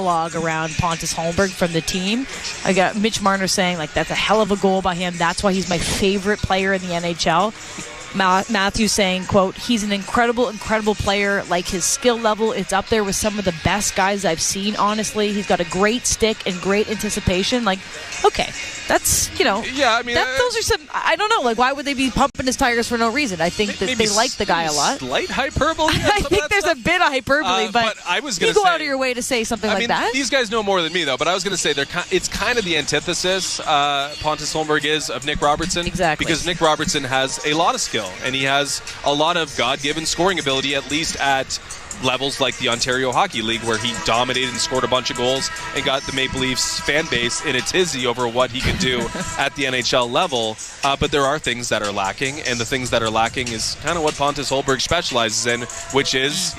dialogue around Pontus Holmberg from the team. I got Mitch Marner saying, like, that's a hell of a goal by him. That's why he's my favorite player in the NHL. Matthews saying, quote, he's an incredible player. Like, his skill level, it's up there with some of the best guys I've seen, honestly. He's got a great stick and great anticipation. Like, okay, that's, Yeah, I mean, those are some, I don't know, like, why would they be pumping his tires for no reason? I think that they like the guy a lot. Slight hyperbole. I think there's a bit of hyperbole, but I was gonna you go say, out of your way to say something like that. These guys know more than me, though, but I was going to say it's kind of the antithesis, Pontus Holmberg is, of Nick Robertson. Exactly. Because Nick Robertson has a lot of skill, and he has a lot of God-given scoring ability, at least at levels like the Ontario Hockey League, where he dominated and scored a bunch of goals and got the Maple Leafs fan base in a tizzy over what he could do at the NHL level. But there are things that are lacking, and the things that are lacking is kind of what Pontus Holmberg specializes in, which is,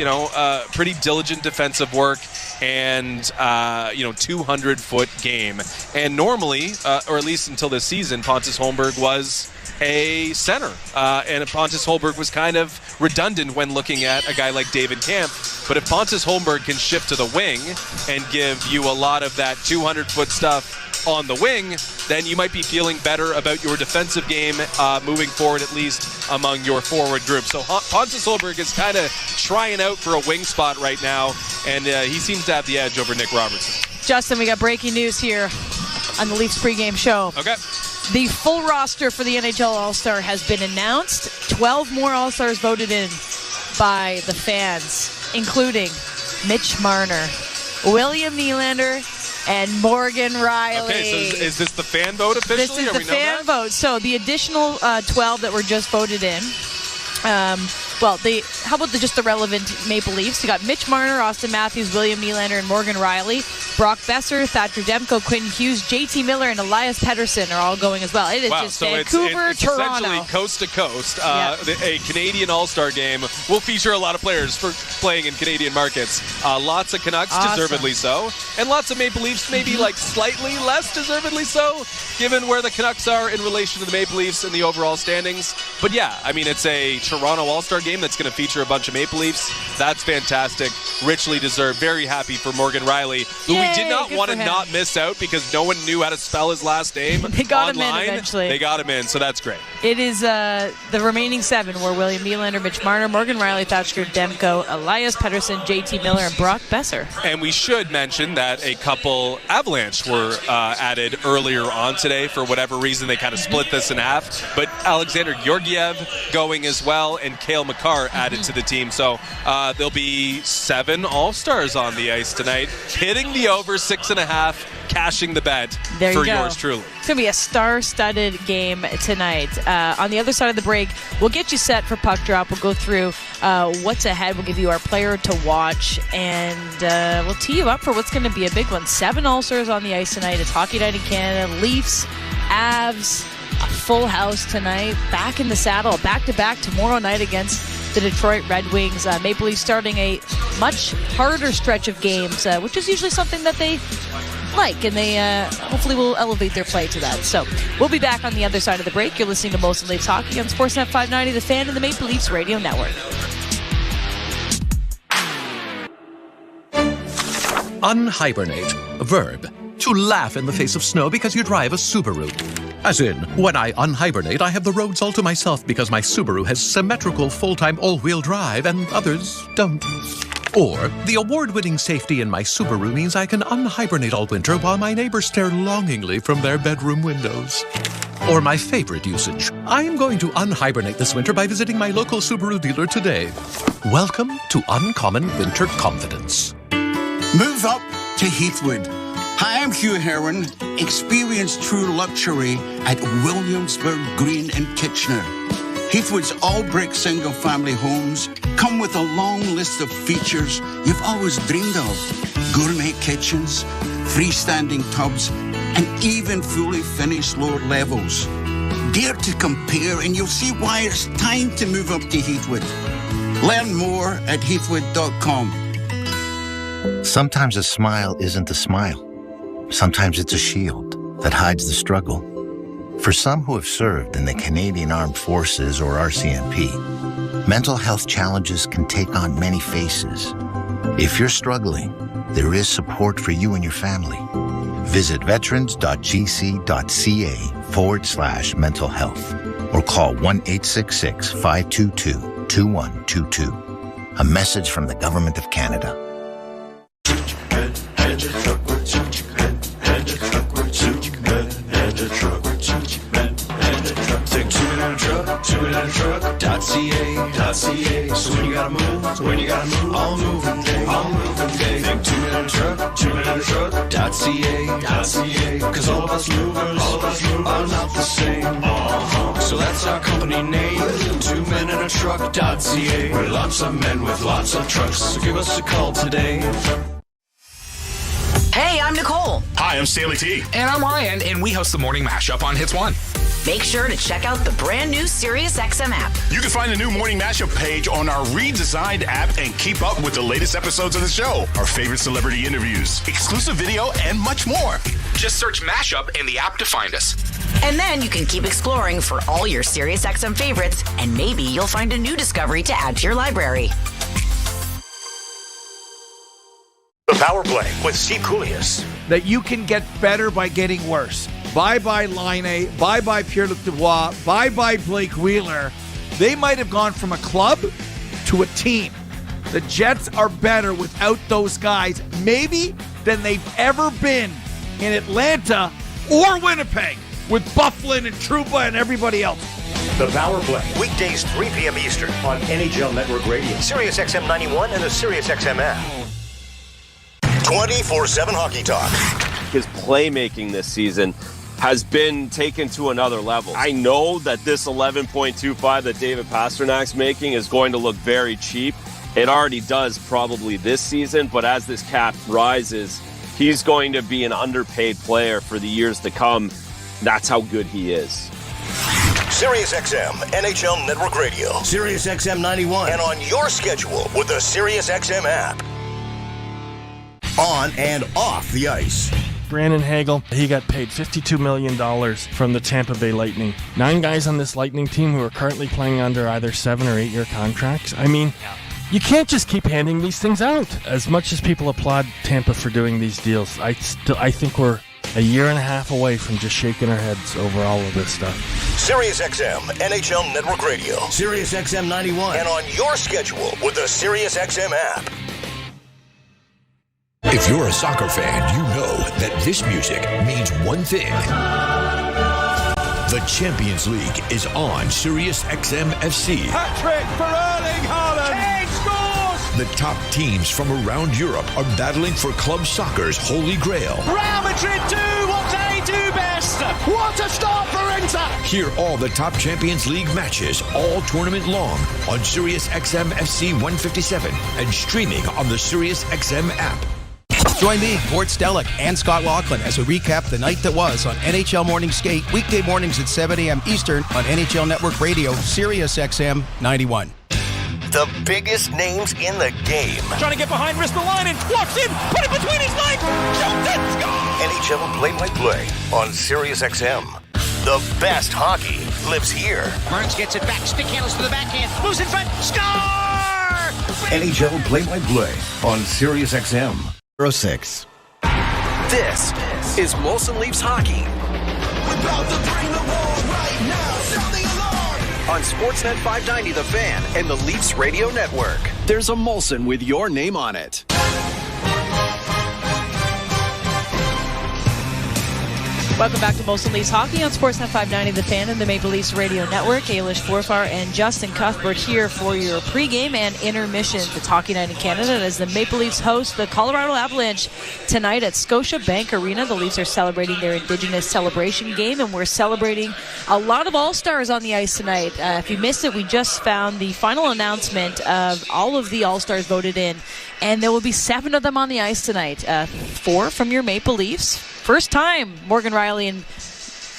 pretty diligent defensive work and, 200-foot game. And normally, or at least until this season, Pontus Holmberg was a center. And Pontus Holmberg was kind of redundant when looking at a guy like David Kampf. But if Pontus Holmberg can shift to the wing and give you a lot of that 200-foot stuff on the wing, then you might be feeling better about your defensive game moving forward, at least among your forward group. So Pontus Holmberg is kind of trying out for a wing spot right now, and he seems to have the edge over Nick Robertson. Justin, we got breaking news here on the Leafs pregame show. Okay. The full roster for the NHL All-Star has been announced. 12 more All-Stars voted in by the fans, including Mitch Marner, William Nylander, and Morgan Riley. Okay, so is this the fan vote officially? This is the fan vote. So the additional 12 that were just voted in, how about just the relevant Maple Leafs? You got Mitch Marner, Austin Matthews, William Nylander, and Morgan Riley. Brock Besser, Thatcher Demko, Quinn Hughes, JT Miller, and Elias Pettersson are all going as well. It is just so Vancouver, it's Toronto. Essentially coast to coast. A Canadian All-Star game will feature a lot of players for playing in Canadian markets. Lots of Canucks, deservedly so. And lots of Maple Leafs, maybe like slightly less deservedly so, given where the Canucks are in relation to the Maple Leafs in the overall standings. But yeah, I mean, it's a Toronto All-Star game that's going to feature a bunch of Maple Leafs. That's fantastic. Richly deserved. Very happy for Morgan Riley, who we did not want to not miss out because no one knew how to spell his last name. They got online. him in eventually. They got him in, so that's great. It is the remaining 7 were William Nylander, Mitch Marner, Morgan Riley, Thatcher Demko, Elias Pettersson, JT Miller, and Brock Besser. And we should mention that a couple Avalanche were added earlier on today. For whatever reason, they kind of split this in half. But Alexander Georgiev going as well, and Cale Makar added to the team. So there'll be 7 All-Stars on the ice tonight, hitting the over 6.5, cashing the bet for yours truly. It's going to be a star-studded game tonight. On the other side of the break, we'll get you set for Puck Drop. We'll go through what's ahead. We'll give you our player to watch, and we'll tee you up for what's going to be a big one. 7 All-Stars on the ice tonight. It's Hockey Night in Canada. Leafs, Avs, a full house tonight. Back in the saddle, back-to-back tomorrow night against the Detroit Red Wings. Maple Leafs starting a much harder stretch of games, which is usually something that they like, and they hopefully will elevate their play to that. So we'll be back on the other side of the break. You're listening to Most of Leafs Hockey on Sportsnet 590, The Fan, and the Maple Leafs Radio Network. Unhibernate, a verb. To laugh in the face of snow because you drive a Subaru. As in, when I unhibernate, I have the roads all to myself because my Subaru has symmetrical full-time all-wheel drive and others don't. Or, the award-winning safety in my Subaru means I can unhibernate all winter while my neighbors stare longingly from their bedroom windows. Or my favorite usage, I am going to unhibernate this winter by visiting my local Subaru dealer today. Welcome to Uncommon Winter Confidence. Move up to Heathwood. Hi, I'm Hugh Heron. Experience true luxury at Williamsburg Green in Kitchener. Heathwood's all-brick single-family homes come with a long list of features you've always dreamed of. Gourmet kitchens, freestanding tubs, and even fully finished lower levels. Dare to compare and you'll see why it's time to move up to Heathwood. Learn more at heathwood.com. Sometimes a smile isn't a smile. Sometimes it's a shield that hides the struggle. For some who have served in the Canadian Armed Forces or RCMP, mental health challenges can take on many faces. If you're struggling, there is support for you and your family. Visit veterans.gc.ca/mental health or call 1-866-522-2122. A message from the Government of Canada. Truck.ca. So when you gotta move, all moving day. Think 2-minute truck.ca. Cause all of us movers are not the same. So that's our company name, 2-minute truck.ca. We're lots of men with lots of trucks, so give us a call today. Hey, I'm Nicole. Hi, I'm Stanley T. And I'm Ryan, and we host the Morning Mashup on Hits 1. Make sure to check out the brand new SiriusXM app. You can find the new Morning Mashup page on our redesigned app and keep up with the latest episodes of the show, our favorite celebrity interviews, exclusive video, and much more. Just search Mashup in the app to find us. And then you can keep exploring for all your SiriusXM favorites, and maybe you'll find a new discovery to add to your library. The Power Play with Steve Koulias. That you can get better by getting worse. Bye-bye Laine, bye-bye Pierre-Luc Dubois, bye-bye Blake Wheeler. They might have gone from a club to a team. The Jets are better without those guys, maybe, than they've ever been in Atlanta or Winnipeg with Byfuglien and Trouba and everybody else. The Power Play, weekdays 3 p.m. Eastern on NHL Network Radio, SiriusXM 91 and the SiriusXM app. 24/7 hockey talk. His playmaking this season has been taken to another level. I know that this 11.25 that David Pasternak's making is going to look very cheap. It already does probably this season, but as this cap rises, he's going to be an underpaid player for the years to come. That's how good he is. SiriusXM NHL Network Radio, SiriusXM 91, and on your schedule with the SiriusXM app. On and off the ice. Brandon Hagel, he got paid $52 million from the Tampa Bay Lightning. 9 guys on this Lightning team who are currently playing under either 7 or 8 year contracts. I mean, you can't just keep handing these things out. As much as people applaud Tampa for doing these deals, I think we're a year and a half away from just shaking our heads over all of this stuff. SiriusXM NHL Network Radio, SiriusXM 91, and on your schedule with the SiriusXM app. If you're a soccer fan, you know that this music means one thing. The Champions League is on SiriusXM FC. Hat-trick for Erling Haaland. Kane scores! The top teams from around Europe are battling for club soccer's holy grail. Real Madrid do what they do best. What a start for Inter! Hear all the top Champions League matches all tournament long on SiriusXM FC 157 and streaming on the SiriusXM app. Join me, Gord Stellick, and Scott Laughlin as we recap the night that was on NHL Morning Skate, weekday mornings at 7 a.m. Eastern on NHL Network Radio, SiriusXM 91. The biggest names in the game. Trying to get behind Ristolainen, walks in, put it between his legs, shoots it, score! NHL play-by-play on SiriusXM. The best hockey lives here. Burns gets it back, stick handles to the backhand, moves in front, score! NHL play-by-play on SiriusXM. 06. This is Molson Leafs Hockey. We're about to bring the war right now, sound the alarm! On Sportsnet 590 The Fan and the Leafs Radio Network. There's a Molson with your name on it. Welcome back to Molson Leafs Hockey on Sportsnet 590 The Fan and the Maple Leafs Radio Network. Ailish Forfar and Justin Cuthbert here for your pregame and intermission. It's Hockey Night in Canada as the Maple Leafs host the Colorado Avalanche tonight at Scotiabank Arena. The Leafs are celebrating their Indigenous celebration game, and we're celebrating a lot of All-Stars on the ice tonight. If you missed it, we just found the final announcement of all of the All-Stars voted in, and there will be 7 of them on the ice tonight. 4 from your Maple Leafs. First time Morgan Rielly and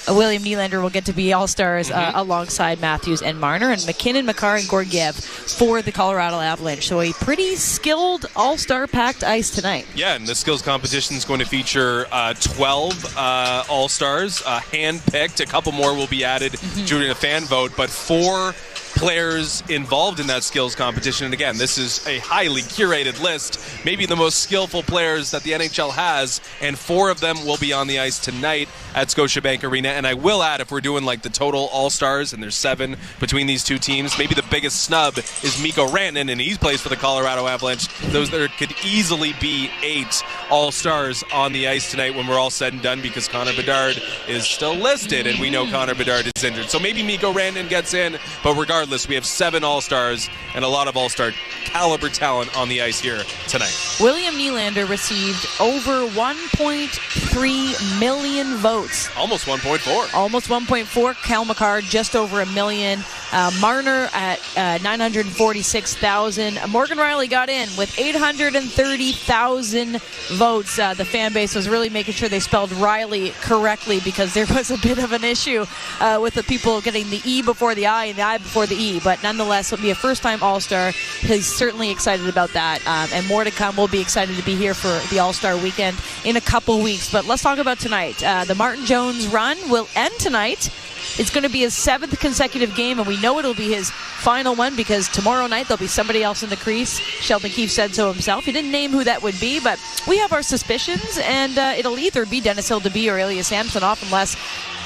William Nylander will get to be All-Stars alongside Matthews and Marner, and McKinnon, Makar, and Georgiev for the Colorado Avalanche. So a pretty skilled All-Star packed ice tonight. Yeah, and the skills competition is going to feature 12 All-Stars, hand-picked. A couple more will be added during a fan vote, but 4 players involved in that skills competition. And again, this is a highly curated list, maybe the most skillful players that the NHL has, and 4 of them will be on the ice tonight at Scotiabank Arena. And I will add, if we're doing like the total All-Stars, and there's 7 between these two teams, maybe the biggest snub is Mikko Rantanen, and he plays for the Colorado Avalanche. There could easily be 8 All-Stars on the ice tonight when we're all said and done, because Connor Bedard is still listed, and we know Connor Bedard is injured. So maybe Mikko Rantanen gets in, but regardless, we have 7 All-Stars and a lot of All-Star caliber talent on the ice here tonight. William Nylander received over 1.3 million votes. Almost 1.4. Almost 1.4. Cal Makar just over 1 million. Marner at 946,000. Morgan Rielly got in with 830,000 votes. The fan base was really making sure they spelled Rielly correctly, because there was a bit of an issue with the people getting the E before the I and the I before the E. But nonetheless, it'll be a first-time All-Star. He's certainly excited about that. And more to come. We'll be excited to be here for the All-Star weekend in a couple weeks. But let's talk about tonight. The Martin Jones run will end tonight. It's going to be his 7th consecutive game, and we know it'll be his final one, because tomorrow night there'll be somebody else in the crease. Sheldon Keefe said so himself. He didn't name who that would be, but we have our suspicions, and it'll either be Dennis Hildeby or Ilya Samsonov, unless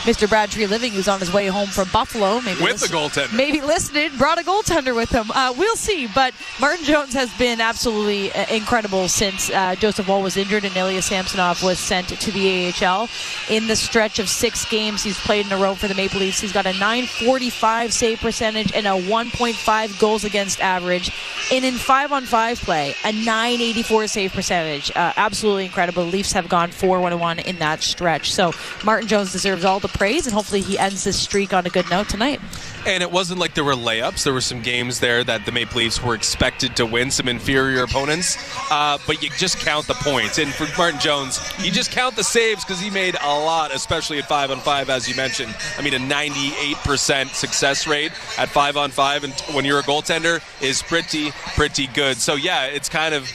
Mr. Brad Treliving, who's on his way home from Buffalo, maybe with the goaltender, maybe listening, brought a goaltender with him. We'll see. But Martin Jones has been absolutely incredible since Joseph Woll was injured and Ilya Samsonov was sent to the AHL. In the stretch of 6 games he's played in a row for the Maple Leafs, he's got a .945 save percentage and a 1.5 goals against average. And in 5-on-5 play, a .984 save percentage. Absolutely incredible. The Leafs have gone 4-1-1 in that stretch. So Martin Jones deserves all the praise, and hopefully he ends this streak on a good note tonight. And it wasn't like there were layups. There were some games there that the Maple Leafs were expected to win, some inferior opponents, but you just count the points. And for Martin Jones, you just count the saves, because he made a lot, especially at 5-on-5, as you mentioned. I mean, a 98% success rate at 5-on-5, and when you're a goaltender, is pretty good. So yeah, it's kind of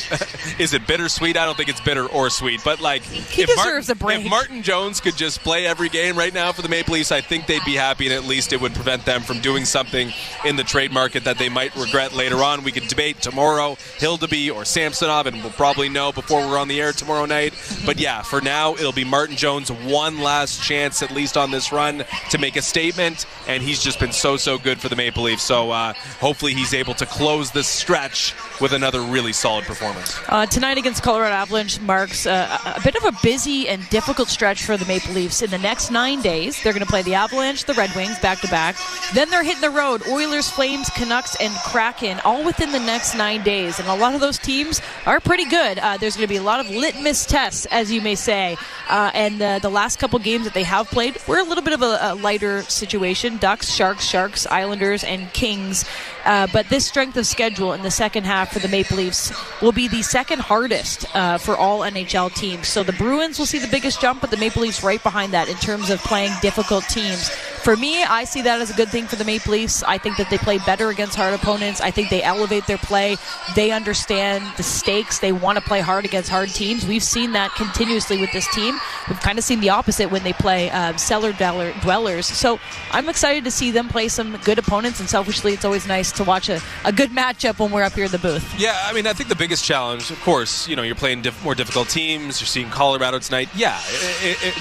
is it bittersweet? I don't think it's bitter or sweet, but like, he deserves a break. If Martin Jones could just play every game right now for the Maple Leafs, I think they'd be happy, and at least it would prevent them from doing something in the trade market that they might regret later on. We could debate tomorrow Hildeby or Samsonov, and we'll probably know before we're on the air tomorrow night. But yeah, for now it'll be Martin Jones' one last chance, at least on this run, to make a statement, and he's just been so good for the Maple Leafs. So hopefully he's able to close this stretch with another really solid performance. Tonight against Colorado Avalanche marks a bit of a busy and difficult stretch for the Maple Leafs. In the next 9 days, they're going to play the Avalanche, the Red Wings back-to-back. Then they're hitting the road. Oilers, Flames, Canucks, and Kraken, all within the next 9 days. And a lot of those teams are pretty good. There's going to be a lot of litmus tests, as you may say. And the last couple games that they have played were a little bit of a lighter situation. Ducks, Sharks, Islanders, and Kings. But this strength of schedule in the second half for the Maple Leafs will be the second hardest for all NHL teams. So the Bruins will see the biggest jump, but the Maple Leafs right behind that in terms of playing difficult teams. For me, I see that as a good thing for the Maple Leafs. I think that they play better against hard opponents. I think they elevate their play. They understand the stakes. They want to play hard against hard teams. We've seen that continuously with this team. We've kind of seen the opposite when they play cellar dwellers. So I'm excited to see them play some good opponents, and selfishly, it's always nice to watch a good matchup when we're up here in the booth. Yeah, I mean, I think the biggest challenge, of course, you're playing more difficult teams. You're seeing Colorado tonight. Yeah,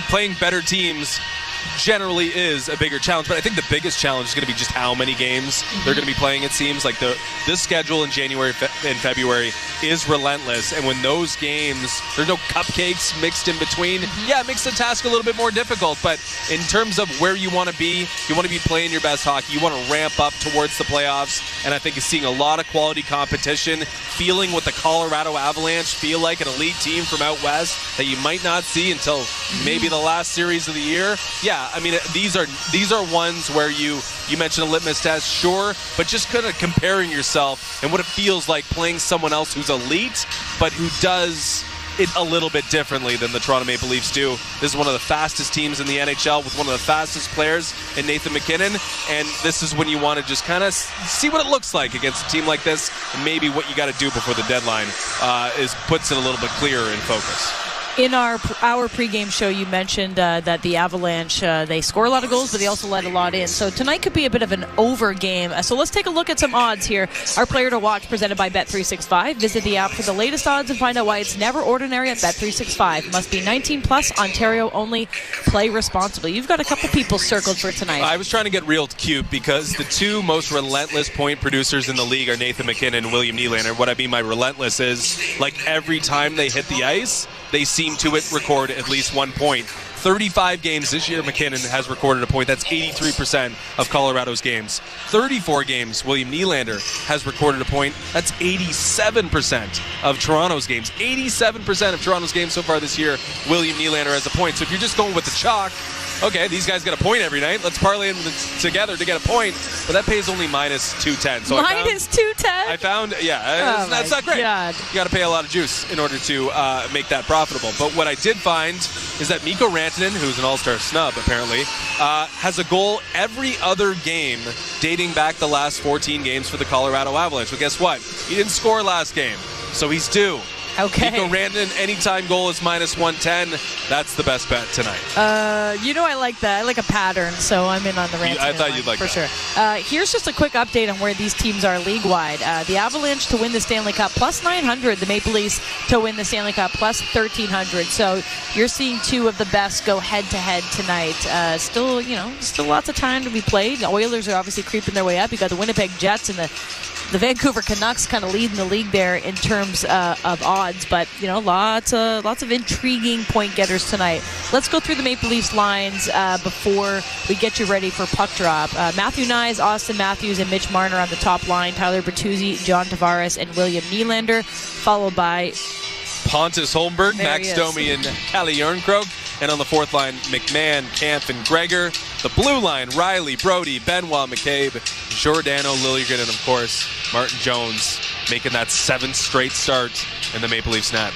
playing better teams generally is a bigger challenge, but I think the biggest challenge is going to be just how many games they're going to be playing. It seems like this schedule in January and February is relentless, and when those games, there's no cupcakes mixed in between, yeah, it makes the task a little bit more difficult. But in terms of where you want to be playing your best hockey. You want to ramp up towards the playoffs, and I think seeing a lot of quality competition, feeling what the Colorado Avalanche feel like, an elite team from out west that you might not see until maybe the last series of the year. Yeah, I mean, these are ones where you mentioned a litmus test, sure, but just kind of comparing yourself and what it feels like playing someone else who's elite, but who does it a little bit differently than the Toronto Maple Leafs do. This is one of the fastest teams in the NHL with one of the fastest players in Nathan McKinnon, and this is when you want to just kind of see what it looks like against a team like this, and maybe what you got to do before the deadline puts it a little bit clearer in focus. In our pregame show, you mentioned that the Avalanche, they score a lot of goals, but they also let a lot in. So tonight could be a bit of an over game. So let's take a look at some odds here. Our player to watch presented by Bet365. Visit the app for the latest odds and find out why it's never ordinary at Bet365. Must be 19 plus, Ontario only. Play responsibly. You've got a couple people circled for tonight. I was trying to get real cute because the two most relentless point producers in the league are Nathan McKinnon and William Nylander. What I mean by relentless is, like, every time they hit the ice, they seem to record at least 1 point. 35 games this year, McKinnon has recorded a point. That's 83% of Colorado's games. 34 games, William Nylander has recorded a point. That's 87% of Toronto's games. 87% of Toronto's games so far this year, William Nylander has a point. So if you're just going with the chalk, okay, these guys get a point every night. Let's parlay them together to get a point. But that pays only minus 210. So minus 210? I found, that's not great. God. You got to pay a lot of juice in order to make that profitable. But what I did find is that Mikko Rantanen, who's an all-star snub apparently, has a goal every other game dating back the last 14 games for the Colorado Avalanche. Well, guess what? He didn't score last game, so he's due. Okay. Mikko Rantanen, anytime goal is minus 110. That's the best bet tonight. I like that. I like a pattern, so I'm in on the Rantanen. I thought you'd like for that. sure. Here's just a quick update on where these teams are league-wide. The Avalanche to win the Stanley Cup, plus 900. The Maple Leafs to win the Stanley Cup, plus 1,300. So you're seeing two of the best go head-to-head tonight. Still lots of time to be played. The Oilers are obviously creeping their way up. You got the Winnipeg Jets and the Vancouver Canucks kind of leading the league there in terms of odds, but lots of intriguing point getters tonight. Let's go through the Maple Leafs lines before we get you ready for puck drop. Matthew Knies, Austin Matthews, and Mitch Marner on the top line. Tyler Bertuzzi, John Tavares, and William Nylander, followed by Pontus Holmberg, Max Domi, and Kalle Järnkrok. And on the fourth line, McMahon, Kampf, and Gregor. The blue line, Riley, Brody, Benoit, McCabe, Giordano, Lilligren, and, of course, Martin Jones making that 7th straight start in the Maple Leafs net.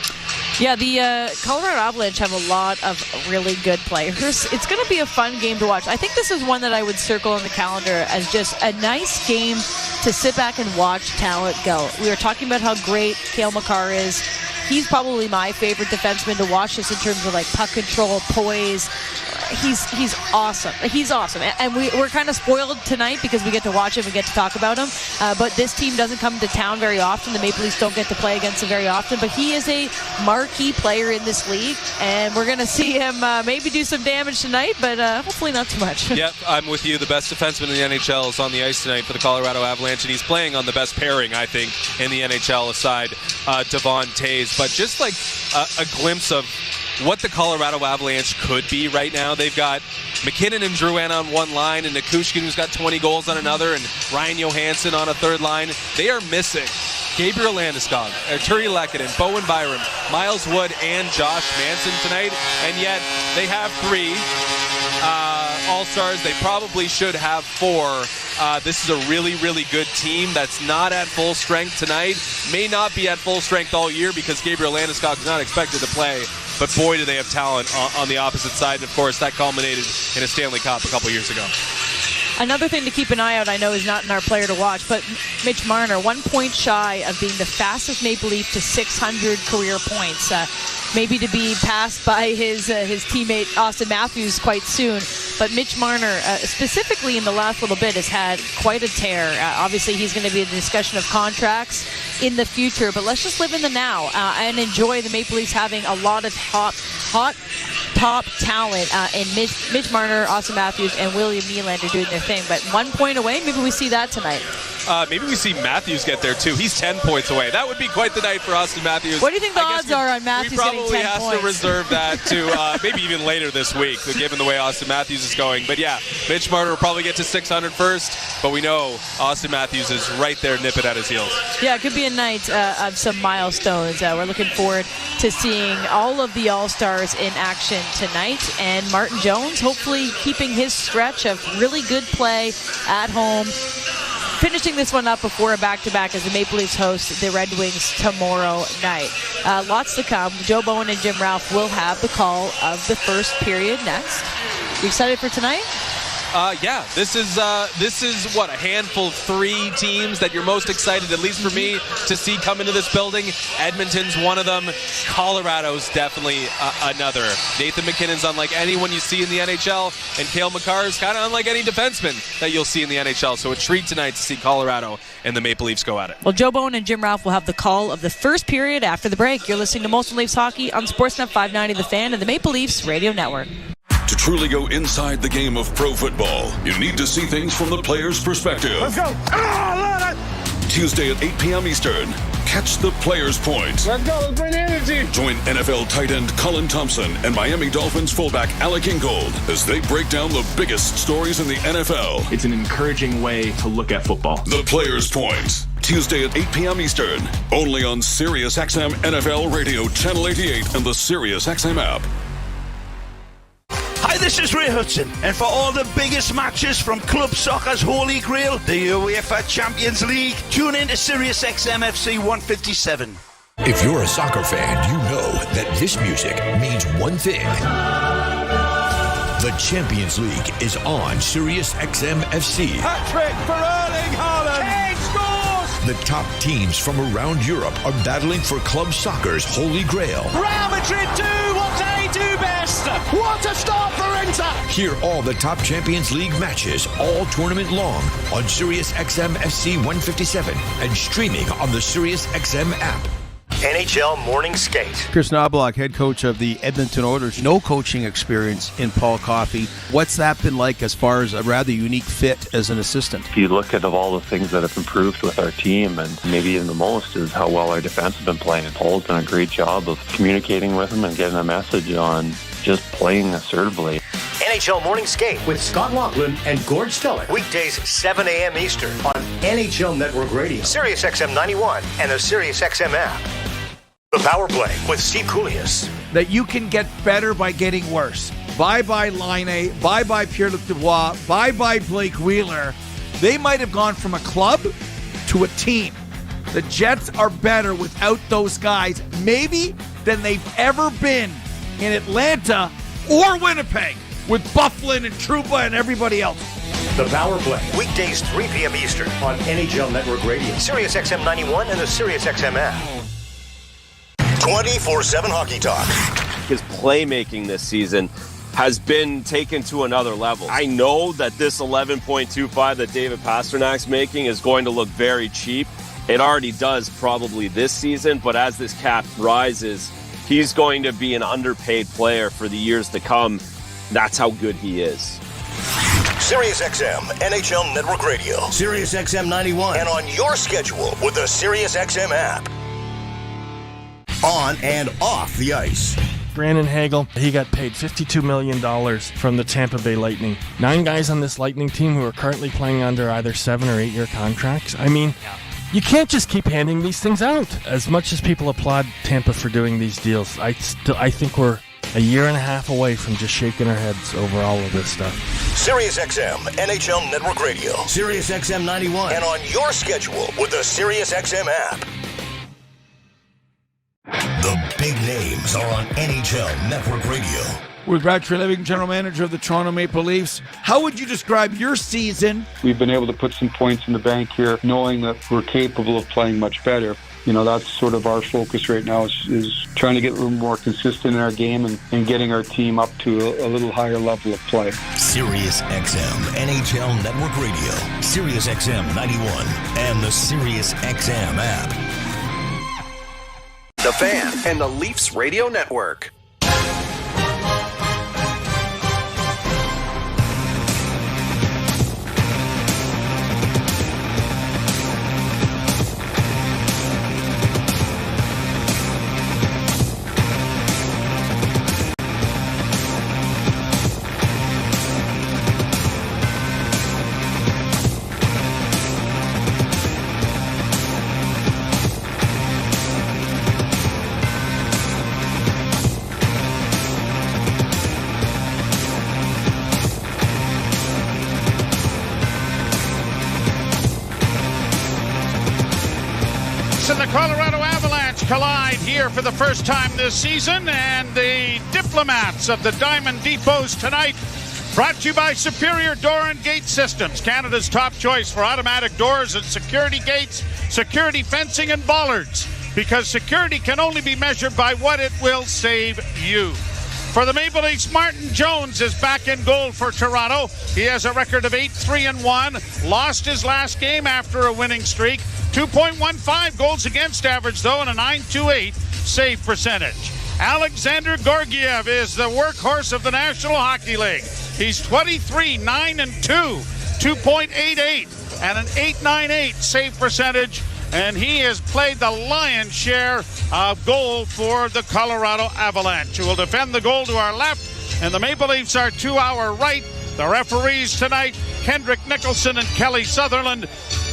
Yeah, the Colorado Avalanche have a lot of really good players. It's going to be a fun game to watch. I think this is one that I would circle on the calendar as just a nice game to sit back and watch talent go. We were talking about how great Cale Makar is. He's probably my favorite defenseman to watch just in terms of like puck control, poise. He's awesome. He's awesome. And we're kind of spoiled tonight because we get to watch him and get to talk about him. But this team doesn't come to town very often. The Maple Leafs don't get to play against him very often. But he is a marquee player in this league. And we're going to see him maybe do some damage tonight, but hopefully not too much. Yep, I'm with you. The best defenseman in the NHL is on the ice tonight for the Colorado Avalanche. And he's playing on the best pairing, I think, in the NHL aside Devon Toews. But just like a glimpse of what the Colorado Avalanche could be right now. They've got McKinnon and Drouin on one line, and Nichushkin, who's got 20 goals on another, and Ryan Johansson on a third line. They are missing Gabriel Landeskog, Arturi Lehkonen, Bowen Byram, Miles Wood, and Josh Manson tonight, and yet they have 3 All-Stars. They probably should have 4. This is a really, really good team that's not at full strength tonight. May not be at full strength all year because Gabriel Landeskog is not expected to play. But boy, do they have talent on the opposite side. And, of course, that culminated in a Stanley Cup a couple years ago. Another thing to keep an eye out, I know is not in our player to watch, but Mitch Marner, 1 point shy of being the fastest Maple Leaf to 600 career points. Maybe to be passed by his teammate Austin Matthews quite soon. But Mitch Marner, specifically in the last little bit, has had quite a tear. Obviously, he's going to be in the discussion of contracts in the future. But let's just live in the now and enjoy the Maple Leafs having a lot of top talent in Mitch Marner, Austin Matthews, and William Nylander doing their thing. But 1 point away, maybe we see that tonight. Maybe we see Matthews get there, too. He's 10 points away. That would be quite the night for Austin Matthews. What do you think the odds are on Matthews getting 10 points? We probably have to reserve that to maybe even later this week, given the way Austin Matthews is going. But, yeah, Mitch Marner will probably get to 600 first, but we know Austin Matthews is right there nipping at his heels. Yeah, it could be a night of some milestones. We're looking forward to seeing all of the All-Stars in action tonight. And Martin Jones hopefully keeping his stretch of really good play at home. finishing this one up before a back-to-back as the Maple Leafs host the Red Wings tomorrow night. Lots to come. Joe Bowen and Jim Ralph will have the call of the first period next. You excited for tonight? Yeah, this is what, a handful of 3 teams that you're most excited, at least for me, to see come into this building. Edmonton's one of them. Colorado's definitely another. Nathan McKinnon's unlike anyone you see in the NHL, and Cale Makar's kind of unlike any defenseman that you'll see in the NHL. So a treat tonight to see Colorado and the Maple Leafs go at it. Well, Joe Bowen and Jim Ralph will have the call of the first period after the break. You're listening to Molson Leafs Hockey on Sportsnet 590 The Fan and the Maple Leafs Radio Network. To truly go inside the game of pro football, you need to see things from the player's perspective. Let's go. Tuesday at 8 p.m. Eastern, catch the Player's Point. Let's go. Let's bring energy. Join NFL tight end Colin Thompson and Miami Dolphins fullback Alec Ingold as they break down the biggest stories in the NFL. It's an encouraging way to look at football. The Player's Point. Tuesday at 8 p.m. Eastern, only on SiriusXM NFL Radio Channel 88 and the SiriusXM app. Hi, this is Ray Hudson, and for all the biggest matches from club soccer's holy grail, the UEFA Champions League, tune in to SiriusXM FC 157. If you're a soccer fan, you know that this music means one thing. The Champions League is on SiriusXM FC. Hat-trick for Erling Haaland. Kane scores! The top teams from around Europe are battling for club soccer's holy grail. Real Madrid do what they do best. What a start for Inter! Hear all the top Champions League matches all tournament long on SiriusXM FC 157 and streaming on the SiriusXM app. NHL Morning Skate. Chris Knobloch, head coach of the Edmonton Oilers. No coaching experience in Paul Coffey. What's that been like as far as a rather unique fit as an assistant? If you look at all the things that have improved with our team, and maybe even the most is how well our defense has been playing. Paul's done a great job of communicating with them and getting a message on just playing assertively. NHL Morning Skate with Scott Laughlin and Gord Stellick. Weekdays 7 a.m. Eastern on NHL Network Radio, SiriusXM 91, and the SiriusXM app. The Power Play with Steve Koulias. That you can get better by getting worse. Bye-bye Laine. Bye-bye Pierre-Luc Dubois. Bye-bye Blake Wheeler. They might have gone from a club to a team. The Jets are better without those guys, maybe, than they've ever been in Atlanta or Winnipeg with Bufflin and Trouba and everybody else. The Power Play, weekdays 3 p.m. Eastern on NHL Network Radio, SiriusXM 91, and the SiriusXM app. 24/7 Hockey Talk. His playmaking this season has been taken to another level. I know that this 11.25 that David Pasternak's making is going to look very cheap. It already does probably this season, but as this cap rises, he's going to be an underpaid player for the years to come. That's how good he is. SiriusXM NHL Network Radio, SiriusXM 91, and on your schedule with the SiriusXM app. On and off the ice. Brandon Hagel, he got paid $52 million from the Tampa Bay Lightning. 9 guys on this Lightning team who are currently playing under either 7 or 8 year contracts. I mean, you can't just keep handing these things out. As much as people applaud Tampa for doing these deals, I think we're a year and a half away from just shaking our heads over all of this stuff. SiriusXM NHL Network Radio, SiriusXM 91, and on your schedule with the SiriusXM app. The big names are on NHL Network Radio. With Brad Treliving, general manager of the Toronto Maple Leafs. How would you describe your season? We've been able to put some points in the bank here, knowing that we're capable of playing much better. You know, that's sort of our focus right now is trying to get a little more consistent in our game and getting our team up to a little higher level of play. SiriusXM NHL Network Radio, SiriusXM 91, and the SiriusXM app. The Fan and the Leafs Radio Network. collide here for the first time this season, and the diplomats of the Diamond Depots tonight, brought to you by Superior Door and Gate Systems, Canada's top choice for automatic doors and security gates, security fencing, and bollards, because security can only be measured by what it will save you. For the Maple Leafs, Martin Jones is back in goal for Toronto. He has a record of 8-3-1, lost his last game after a winning streak. 2.15 goals against average, though, and a .928 save percentage. Alexander Georgiev is the workhorse of the National Hockey League. He's 23, 9-2, 2.88, and an .898 save percentage. And he has played the lion's share of goal for the Colorado Avalanche, who will defend the goal to our left, and the Maple Leafs are to our right. The referees tonight, Kendrick Nicholson and Kelly Sutherland.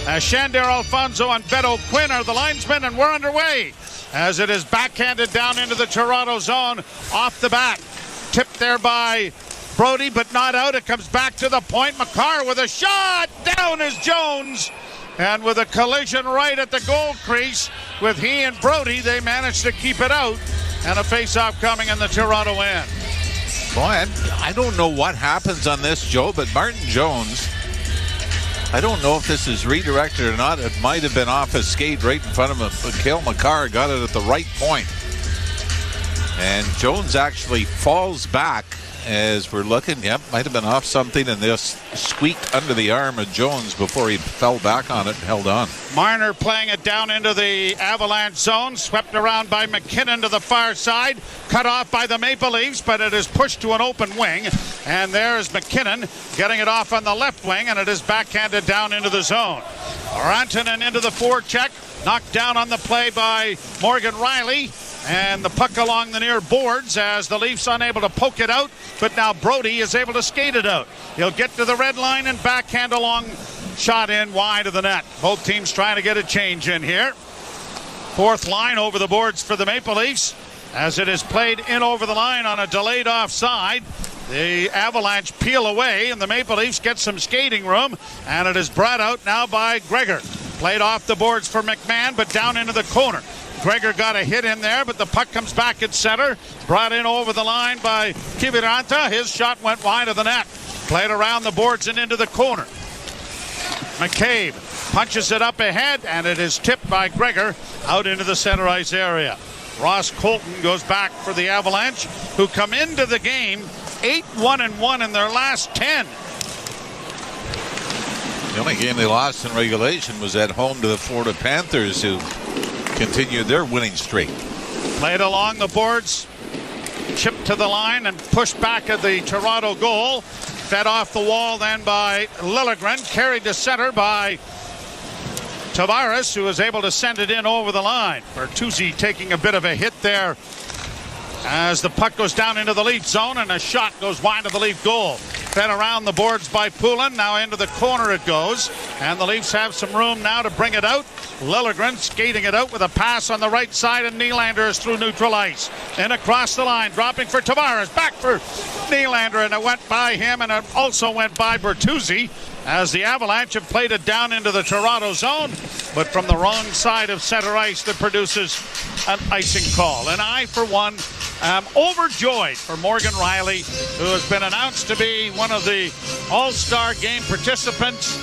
Shander Alfonso and Beto Quinn are the linesmen, and we're underway as it is backhanded down into the Toronto zone off the bat. Tipped there by Brody, but not out. It comes back to the point. Makar with a shot. Down is Jones. And with a collision right at the goal crease with he and Brody, they managed to keep it out. And a face-off coming in the Toronto end. Boy, I don't know what happens on this, Joe, but Martin Jones, I don't know if this is redirected or not. It might have been off his skate right in front of him. Mikhail Makar got it at the right point. And Jones actually falls back as we're looking. Yep, might have been off something, and this squeaked under the arm of Jones before he fell back on it and held on. Marner playing it down into the Avalanche zone, swept around by McKinnon to the far side, cut off by the Maple Leafs, but it is pushed to an open wing, and there is McKinnon getting it off on the left wing, and it is backhanded down into the zone. Rantanen into the forecheck, knocked down on the play by Morgan Riley, and the puck along the near boards as the Leafs unable to poke it out, but now Brody is able to skate it out. He'll get to the red line and backhand along, shot in wide of the net. Both teams trying to get a change in here. Fourth line over the boards for the Maple Leafs as it is played in over the line on a delayed offside. The Avalanche peel away and the Maple Leafs get some skating room, and it is brought out now by Gregor. Played off the boards for McMahon, but down into the corner. Gregor got a hit in there, but the puck comes back at center. Brought in over the line by Kiviranta. His shot went wide of the net. Played around the boards and into the corner. McCabe punches it up ahead, and it is tipped by Gregor out into the center ice area. Ross Colton goes back for the Avalanche, who come into the game 8-1-1 in their last 10. The only game they lost in regulation was at home to the Florida Panthers, who continued their winning streak. Played along the boards, chipped to the line and pushed back at the Toronto goal. Fed off the wall then by Lilligren, carried to center by Tavares, who was able to send it in over the line. Bertuzzi taking a bit of a hit there as the puck goes down into the Leaf zone, and a shot goes wide of the Leaf goal. Fed around the boards by Poulin. Now into the corner it goes, and the Leafs have some room now to bring it out. Lilligren skating it out with a pass on the right side, and Nylander is through neutral ice. And across the line, dropping for Tavares. Back for Nylander, and it went by him, and it also went by Bertuzzi as the Avalanche have played it down into the Toronto zone, but from the wrong side of center ice that produces an icing call. And I, for one, am overjoyed for Morgan Riley, who has been announced to be one of the All-Star Game participants.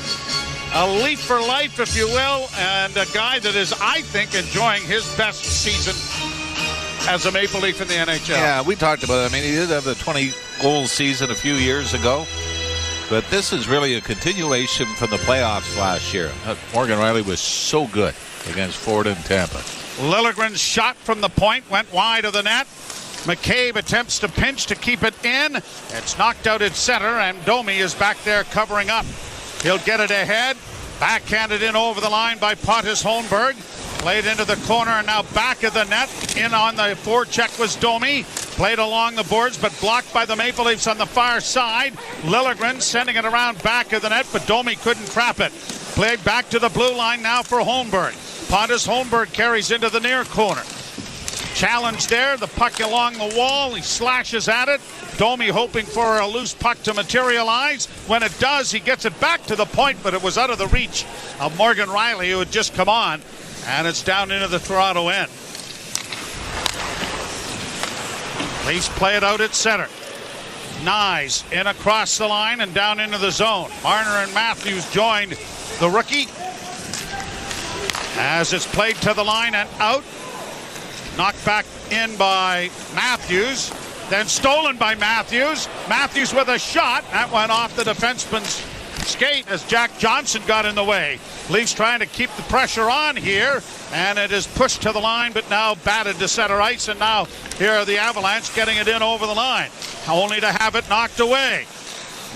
A Leaf for life, if you will, and a guy that is, I think, enjoying his best season as a Maple Leaf in the NHL. Yeah, we talked about it. I mean, he did have the 20-goal season a few years ago, but this is really a continuation from the playoffs last year. Morgan Riley was so good against Florida and Tampa. Lilligren's shot from the point went wide of the net. McCabe attempts to pinch to keep it in. It's knocked out at center, and Domi is back there covering up. He'll get it ahead. Backhanded in over the line by Pontus Holmberg. Played into the corner, and now back of the net. In on the forecheck was Domi. Played along the boards, but blocked by the Maple Leafs on the far side. Lilligren sending it around back of the net, but Domi couldn't trap it. Played back to the blue line now for Holmberg. Pontus Holmberg carries into the near corner. Challenge there, the puck along the wall. He slashes at it. Domi hoping for a loose puck to materialize. When it does, he gets it back to the point, but it was out of the reach of Morgan Riley, who had just come on. And it's down into the Toronto end. Leafs play it out at center. Nyes in across the line and down into the zone. Marner and Matthews joined the rookie as it's played to the line and out. Knocked back in by Matthews, then stolen by Matthews. Matthews with a shot. That went off the defenseman's skate as Jack Johnson got in the way. Leafs trying to keep the pressure on here, and it is pushed to the line, but now batted to center ice, and now here are the Avalanche getting it in over the line, only to have it knocked away.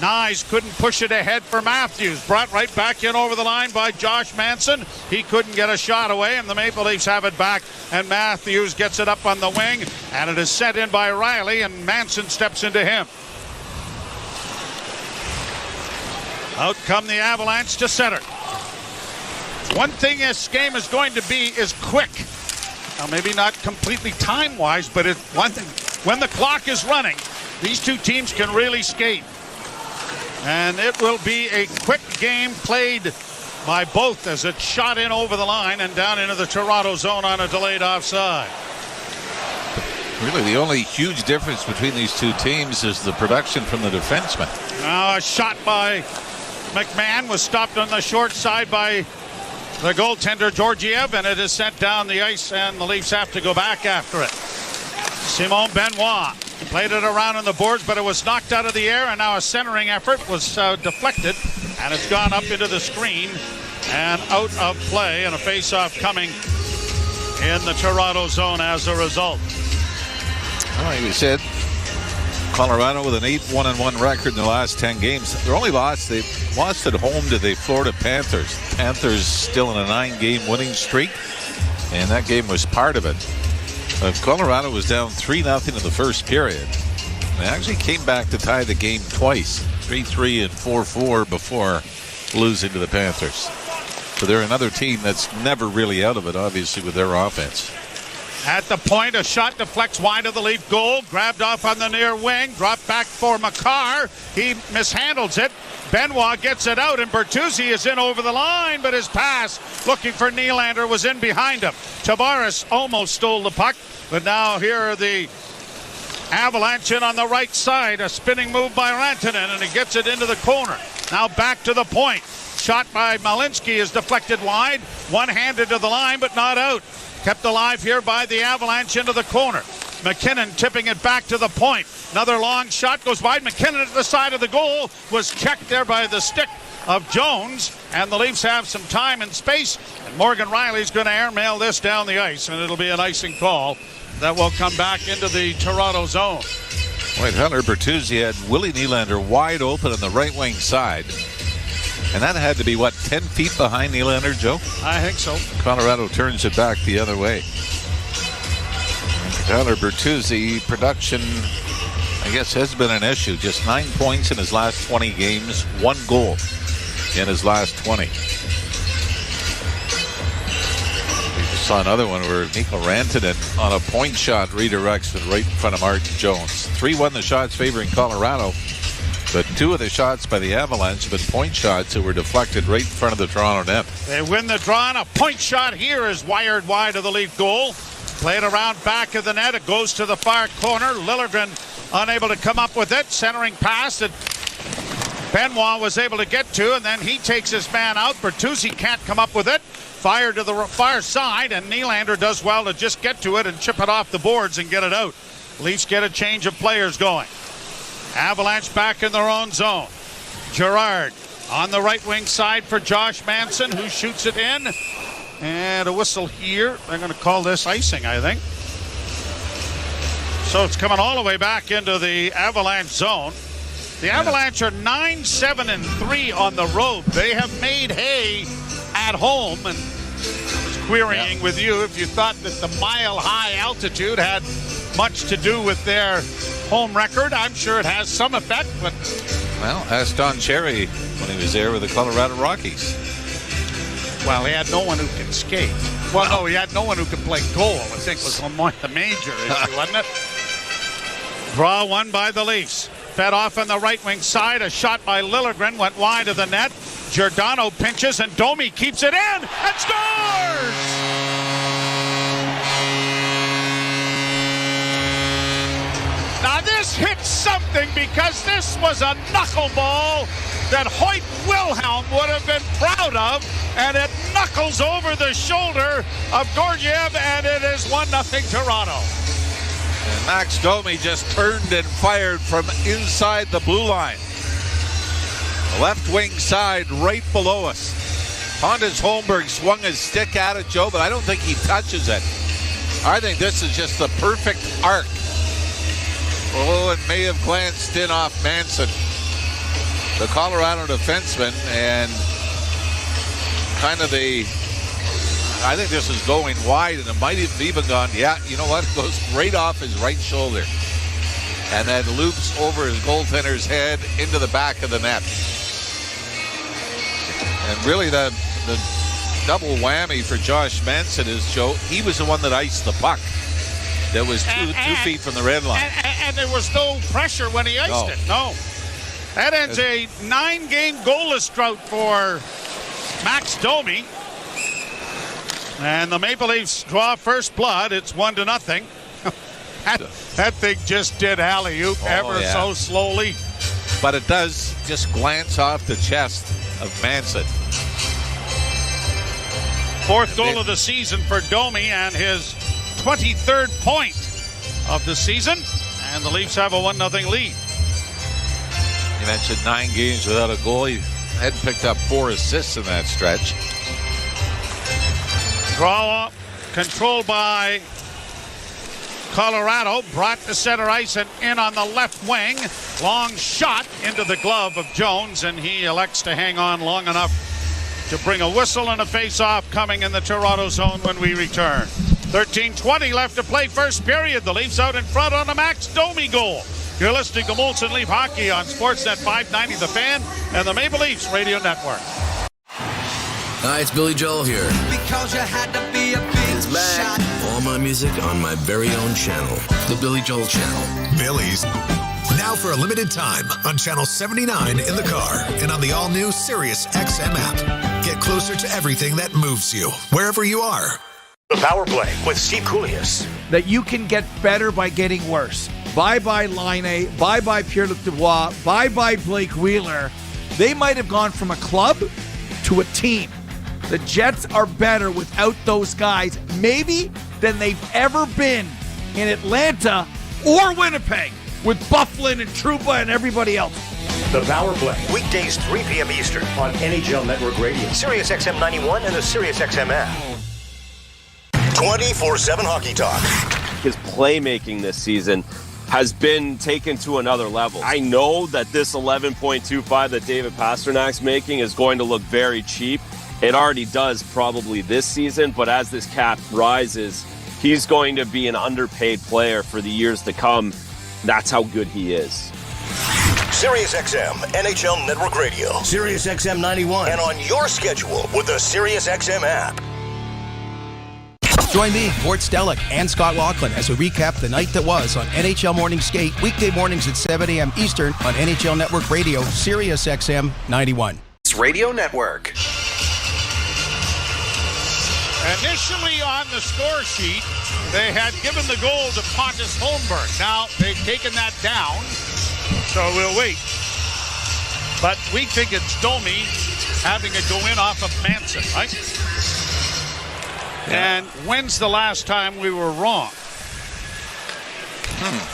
Nyes couldn't push it ahead for Matthews. Brought right back in over the line by Josh Manson. He couldn't get a shot away, and the Maple Leafs have it back, and Matthews gets it up on the wing, and it is sent in by Riley, and Manson steps into him. Out come the Avalanche to center. One thing this game is going to be is quick. Now, maybe not completely time-wise, but it's one thing. When the clock is running, these two teams can really skate. And it will be a quick game played by both as it's shot in over the line and down into the Toronto zone on a delayed offside. Really, the only huge difference between these two teams is the production from the defenseman. Now a shot by McMahon was stopped on the short side by the goaltender Georgiev, and it is sent down the ice, and the Leafs have to go back after it. Simon Benoit played it around on the boards, but it was knocked out of the air, and now a centering effort was deflected, and it's gone up into the screen and out of play, and a face-off coming in the Toronto zone as a result. Like we said, Colorado with an 8-1-1 record in the last 10 games. Their only loss, they lost at home to the Florida Panthers. Panthers still in a 9-game winning streak, and that game was part of it. Colorado was down 3-0 in the first period. They actually came back to tie the game twice, 3-3 and 4-4 before losing to the Panthers. So they're another team that's never really out of it, obviously, with their offense. At the point, a shot deflects wide of the Leaf goal. Grabbed off on the near wing. Dropped back for Makar. He mishandles it. Benoit gets it out, and Bertuzzi is in over the line, but his pass, looking for Nylander, was in behind him. Tavares almost stole the puck, but now here are the Avalanche in on the right side. A spinning move by Rantanen, and he gets it into the corner. Now back to the point. Shot by Malinsky is deflected wide. One-handed to the line, but not out. Kept alive here by the Avalanche into the corner. McKinnon tipping it back to the point. Another long shot goes wide. McKinnon at the side of the goal was checked there by the stick of Jones, and the Leafs have some time and space, and Morgan Riley's going to airmail this down the ice, and it'll be an icing call that will come back into the Toronto zone. Wait, Hunter Bertuzzi had Willie Nylander wide open on the right wing side. And that had to be, 10 feet behind Nylander, Joe? I think so. Colorado turns it back the other way. Hunter Bertuzzi, production, I guess, has been an issue. Just 9 points in his last 20 games, 1 goal in his last 20. We saw another one where Mikko Rantanen on a point shot redirects it right in front of Martin Jones. 3-1 the shots favoring Colorado. But 2 of the shots by the Avalanche have been point shots that were deflected right in front of the Toronto net. They win the draw, and a point shot here is wired wide of the Leaf goal. Played around back of the net. It goes to the far corner. Lilligren unable to come up with it. Centering pass that Benoit was able to get to, and then he takes his man out. Bertuzzi can't come up with it. Fired to the far side, and Nylander does well to just get to it and chip it off the boards and get it out. Leafs get a change of players going. Avalanche back in their own zone. Girard on the right wing side for Josh Manson, who shoots it in. And a whistle here. They're going to call this icing, I think. So it's coming all the way back into the Avalanche zone. The Avalanche are 9-7-3 on the road. They have made hay at home. And I was querying with you if you thought that the mile-high altitude had much to do with their home record. I'm sure it has some effect, but... Well, ask Don Cherry when he was there with the Colorado Rockies. Well, he had no one who can skate. Well, no, he had no one who could play goal, I think was the major issue, wasn't it? Draw one by the Leafs. Fed off on the right wing side. A shot by Lilligren went wide of the net. Giordano pinches, and Domi keeps it in and scores! this hits something because this was a knuckleball that Hoyt Wilhelm would have been proud of, and it knuckles over the shoulder of Georgiev, and it is 1-0 Toronto. And Max Domi just turned and fired from inside the blue line. The left wing side right below us. Pontus Holmberg swung his stick at it, Joe, but I don't think he touches it. I think this is just the perfect arc. Oh, it may have glanced in off Manson, the Colorado defenseman, and kind of I think this is going wide, and it might have even gone, yeah, you know what? It goes right off his right shoulder and then loops over his goaltender's head into the back of the net. And really the double whammy for Josh Manson is, Joe, he was the one that iced the puck. That was two feet from the red line. And there was no pressure when he iced it. No. That ends a 9-game goalless drought for Max Domi. And the Maple Leafs draw first blood. It's 1-0. That thing just did alley-oop so slowly. But it does just glance off the chest of Manson. Fourth goal of the season for Domi and his 23rd point of the season. And the Leafs have a 1-0 lead. You mentioned 9 games without a goal. He hadn't picked up 4 assists in that stretch. Draw controlled by Colorado, brought to center ice and in on the left wing. Long shot into the glove of Jones, and he elects to hang on long enough to bring a whistle and a face-off coming in the Toronto zone when we return. 13:20 left to play first period. The Leafs out in front on a Max Domi goal. You're listening to Molson Leaf Hockey on Sportsnet 590 The Fan and the Maple Leafs Radio Network. Hi, it's Billy Joel here. Because you had to be a big shot. All my music on my very own channel, the Billy Joel Channel. Billy's. Now for a limited time on Channel 79 in the car and on the all-new Sirius XM app. Get closer to everything that moves you, wherever you are. The Power Play with Steve Coulias. That you can get better by getting worse. Bye-bye Laine. Bye-bye Pierre-Luc Dubois. Bye-bye Blake Wheeler. They might have gone from a club to a team. The Jets are better without those guys, maybe, than they've ever been in Atlanta or Winnipeg with Bufflin and Trouba and everybody else. The Power Play, weekdays 3 p.m. Eastern on NHL Network Radio, Sirius XM 91 and the Sirius XM app. 24/7 hockey talk. His playmaking this season has been taken to another level. I know that this 11.25 that David Pasternak's making is going to look very cheap. It already does probably this season, but as this cap rises, he's going to be an underpaid player for the years to come. That's how good he is. Sirius XM, NHL Network Radio, Sirius XM 91, and on your schedule with the Sirius XM app. Join me, Gord Stellick, and Scott Laughlin as we recap the night that was on NHL Morning Skate, weekday mornings at 7 a.m. Eastern on NHL Network Radio, Sirius XM 91. Radio Network. Initially on the score sheet, they had given the goal to Pontus Holmberg. Now they've taken that down, so we'll wait. But we think it's Domi having a go in off of Manson, right? Yeah. And when's the last time we were wrong?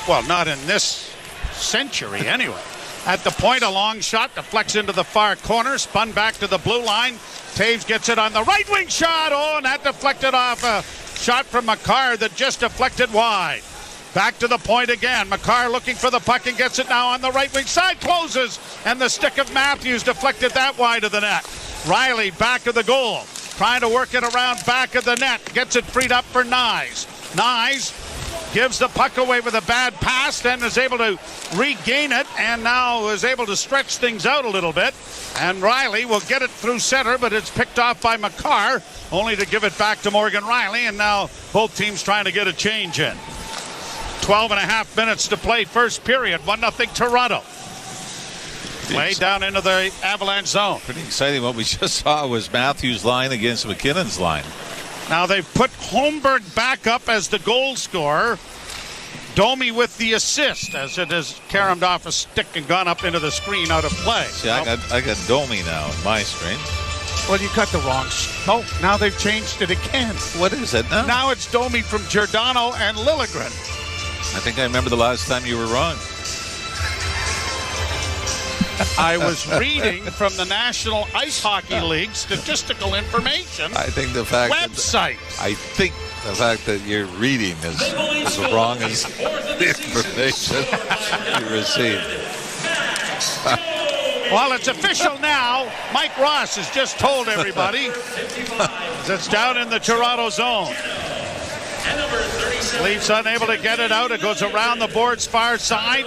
Well, not in this century anyway. At the point, a long shot deflects into the far corner, spun back to the blue line. Taves gets it on the right wing shot. Oh, and that deflected off a shot from Makar that just deflected wide. Back to the point again. Makar looking for the puck and gets it now on the right wing side. Closes, and the stick of Matthews deflected that wide of the net. Riley back of the goal, trying to work it around back of the net. Gets it freed up for Nyes. Nyes gives the puck away with a bad pass, then is able to regain it, and now is able to stretch things out a little bit. And Riley will get it through center, but it's picked off by Makar, only to give it back to Morgan Riley, and now both teams trying to get a change in. 12 and a half minutes to play first period. 1-0 Toronto. Way down into the Avalanche zone. Pretty exciting. What we just saw was Matthews' line against McKinnon's line. Now they've put Holmberg back up as the goal scorer. Domi with the assist as it has caromed off a stick and gone up into the screen out of play. See, I got Domi now on my screen. Well, you got the wrong. Oh, now they've changed it again. What is it now? Now it's Domi from Giordano and Lilligren. I think I remember the last time you were wrong. I was reading from the National Ice Hockey League statistical information I think the fact website. I think the fact that you're reading is as wrong as the information you received. Well, it's official now. Mike Ross has just told everybody it's down in the Toronto zone. Leafs unable to get it out. It goes around the board's far side.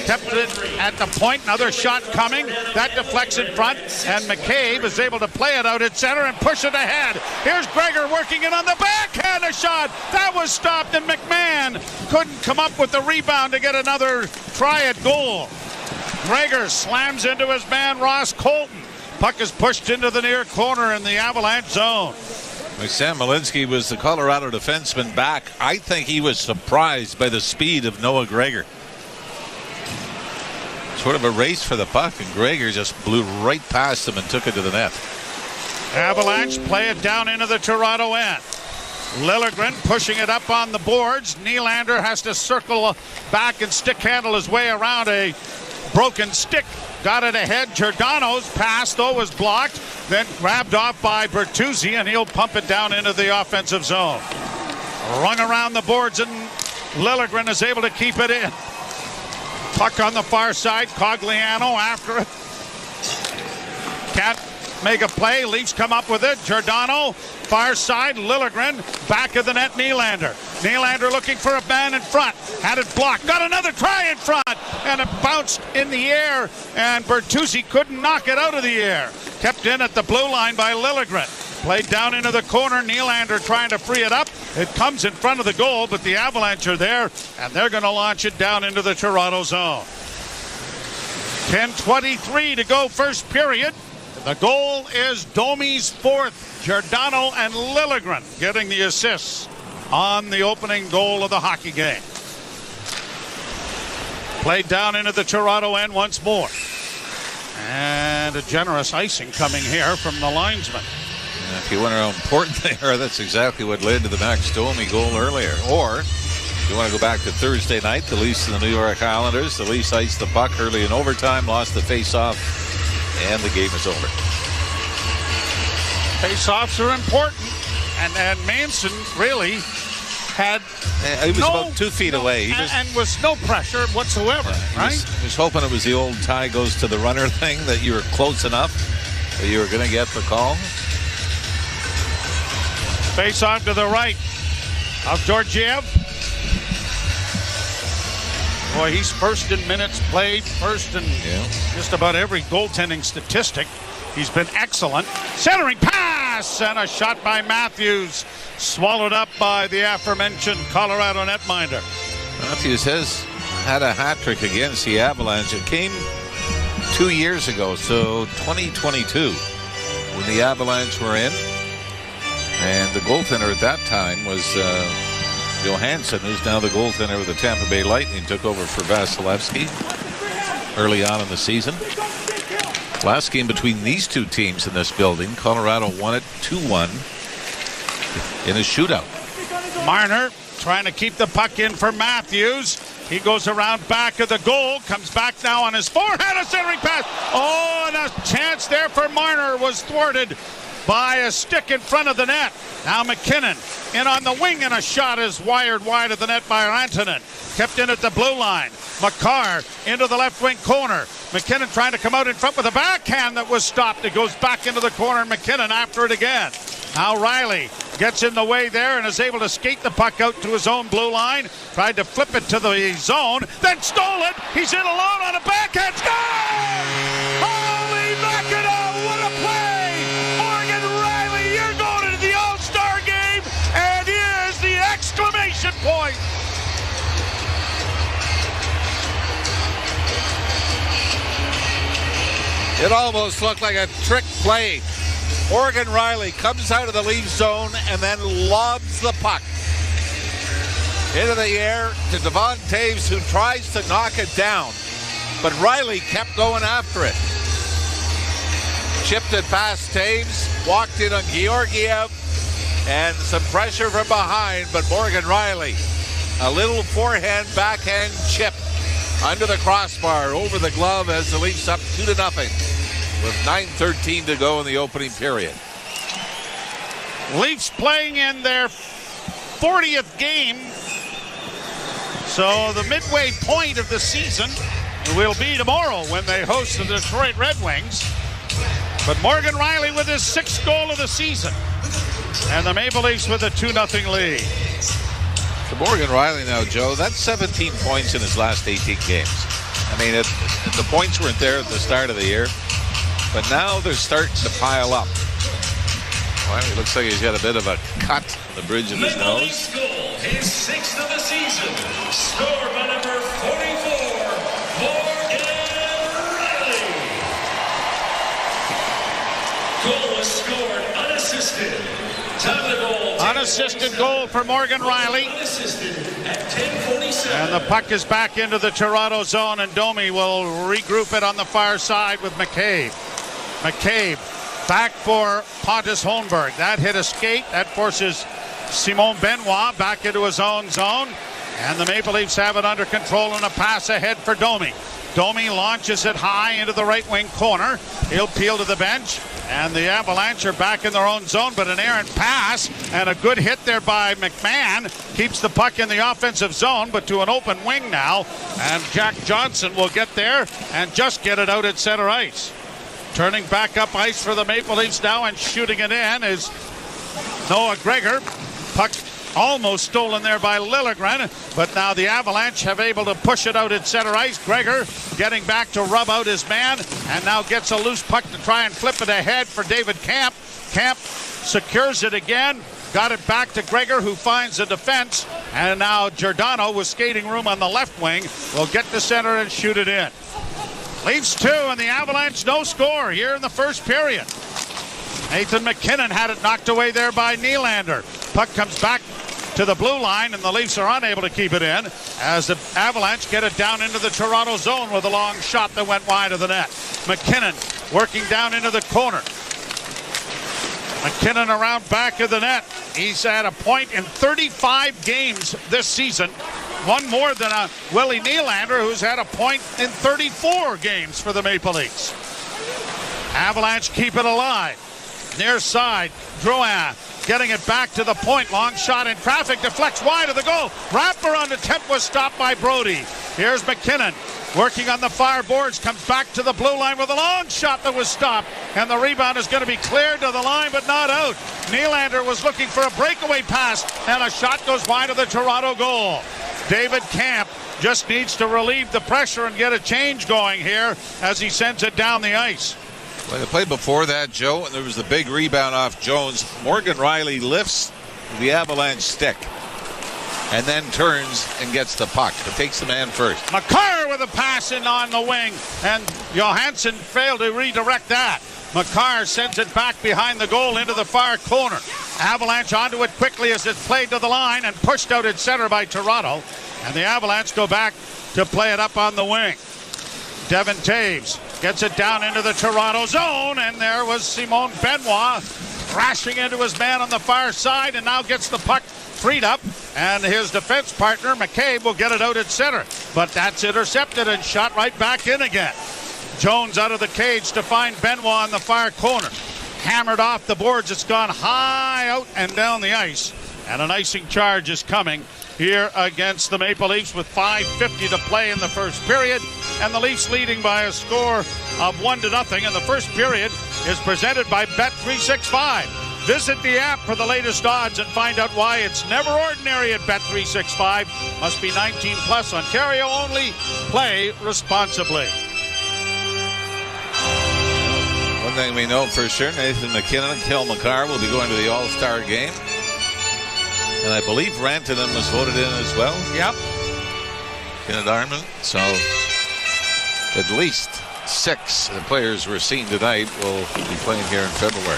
Kept it at the point. Another shot coming. That deflects in front. And McCabe is able to play it out at center and push it ahead. Here's Gregor working it on the backhand. A shot. That was stopped, and McMahon couldn't come up with the rebound to get another try at goal. Gregor slams into his man, Ross Colton. Puck is pushed into the near corner in the Avalanche zone. Sam Malinsky was the Colorado defenseman back. I think he was surprised by the speed of Noah Gregor. Sort of a race for the puck, and Gregor just blew right past him and took it to the net. Avalanche play it down into the Toronto end. Lilligren pushing it up on the boards. Nylander has to circle back and stick handle his way around a broken stick. Got it ahead. Giordano's pass, though, was blocked. Then grabbed off by Bertuzzi, and he'll pump it down into the offensive zone. Rung around the boards, and Lilligren is able to keep it in. Puck on the far side. Cogliano after it. Can't make a play. Leafs come up with it. Giordano, far side. Lilligren, back of the net. Nylander. Nylander looking for a man in front. Had it blocked. Got another try in front. And it bounced in the air. And Bertuzzi couldn't knock it out of the air. Kept in at the blue line by Lilligren. Played down into the corner. Nylander trying to free it up. It comes in front of the goal, but the Avalanche are there. And they're going to launch it down into the Toronto zone. 10:23 to go first period. The goal is Domi's fourth. Giordano and Lilligren getting the assists on the opening goal of the hockey game. Played down into the Toronto end once more. And a generous icing coming here from the linesman. And if you wonder how important they are, that's exactly what led to the Max Domi goal earlier. Or, if you want to go back to Thursday night, the Leafs and the New York Islanders. The Leafs iced the puck early in overtime, lost the face-off, and the game is over. Face-offs are important. And Manson really had he was about 2 feet away. And was no pressure whatsoever, right? He was hoping it was the old tie goes to the runner thing, that you were close enough that you were going to get the call. Face off to the right of Georgiev. Boy, he's first in minutes played, first in just about every goaltending statistic. He's been excellent. Centering pass and a shot by Matthews. Swallowed up by the aforementioned Colorado netminder. Matthews has had a hat trick against the Avalanche. It came 2 years ago, so 2022, when the Avalanche were in. And the goaltender at that time was Johansson, who's now the goaltender with the Tampa Bay Lightning, took over for Vasilevsky early on in the season. Last game between these two teams in this building, Colorado won it 2-1 in a shootout. Marner trying to keep the puck in for Matthews. He goes around back of the goal, comes back now on his forehand, a centering pass. Oh, and a chance there for Marner was thwarted by a stick in front of the net. Now McKinnon in on the wing, and a shot is wired wide of the net by Rantanen. Kept in at the blue line. Makar into the left wing corner. McKinnon trying to come out in front with a backhand that was stopped. It goes back into the corner, and McKinnon after it again. Now Riley gets in the way there and is able to skate the puck out to his own blue line. Tried to flip it to the zone, then stole it. He's in alone on a backhand. Score! Holy mackerel, what a play! Morgan Riley, you're going to the All-Star game, and here's the exclamation point. It almost looked like a trick play. Morgan Riley comes out of the Leaf zone and then lobs the puck Into the air to Devon Taves, who tries to knock it down. But Riley kept going after it. Chipped it past Taves, walked in on Georgiev, and some pressure from behind, but Morgan Riley, a little forehand, backhand chip under the crossbar, over the glove as the Leafs up 2-0 with 9:13 to go in the opening period. Leafs playing in their 40th game. So the midway point of the season will be tomorrow when they host the Detroit Red Wings. But Morgan Riley with his 6th goal of the season. And the Maple Leafs with a 2-0 lead. For Morgan Riley now, Joe, that's 17 points in his last 18 games. I mean, the points weren't there at the start of the year, but now they're starting to pile up. Well, it looks like he's got a bit of a cut on the bridge of his nose. Goal, his 6th of the season. Scored by number 44, Morgan Riley. Goal was scored unassisted. Time of the goal. Unassisted goal for Morgan Riley. And the puck is back into the Toronto zone, and Domi will regroup it on the far side with McCabe. McCabe back for Pontus Holmberg. That hit a skate. That forces Simon Benoit back into his own zone. And the Maple Leafs have it under control, and a pass ahead for Domi. Domi launches it high into the right wing corner. He'll peel to the bench. And the Avalanche are back in their own zone, but an errant pass and a good hit there by McMahon keeps the puck in the offensive zone, but to an open wing now. And Jack Johnson will get there and just get it out at center ice. Turning back up ice for the Maple Leafs now and shooting it in is Noah Gregor. Puck almost stolen there by Lilligren, but now the Avalanche have able to push it out at center ice. Gregor getting back to rub out his man, and now gets a loose puck to try and flip it ahead for David Camp. Camp secures it again, got it back to Gregor, who finds the defense, and now Giordano with skating room on the left wing will get to center and shoot it in. Leafs 2 and the Avalanche no score here in the first period. Nathan McKinnon had it knocked away there by Nylander. Puck comes back to the blue line, and the Leafs are unable to keep it in as the Avalanche get it down into the Toronto zone with a long shot that went wide of the net. McKinnon working down into the corner. McKinnon around back of the net. He's at a point in 35 games this season. One more than Willie Nylander, who's had a point in 34 games for the Maple Leafs. Avalanche keep it alive. Near side, Drouin getting it back to the point. Long shot in traffic, deflects wide of the goal. Wraparound attempt was stopped by Brody. Here's McKinnon working on the far boards, comes back to the blue line with a long shot that was stopped, and the rebound is going to be cleared to the line but not out. Nylander was looking for a breakaway pass, and a shot goes wide of the Toronto goal. David Camp just needs to relieve the pressure and get a change going here as he sends it down the ice. Well, they played before that, Joe, and there was the big rebound off Jones. Morgan Riley lifts the Avalanche stick and then turns and gets the puck, but takes the man first. Makar with a pass in on the wing, and Johansson failed to redirect that. Makar sends it back behind the goal into the far corner. Avalanche onto it quickly as it's played to the line and pushed out at center by Toronto, and the Avalanche go back to play it up on the wing. Devon Taves gets it down into the Toronto zone, and there was Simon Benoit crashing into his man on the far side, and now gets the puck freed up, and his defense partner McCabe will get it out at center, but that's intercepted and shot right back in again. Jones out of the cage to find Benoit on the far corner, hammered off the boards. It's gone high out and down the ice, and an icing charge is coming here against the Maple Leafs with 5:50 to play in the first period, and the Leafs leading by a score of 1-0. And the first period is presented by Bet365. Visit the app for the latest odds and find out why it's never ordinary at Bet365. Must be 19 plus, Ontario only. Play responsibly. One thing we know for sure, Nathan McKinnon and Kel McCarr will be going to the All-Star game. And I believe Rantanen was voted in as well. Yep. In a Darman. So at least 6 of the players we're seeing tonight will be playing here in February.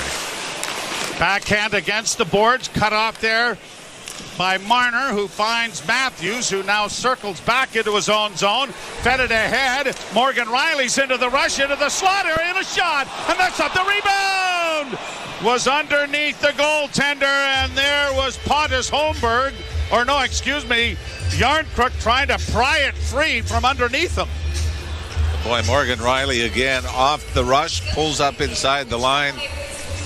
Backhand against the boards, cut off there by Marner, who finds Matthews, who now circles back into his own zone. Fed it ahead. Morgan Riley's into the rush, into the slot area, and a shot. And that's up. The rebound was underneath the goaltender, and there was Pontus Holmberg. Or no, excuse me, Yarncrook trying to pry it free from underneath him. Boy, Morgan Riley again off the rush, pulls up inside the line,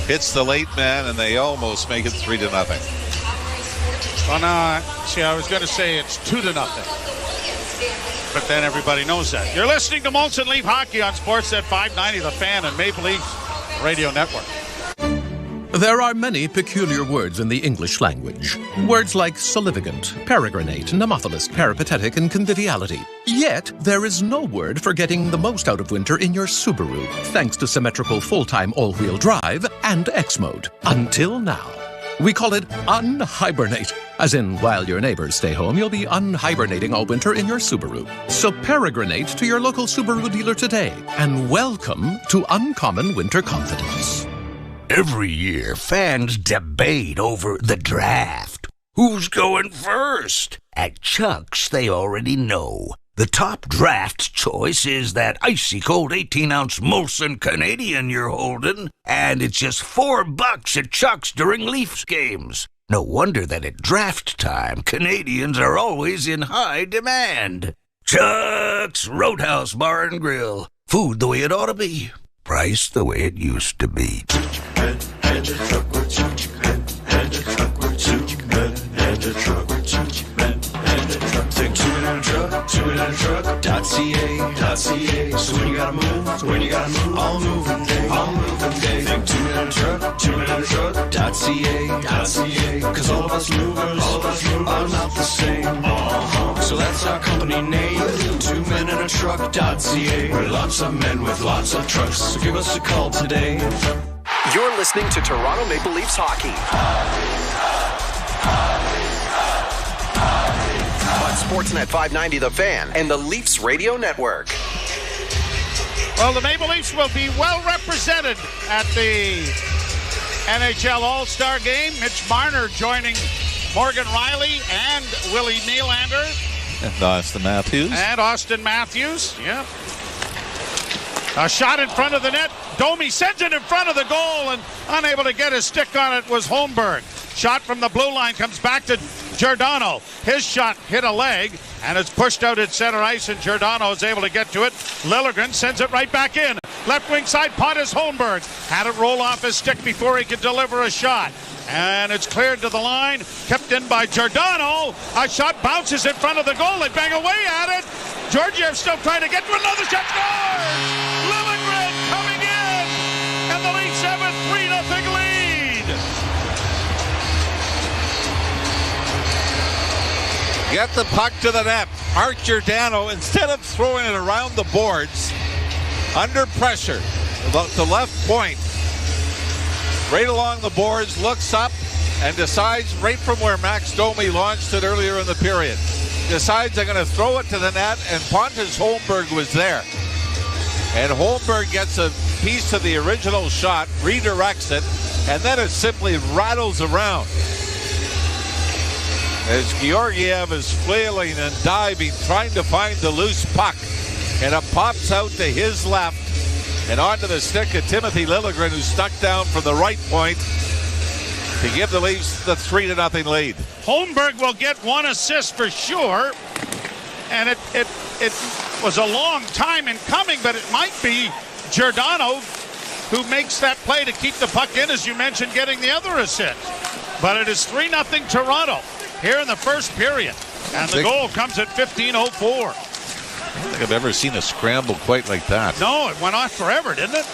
hits the late man, and they almost make it 3-0. Well, no, see, I was going to say it's 2-0. But then everybody knows that. You're listening to Molson Leaf Hockey on Sportsnet 590, The Fan, and Maple Leaf Radio Network. There are many peculiar words in the English language. Words like solivigant, peregrinate, nemophilus, peripatetic, and conviviality. Yet, there is no word for getting the most out of winter in your Subaru, thanks to symmetrical full-time all-wheel drive and X-Mode. Until now. We call it unhibernate. As in, while your neighbors stay home, you'll be unhibernating all winter in your Subaru. So peregrinate to your local Subaru dealer today, and welcome to Uncommon Winter Confidence. Every year, fans debate over the draft. Who's going first? At Chuck's, they already know. The top draft choice is that icy cold 18-ounce Molson Canadian you're holding, and it's just $4 at Chuck's during Leafs games. No wonder that at draft time, Canadians are always in high demand. Chuck's Roadhouse Bar and Grill. Food the way it ought to be. Price the way it used to be. And a truck or two men, and a truck or two men, and a truck or two men, and a truck. Think two men in a truck, .ca. So when you gotta move, all moving day. Think two men in a truck, .ca. Cause all of us movers are not the same. So that's our company name, two men in a truck.ca. We're lots of men with lots of trucks. So give us a call today. You're listening to Toronto Maple Leafs hockey on Sportsnet 590, The Fan, and the Leafs Radio Network. Well, the Maple Leafs will be well represented at the NHL All-Star Game. Mitch Marner joining Morgan Riley and Willie Nylander. And Austin Matthews. Yep. A shot in front of the net. Domi sends it in front of the goal, and unable to get his stick on it was Holmberg. Shot from the blue line comes back to Giordano. His shot hit a leg, and it's pushed out at center ice, and Giordano is able to get to it. Lilligren sends it right back in. Left wing side, Pontus Holmberg had it roll off his stick before he could deliver a shot. And it's cleared to the line, kept in by Giordano. A shot bounces in front of the goal. They bang away at it. Georgiev still trying to get to another shot. Scores! Lilligren coming in, and the Leafs have a 3-0 lead. Get the puck to the net. Mark Giordano, instead of throwing it around the boards, under pressure, about the left point, right along the boards, looks up and decides right from where Max Domi launched it earlier in the period. Decides they're going to throw it to the net, and Pontus Holmberg was there. And Holmberg gets a piece of the original shot, redirects it, and then it simply rattles around. As Georgiev is flailing and diving, trying to find the loose puck. And it pops out to his left and onto the stick of Timothy Lilligren, who's stuck down from the right point to give the Leafs the 3-0 lead. Holmberg will get one assist for sure. And it was a long time in coming, but it might be Giordano who makes that play to keep the puck in, as you mentioned, getting the other assist. But it is 3-0 Toronto here in the first period. And the goal comes at 15:04. I don't think I've ever seen a scramble quite like that. No, it went on forever, didn't it?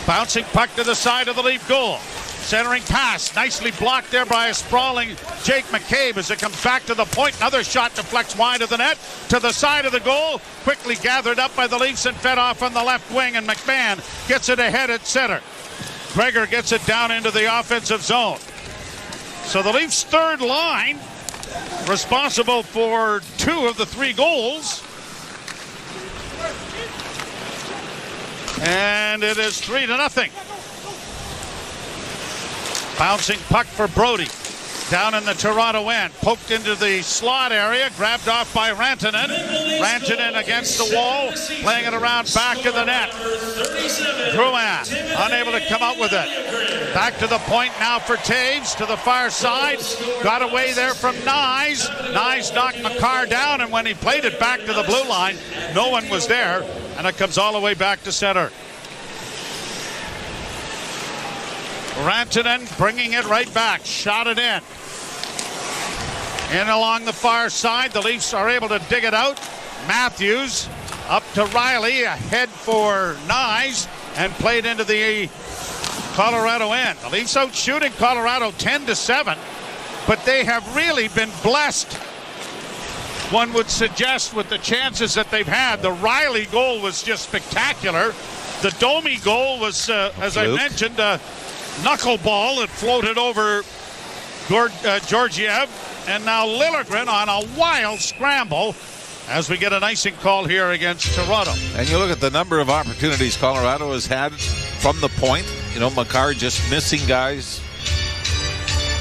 Bouncing puck to the side of the Leaf goal. Centering pass, nicely blocked there by a sprawling Jake McCabe as it comes back to the point. Another shot deflects wide of the net to the side of the goal. Quickly gathered up by the Leafs and fed off on the left wing, and McMahon gets it ahead at center. Gregor gets it down into the offensive zone. So the Leafs' third line, responsible for 2 of the 3 goals. And it is 3-0. Bouncing puck for Brody. down in the Toronto end. Poked into the slot area, grabbed off by Rantanen. Rantanen against the wall, playing it around back of the net. Drouin unable to come out with it. Back to the point now for Taves, to the far side. Got away there from Nyes. Nyes knocked Makar down, and when he played it back to the blue line, no one was there, and it comes all the way back to center. Rantanen bringing it right back. Shot it in. In along the far side. The Leafs are able to dig it out. Matthews up to Riley. Ahead for Nyes. And played into the Colorado end. The Leafs out shooting Colorado 10-7. But they have really been blessed, one would suggest, with the chances that they've had. The Riley goal was just spectacular. The Domi goal was, as I mentioned, knuckleball. It floated over Georgiev, and now Lilligren on a wild scramble as we get an icing call here against Toronto. And you look at the number of opportunities Colorado has had from the point. You know, Makar just missing guys,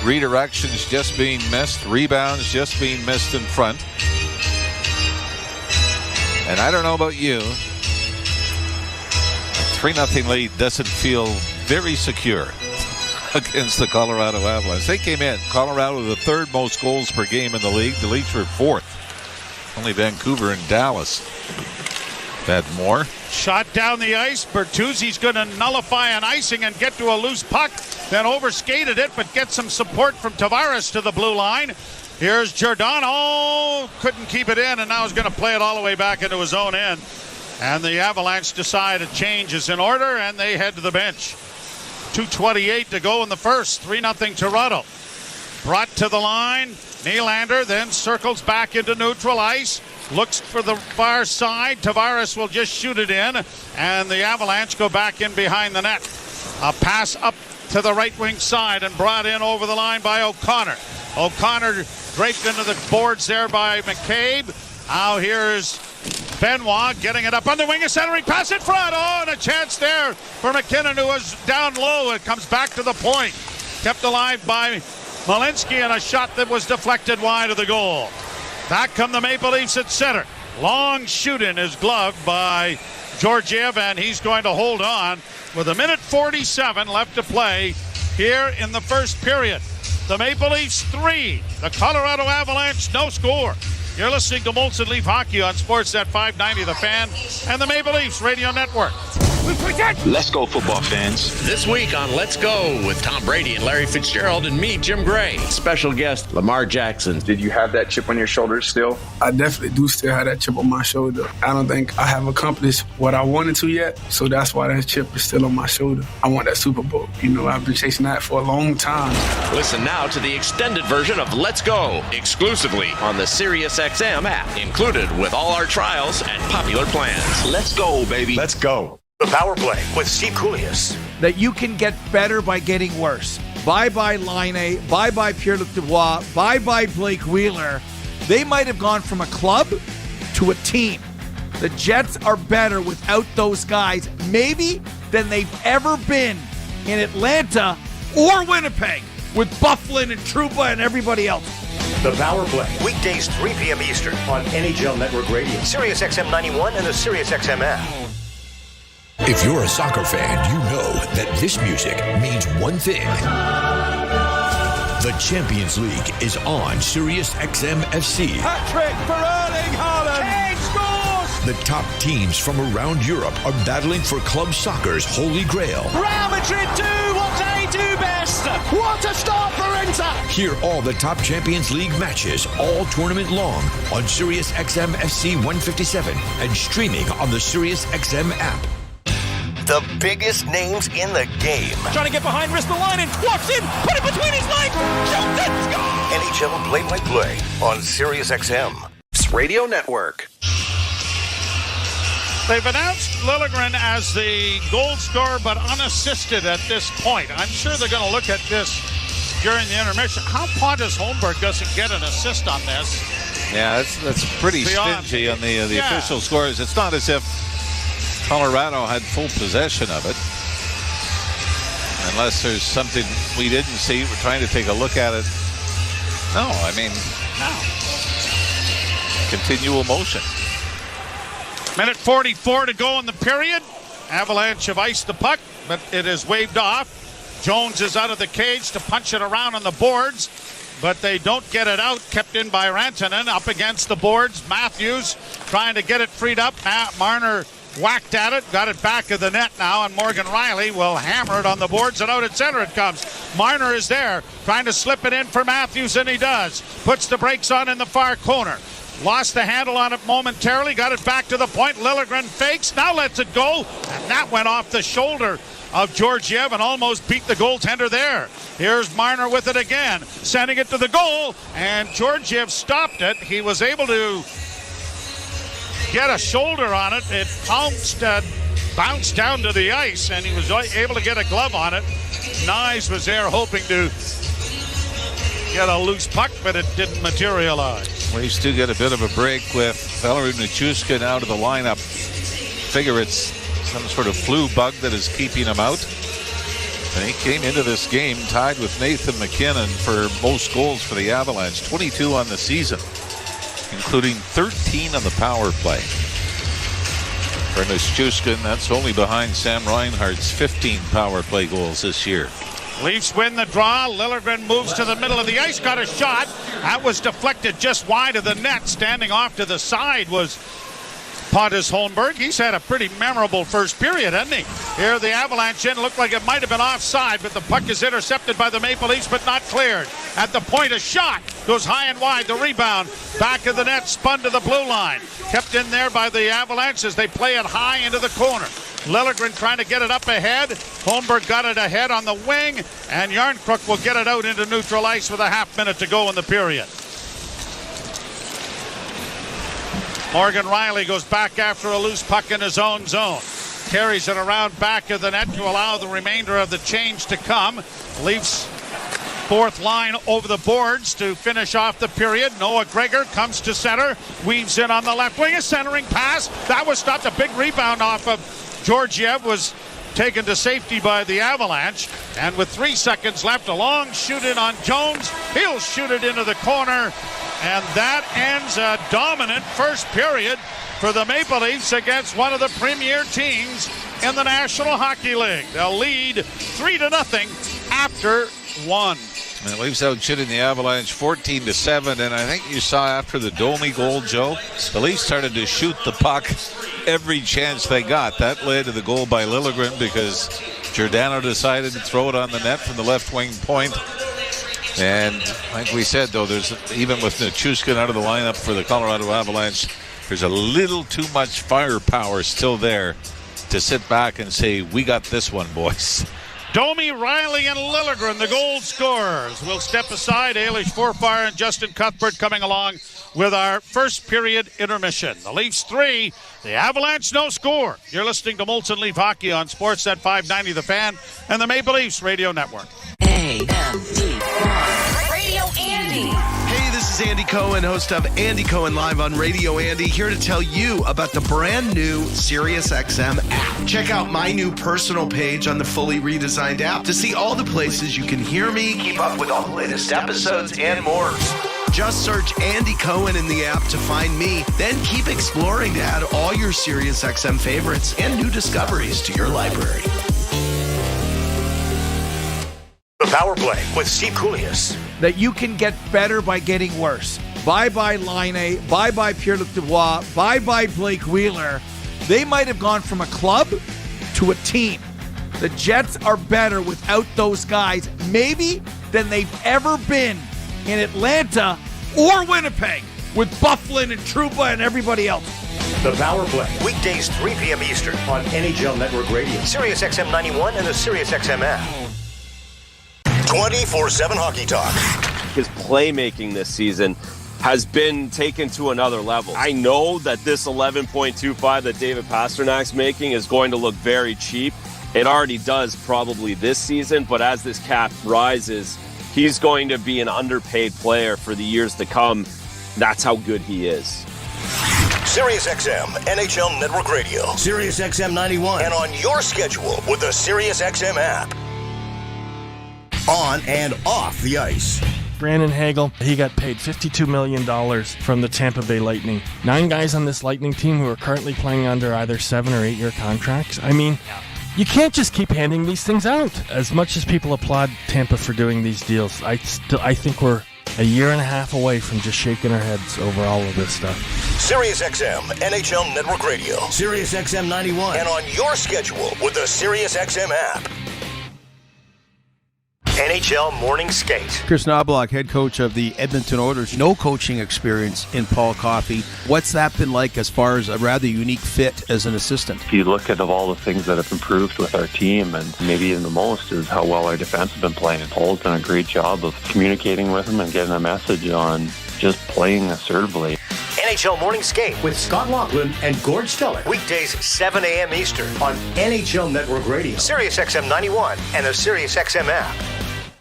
redirections just being missed, rebounds just being missed in front. And I don't know about you, 3-0 lead doesn't feel very secure against the Colorado Avalanche. They came in, Colorado the third most goals per game in the league. The Leafs were fourth. Only Vancouver and Dallas had more. Shot down the ice. Bertuzzi's going to nullify an icing and get to a loose puck. Then overskated it, but get some support from Tavares to the blue line. Here's Giordano. Couldn't keep it in, and now he's going to play it all the way back into his own end. And the Avalanche decide a change is in order, and they head to the bench. 2:28 to go in the first. 3-0 Toronto. Brought to the line. Nylander then circles back into neutral ice. Looks for the far side. Tavares will just shoot it in, and the Avalanche go back in behind the net. A pass up to the right wing side and brought in over the line by O'Connor. O'Connor draped into the boards there by McCabe. Now here's Benoit getting it up on the wing, a centering pass in front. Oh, and a chance there for McKinnon, who was down low. It comes back to the point. Kept alive by Malinsky, and a shot that was deflected wide of the goal. Back come the Maple Leafs at center. Long shoot in is gloved by Georgiev, and he's going to hold on with 1:47 left to play here in the first period. The Maple Leafs 3, the Colorado Avalanche no score. You're listening to Molson Leaf Hockey on Sportsnet 590 The Fan and the Maple Leafs Radio Network. Let's go, football fans. This week on Let's Go with Tom Brady and Larry Fitzgerald and me, Jim Gray. Special guest, Lamar Jackson. Did you have that chip on your shoulder still? I definitely do still have that chip on my shoulder. I don't think I have accomplished what I wanted to yet, so that's why that chip is still on my shoulder. I want that Super Bowl. You know, I've been chasing that for a long time. Listen now to the extended version of Let's Go, exclusively on the SiriusXM app, included with all our trials and popular plans. Let's go, baby. Let's go. The Power Play with Steve Koulias. That you can get better by getting worse. Bye-bye Laine. Bye-bye Pierre-Luc Dubois. Bye-bye Blake Wheeler. They might have gone from a club to a team. The Jets are better without those guys, maybe, than they've ever been in Atlanta or Winnipeg with Bufflin and Trouba and everybody else. The Power Play, weekdays 3 p.m. Eastern on NHL Network Radio, SiriusXM 91, and the SiriusXM app. If you're a soccer fan, you know that this music means one thing. The Champions League is on SiriusXM FC. Hat-trick for Erling Haaland. Kane scores! The top teams from around Europe are battling for club soccer's holy grail. Real Madrid do what they do best. What a start for Inter! Hear all the top Champions League matches all tournament long on SiriusXM FC 157 and streaming on the SiriusXM app. The biggest names in the game. Trying to get behind Ristolainen. Walks in. Put it between his legs. Shoots it. Score! NHL play-by-play on SiriusXM Radio Network. They've announced Lilligren as the goal scorer, but unassisted at this point. I'm sure they're going to look at this during the intermission. How Pontus Holmberg doesn't get an assist on this? Yeah, that's pretty stingy on the official scores. It's not as if Colorado had full possession of it. Unless there's something we didn't see. We're trying to take a look at it No, I mean, continual motion. Minute 44 to go in the period. Avalanche have iced the puck, but it is waved off. Jones is out of the cage to punch it around on the boards, but they don't get it out. Kept in by Rantanen up against the boards. Matthews trying to get it freed up. Marner whacked at it, got it back of the net now, and Morgan Riley will hammer it on the boards, and out at center it comes. Marner is there, trying to slip it in for Matthews, and he does. Puts the brakes on in the far corner. Lost the handle on it momentarily, got it back to the point. Lilligren fakes, now lets it go, and that went off the shoulder of Georgiev and almost beat the goaltender there. Here's Marner with it again, sending it to the goal, and Georgiev stopped it. He was able to get a shoulder on it. It bounced down to the ice, and he was able to get a glove on it. Nyes was there hoping to get a loose puck, but it didn't materialize. Leafs do get a bit of a break with Valery Nichushkin out of the lineup. Figure it's some sort of flu bug that is keeping him out. And he came into this game tied with Nathan McKinnon for most goals for the Avalanche, 22 on the season, including 13 on the power play. For Nichushkin, that's only behind Sam Reinhart's 15 power play goals this year. Leafs win the draw. Lilligren moves to the middle of the ice, got a shot. That was deflected just wide of the net. Standing off to the side was Pontus Holmberg. He's had a pretty memorable first period, hasn't he? Here the Avalanche in, looked like it might have been offside, but the puck is intercepted by the Maple Leafs, but not cleared. At the point, a shot goes high and wide. The rebound, back of the net, spun to the blue line. Kept in there by the Avalanche as they play it high into the corner. Lilligren trying to get it up ahead. Holmberg got it ahead on the wing, and Yarncrook will get it out into neutral ice with a half minute to go in the period. Morgan Riley goes back after a loose puck in his own zone. Carries it around back of the net to allow the remainder of the change to come. Leafs fourth line over the boards to finish off the period. Noah Gregor comes to center, weaves in on the left wing, a centering pass. That was stopped. A big rebound off of Georgiev was taken to safety by the Avalanche. And with 3 seconds left, a long shoot in on Jones. He'll shoot it into the corner. And that ends a dominant first period for the Maple Leafs against one of the premier teams in the National Hockey League. They'll lead 3-0 after one. And the Leafs out shooting the Avalanche 14-7, and I think you saw after the Domi goal, Joe, the Leafs started to shoot the puck every chance they got. That led to the goal by Lilligren because Giordano decided to throw it on the net from the left wing point. And like we said, though, there's even with Nichushkin out of the lineup for the Colorado Avalanche, there's a little too much firepower still there to sit back and say, we got this one, boys. Domi, Riley, and Lilligren, the goal scorers. We'll step aside. Ailish Forfire and Justin Cuthbert coming along with our first period intermission. The Leafs 3, the Avalanche no score. You're listening to Molson Leaf Hockey on Sportsnet 590 The Fan and the Maple Leafs Radio Network. A-M-E-Y. Radio Andy. Hey, this is Andy Cohen, host of Andy Cohen Live on Radio Andy, here to tell you about the brand new SiriusXM app. Check out my new personal page on the fully redesigned app to see all the places you can hear me, keep up with all the latest episodes, and more. Just search Andy Cohen in the app to find me, then keep exploring to add all your SiriusXM favorites and new discoveries to your library. The Power Play with Steve Koulias. That you can get better by getting worse. Bye-bye Laine. Bye-bye Pierre-Luc Dubois. Bye-bye Blake Wheeler. They might have gone from a club to a team. The Jets are better without those guys, maybe, than they've ever been in Atlanta or Winnipeg with Bufflin and Trouba and everybody else. The Power Play, weekdays 3 p.m. Eastern on NHL Network Radio, SiriusXM 91, and the SiriusXM app. 24/7 hockey talk. His playmaking this season has been taken to another level. I know that this 11.25 that David Pasternak's making is going to look very cheap. It already does probably this season, but as this cap rises, he's going to be an underpaid player for the years to come. That's how good he is. SiriusXM NHL Network Radio, SiriusXM 91, and on your schedule with the SiriusXM app. On and off the ice. Brandon Hagel, he got paid $52 million from the Tampa Bay Lightning. 9 guys on this Lightning team who are currently playing under either 7 or 8 year contracts. I mean, you can't just keep handing these things out. As much as people applaud Tampa for doing these deals, I think we're a year and a half away from just shaking our heads over all of this stuff. Sirius XM, NHL Network Radio. Sirius XM 91. And on your schedule with the Sirius XM app. NHL Morning Skate. Chris Knobloch, head coach of the Edmonton Oilers. No coaching experience in Paul Coffey. What's that been like as far as a rather unique fit as an assistant? If you look at all the things that have improved with our team, and maybe even the most is how well our defense has been playing. Paul's done a great job of communicating with them and getting a message on just playing assertively. NHL Morning Skate with Scott Laughlin and Gord Stellick. Weekdays 7 a.m. Eastern on NHL Network Radio, Sirius XM 91, and the Sirius XM app.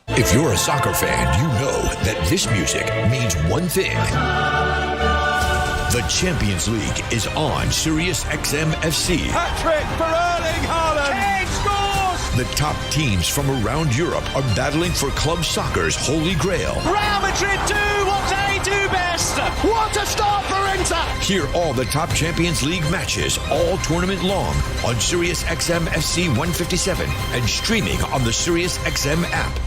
If you're a soccer fan, you know that this music means one thing. The Champions League is on Sirius XM FC. Hat-trick for Erling Haaland. Kane scores! The top teams from around Europe are battling for club soccer's holy grail. Real Madrid do what they do best. What a start for Inter! Hear all the top Champions League matches all tournament long on Sirius XM FC 157 and streaming on the Sirius XM app.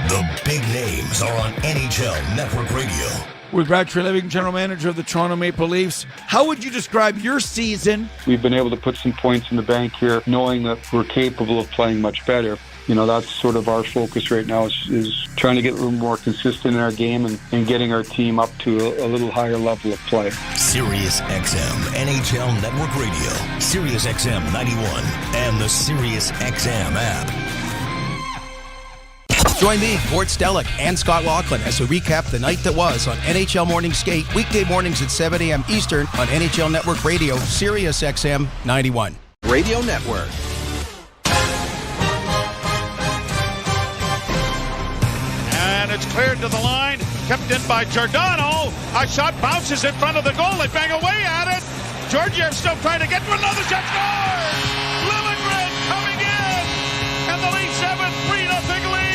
The big names are on NHL Network Radio. With Brad Treliving, general manager of the Toronto Maple Leafs. How would you describe your season? We've been able to put some points in the bank here, knowing that we're capable of playing much better. You know, that's sort of our focus right now is trying to get a little more consistent in our game and getting our team up to a little higher level of play. Sirius XM NHL Network Radio, Sirius XM 91, and the Sirius XM app. Join me, Gord Stellick, and Scott Laughlin as we recap the night that was on NHL Morning Skate, weekday mornings at 7 a.m. Eastern on NHL Network Radio, Sirius XM 91. Radio Network. And it's cleared to the line, kept in by Giordano. A shot bounces in front of the goal. They bang away at it. Georgiev still trying to get to another shot. Scores! Lilligren coming in, and the Leafs have a 3-0 lead.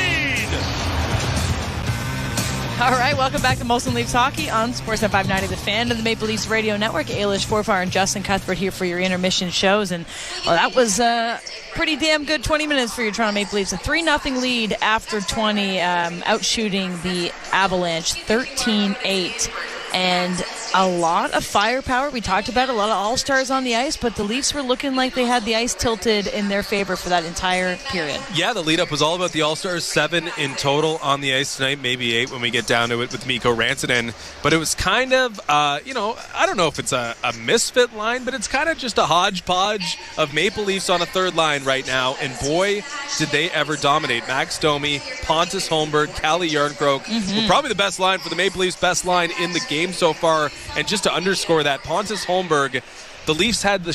All right, welcome back to Molson Leafs Hockey on Sportsnet 590, the fan of the Maple Leafs Radio Network. Ailish Forfar and Justin Cuthbert here for your intermission shows. And well, that was a pretty damn good 20 minutes for your Toronto Maple Leafs. A 3-0 lead after 20, outshooting the Avalanche 13-8. And a lot of firepower. We talked about a lot of all-stars on the ice, but the Leafs were looking like they had the ice tilted in their favor for that entire period. Yeah, the lead-up was all about the all-stars. 7 in total on the ice tonight, maybe 8 when we get down to it with Mikko Rantanen. But it was kind of, I don't know if it's a misfit line, but it's kind of just a hodgepodge of Maple Leafs on a third line right now. And boy, did they ever dominate. Max Domi, Pontus Holmberg, Kalle Järnkrok were probably the best line for the Maple Leafs, best line in the game so far. And just to underscore that, Pontus Holmberg, the Leafs had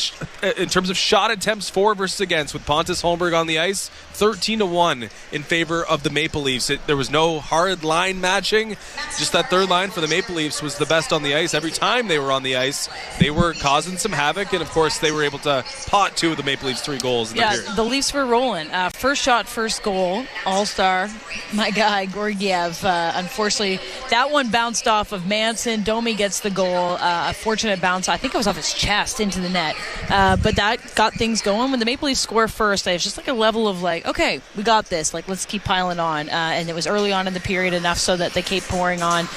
in terms of shot attempts for versus against, with Pontus Holmberg on the ice, 13-1 in favor of the Maple Leafs. There was no hard line matching. Just that third line for the Maple Leafs was the best on the ice. Every time they were on the ice, they were causing some havoc, and of course they were able to pot 2 of the Maple Leafs' 3 goals in the period. The Leafs were rolling. First shot, first goal, all-star, my guy, Georgiev. Unfortunately, that one bounced off of Manson. Domi gets the goal. A fortunate bounce. I think it was off his chest into the net. But that got things going. When the Maple Leafs score first, it was just like a level of like, okay, we got this. Like, let's keep piling on. And it was early on in the period enough so that they kept pouring on.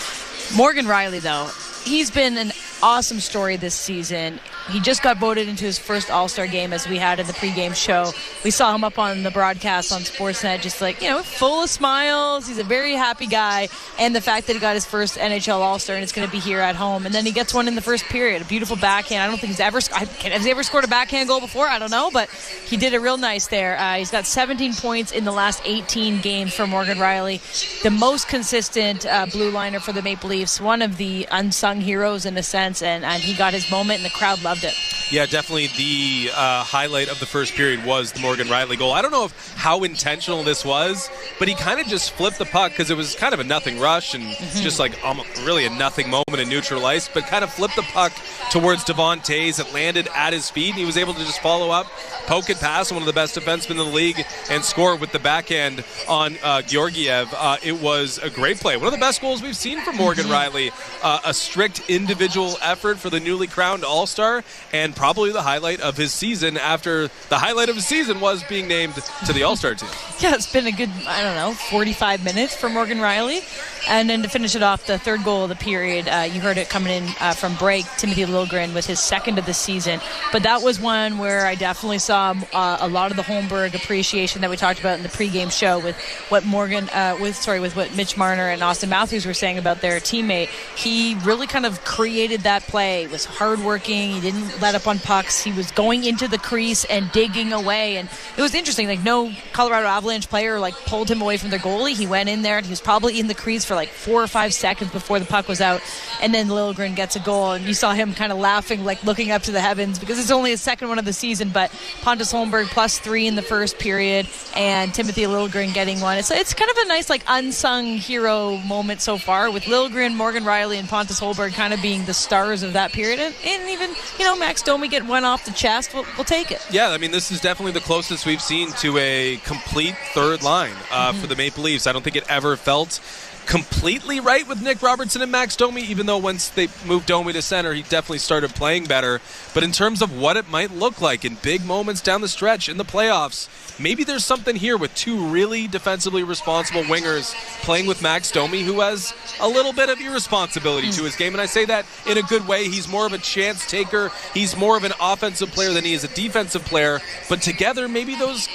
Morgan Rielly, though, he's been an awesome story this season. He just got voted into his first All-Star game, as we had in the pregame show. We saw him up on the broadcast on Sportsnet, just like, full of smiles. He's a very happy guy. And the fact that he got his first NHL All-Star and it's going to be here at home. And then he gets one in the first period, a beautiful backhand. I don't think has he ever scored a backhand goal before? I don't know, but he did it real nice there. He's got 17 points in the last 18 games for Morgan Rielly. The most consistent blue liner for the Maple Leafs, one of the unsung heroes in a sense, and he got his moment and the crowd loved it. Yeah, definitely the highlight of the first period was the Morgan Rielly goal. I don't know how intentional this was, but he kind of just flipped the puck because it was kind of a nothing rush and just like really a nothing moment in neutral ice, but kind of flipped the puck towards Devon Toews. It landed at his feet, and he was able to just follow up, poke it could pass one of the best defensemen in the league and score with the backhand on Georgiev. It was a great play. One of the best goals we've seen from Morgan Riley. A strict individual effort for the newly crowned All-Star, and probably the highlight of his season after the highlight of his season was being named to the All-Star team. Yeah, it's been a good, 45 minutes for Morgan Riley. And then to finish it off, the third goal of the period, you heard it coming in from break, Timothy Lilligren with his second of the season. But that was one where I definitely saw a lot of the Holmberg appreciation that we talked about in the pregame show with what with what Mitch Marner and Austin Matthews were saying about their teammate. He really kind of created that play. He was hardworking. He didn't let up on pucks. He was going into the crease and digging away. And it was interesting. No Colorado Avalanche player pulled him away from their goalie. He went in there and he was probably in the crease for 4 or 5 seconds before the puck was out, and then Lilligren gets a goal, and you saw him kind of laughing, looking up to the heavens, because it's only his second one of the season. But Pontus Holmberg +3 in the first period, and Timothy Lilligren getting one. It's kind of a nice unsung hero moment so far, with Lilligren, Morgan Riley, and Pontus Holmberg kind of being the stars of that period, and even Max Domi get one off the chest. We'll take it. Yeah, this is definitely the closest we've seen to a complete third line for the Maple Leafs. I don't think it ever felt completely right with Nick Robertson and Max Domi, even though once they moved Domi to center, he definitely started playing better. But in terms of what it might look like in big moments down the stretch in the playoffs, maybe there's something here with two really defensively responsible wingers playing with Max Domi, who has a little bit of irresponsibility to his game. And I say that in a good way. He's more of a chance taker. He's more of an offensive player than he is a defensive player. But together, maybe those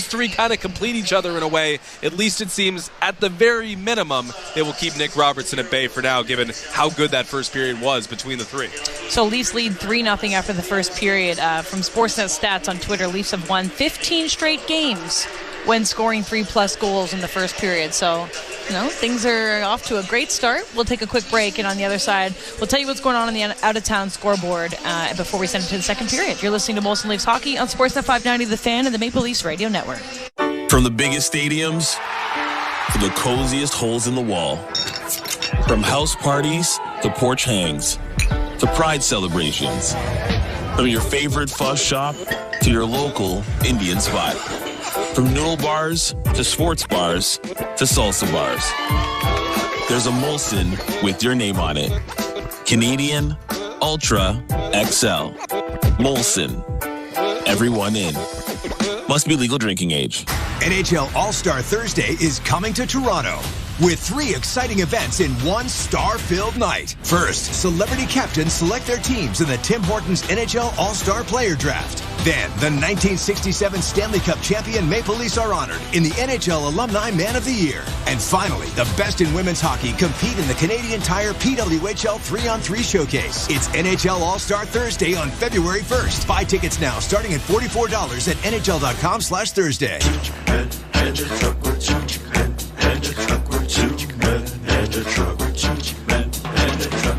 three kind of complete each other in a way. At least it seems, at the very minimum, they will keep Nick Robertson at bay for now, given how good that first period was between the three. So Leafs lead 3-0 after the first period. From Sportsnet Stats on Twitter, Leafs have won 15 straight games when scoring 3+ goals in the first period. So, things are off to a great start. We'll take a quick break, and on the other side, we'll tell you what's going on the out-of-town scoreboard before we send it to the second period. You're listening to Molson Leafs Hockey on Sportsnet 590, The Fan, and the Maple Leafs Radio Network. From the biggest stadiums to the coziest holes in the wall. From house parties to porch hangs to pride celebrations. From your favorite fuzz shop to your local Indian spot. From noodle bars to sports bars to salsa bars. There's a Molson with your name on it. Canadian Ultra XL. Molson. Everyone in. Must be legal drinking age. NHL All-Star Thursday is coming to Toronto with 3 exciting events in one star-filled night. First, celebrity captains select their teams in the Tim Hortons NHL All-Star Player Draft. Then, the 1967 Stanley Cup champion Maple Leafs are honored in the NHL Alumni Man of the Year. And finally, the best in women's hockey compete in the Canadian Tire PWHL 3-on-3 Showcase. It's NHL All-Star Thursday on February 1st. Buy tickets now starting at $44 at NHL.com/Thursday.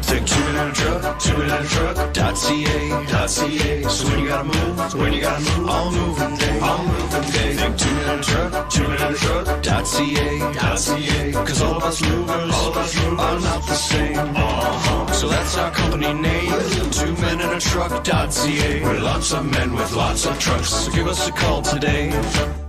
Take 2 in a truck, 2 in a truck.ca. So when you gotta move, all moving day. Think 2 in a truck, 2 in a truck.ca. Cause all of us movers are not the same. So that's our company name, 2 men in a truck.ca. We're lots of men with lots of trucks, so give us a call today.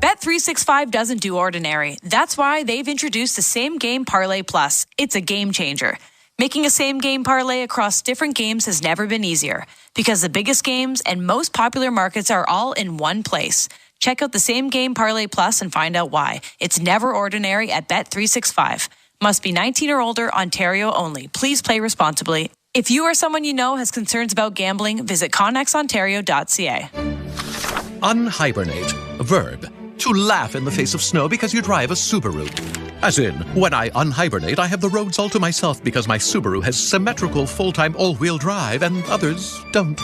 Bet365 doesn't do ordinary. That's why they've introduced the Same Game Parlay Plus. It's a game changer. Making a same-game parlay across different games has never been easier because the biggest games and most popular markets are all in one place. Check out the Same Game Parlay Plus and find out why. It's never ordinary at Bet365. Must be 19 or older, Ontario only. Please play responsibly. If you or someone you know has concerns about gambling, visit connexontario.ca. Unhibernate. A verb. To laugh in the face of snow because you drive a Subaru. As in, when I unhibernate, I have the roads all to myself because my Subaru has symmetrical full-time all-wheel drive and others don't.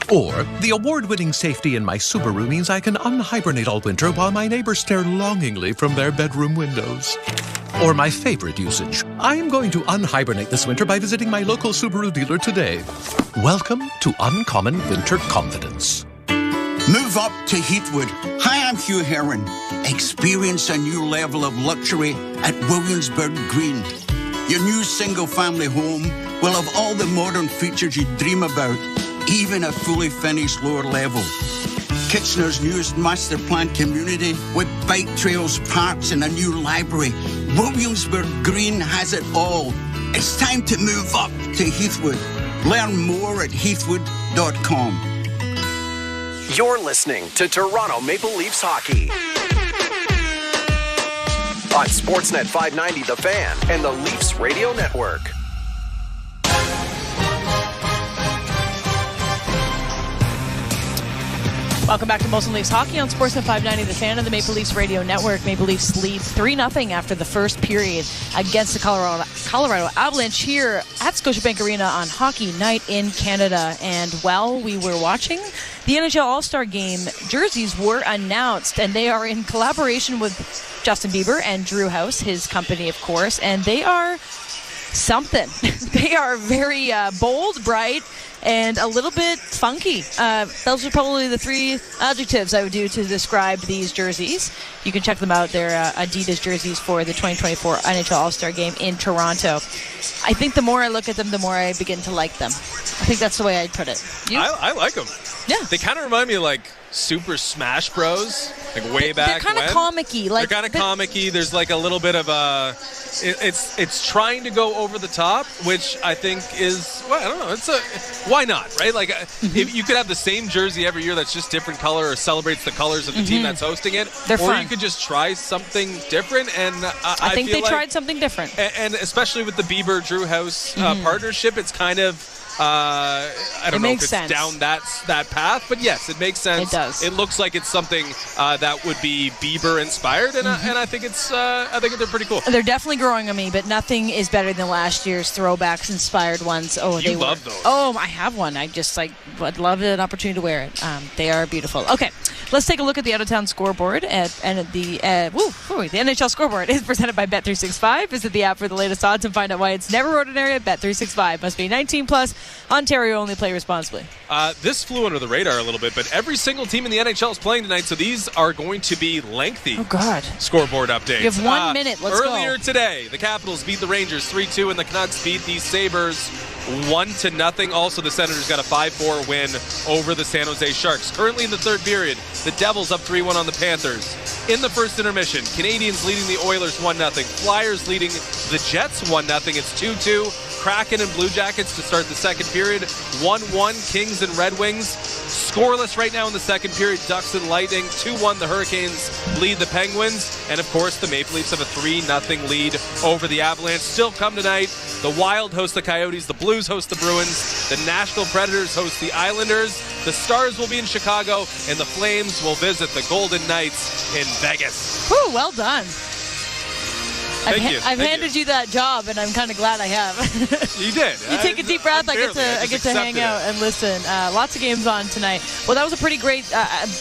Or, the award-winning safety in my Subaru means I can unhibernate all winter while my neighbors stare longingly from their bedroom windows. Or my favorite usage, I'm going to unhibernate this winter by visiting my local Subaru dealer today. Welcome to Uncommon Winter Confidence. Move up to Heathwood. Hi, I'm Hugh Heron. Experience a new level of luxury at Williamsburg Green. Your new single-family home will have all the modern features you dream about, even a fully finished lower level. Kitchener's newest master plan community with bike trails, parks and a new library. Williamsburg Green has it all. It's time to move up to Heathwood. Learn more at heathwood.com. You're listening to Toronto Maple Leafs hockey on Sportsnet 590 The Fan and the Leafs Radio Network. Welcome back to Molson Leafs Hockey on Sportsnet 590, The Fan of the Maple Leafs Radio Network. Maple Leafs lead 3-0 after the first period against the Colorado Avalanche here at Scotiabank Arena on Hockey Night in Canada. And while we were watching, the NHL All-Star Game jerseys were announced, and they are in collaboration with Justin Bieber and Drew House, his company, of course, and they are something. They are very bold, bright, and a little bit funky. Those are probably the three adjectives I would do to describe these jerseys. You can check them out. They're Adidas jerseys for the 2024 NHL All-Star Game in Toronto. I think the more I look at them, the more I begin to like them. I think that's the way I'd put it. You? I like them. Yeah. They kind of remind me of like Super Smash Bros. Like way back They're kind of comic-y. They're kind of comic-y. There's like a little bit of a... It's trying to go over the top, which I think is... Well, I don't know. Why not, right? Like, if you could have the same jersey every year that's just different color or celebrates the colors of the team that's hosting it. Or fun. You could just try something different. And I think they tried something different. And especially with the Bieber-Drew House partnership, it's kind of... I don't know if it's down that path, but yes, it makes sense. It does. It looks like it's something that would be Bieber inspired, and I think I think they're pretty cool. They're definitely growing on me, but nothing is better than last year's throwbacks inspired ones. Oh, you love those. Oh, I have one. I just would love an opportunity to wear it. They are beautiful. Okay, let's take a look at the out-of-town scoreboard and the NHL scoreboard is presented by Bet365. Visit the app for the latest odds and find out why it's never ordinary at Bet365. Must be 19 plus. Ontario only. Play responsibly. This flew under the radar a little bit, but every single team in the NHL is playing tonight, so these are going to be lengthy. Oh, God. Scoreboard updates. You have 1 minute. Let's go. Earlier today, the Capitals beat the Rangers 3-2, and the Canucks beat the Sabres 1-0. Also, the Senators got a 5-4 win over the San Jose Sharks. Currently in the third period, the Devils up 3-1 on the Panthers. In the first intermission, Canadians leading the Oilers 1-0. Flyers leading the Jets 1-0. It's 2-2. Kraken and Blue Jackets to start the second period. 1-1. Kings and Red Wings. Scoreless right now in the second period. Ducks and Lightning. 2-1. The Hurricanes lead the Penguins. And, of course, the Maple Leafs have a 3-0 lead over the Avalanche. Still come tonight. The Wild host the Coyotes. The Blues host the Bruins. The Nashville Predators host the Islanders. The Stars will be in Chicago. And the Flames will visit the Golden Knights in Vegas. Whew, well done. I've handed you you that job, and I'm kind of glad I have. You did. You take a deep breath. I get to hang out and listen. Lots of games on tonight. Well, that was a pretty great.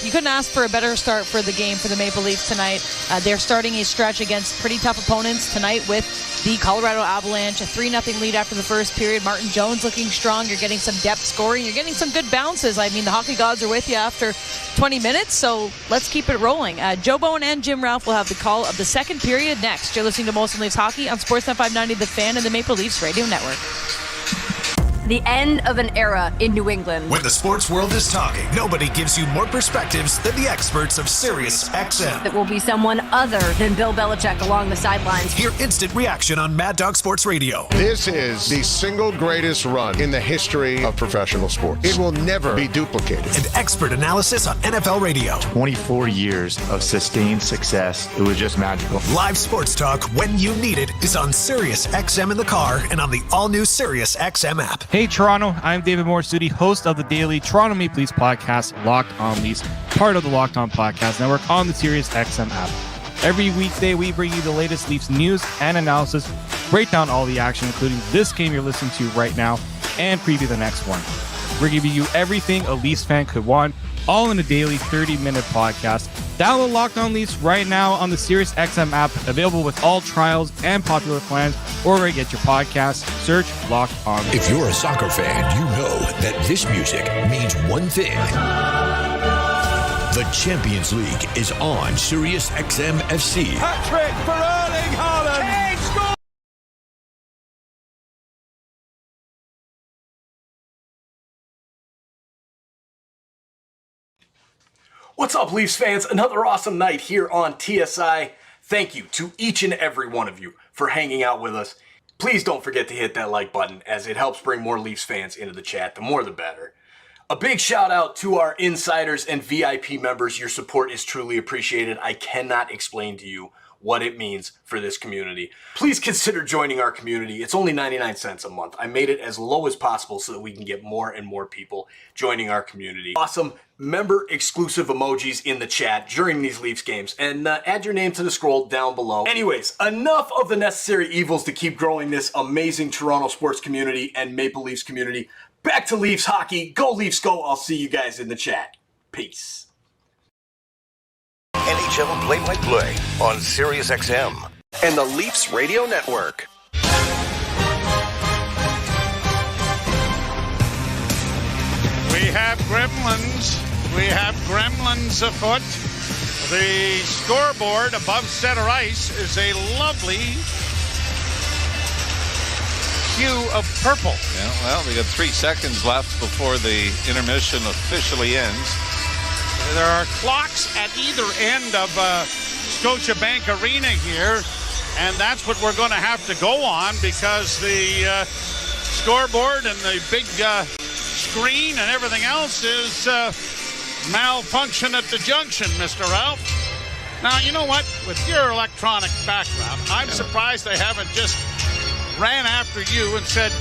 You couldn't ask for a better start for the game for the Maple Leafs tonight. They're starting a stretch against pretty tough opponents tonight with the Colorado Avalanche. A 3-0 lead after the first period. Martin Jones looking strong. You're getting some depth scoring. You're getting some good bounces. I mean, the hockey gods are with you after 20 minutes, so let's keep it rolling. Joe Bowen and Jim Ralph will have the call of the second period next. You're listening to Molson Leafs Hockey on Sportsnet 590, The Fan, and the Maple Leafs Radio Network. The end of an era in New England. When the sports world is talking, nobody gives you more perspectives than the experts of Sirius XM. That will be someone other than Bill Belichick along the sidelines. Hear instant reaction on Mad Dog Sports Radio. This is the single greatest run in the history of professional sports. It will never be duplicated. And expert analysis on NFL Radio. 24 years of sustained success. It was just magical. Live sports talk when you need it is on Sirius XM in the car and on the all-new Sirius XM app. Hey Toronto, I'm David Morsuti, host of the daily Toronto Maple Leafs podcast, Locked On Leafs, part of the Locked On Podcast Network on the Sirius XM app. Every weekday, we bring you the latest Leafs news and analysis, break down all the action, including this game you're listening to right now, and preview the next one. We're giving you everything a Leafs fan could want, all in a daily 30-minute podcast. Download Locked On Leafs right now on the Sirius XM app, available with all trials and popular plans, or where you get your podcasts. Search Locked On Leafs. If you're a soccer fan, you know that this music means one thing. The Champions League is on Sirius XM FC. Hat-trick for Erling Haaland. Kane scores! What's up, Leafs fans? Another awesome night here on TSI. Thank you to each and every one of you for hanging out with us. Please don't forget to hit that like button, as it helps bring more Leafs fans into the chat. The more the better. A big shout out to our insiders and VIP members. Your support is truly appreciated. I cannot explain to you what it means for this community. Please consider joining our community. It's only 99 cents a month. I made it as low as possible so that we can get more and more people joining our community. Awesome member exclusive emojis in the chat during these Leafs games, and add your name to the scroll down below. Anyways, enough of the necessary evils to keep growing this amazing Toronto sports community and Maple Leafs community. Back to Leafs hockey. Go Leafs go. I'll see you guys in the chat. Peace. NHL play-by-play on Sirius XM and the Leafs Radio Network. We have gremlins. We have gremlins afoot. The scoreboard above center ice is a lovely hue of purple. Yeah, well, we got 3 seconds left before the intermission officially ends. There are clocks at either end of Scotiabank Arena here, and that's what we're going to have to go on, because the scoreboard and the big screen and everything else is malfunction at the junction, Mr. Ralph. Now, you know what? With your electronic background, I'm surprised they haven't just ran after you and said,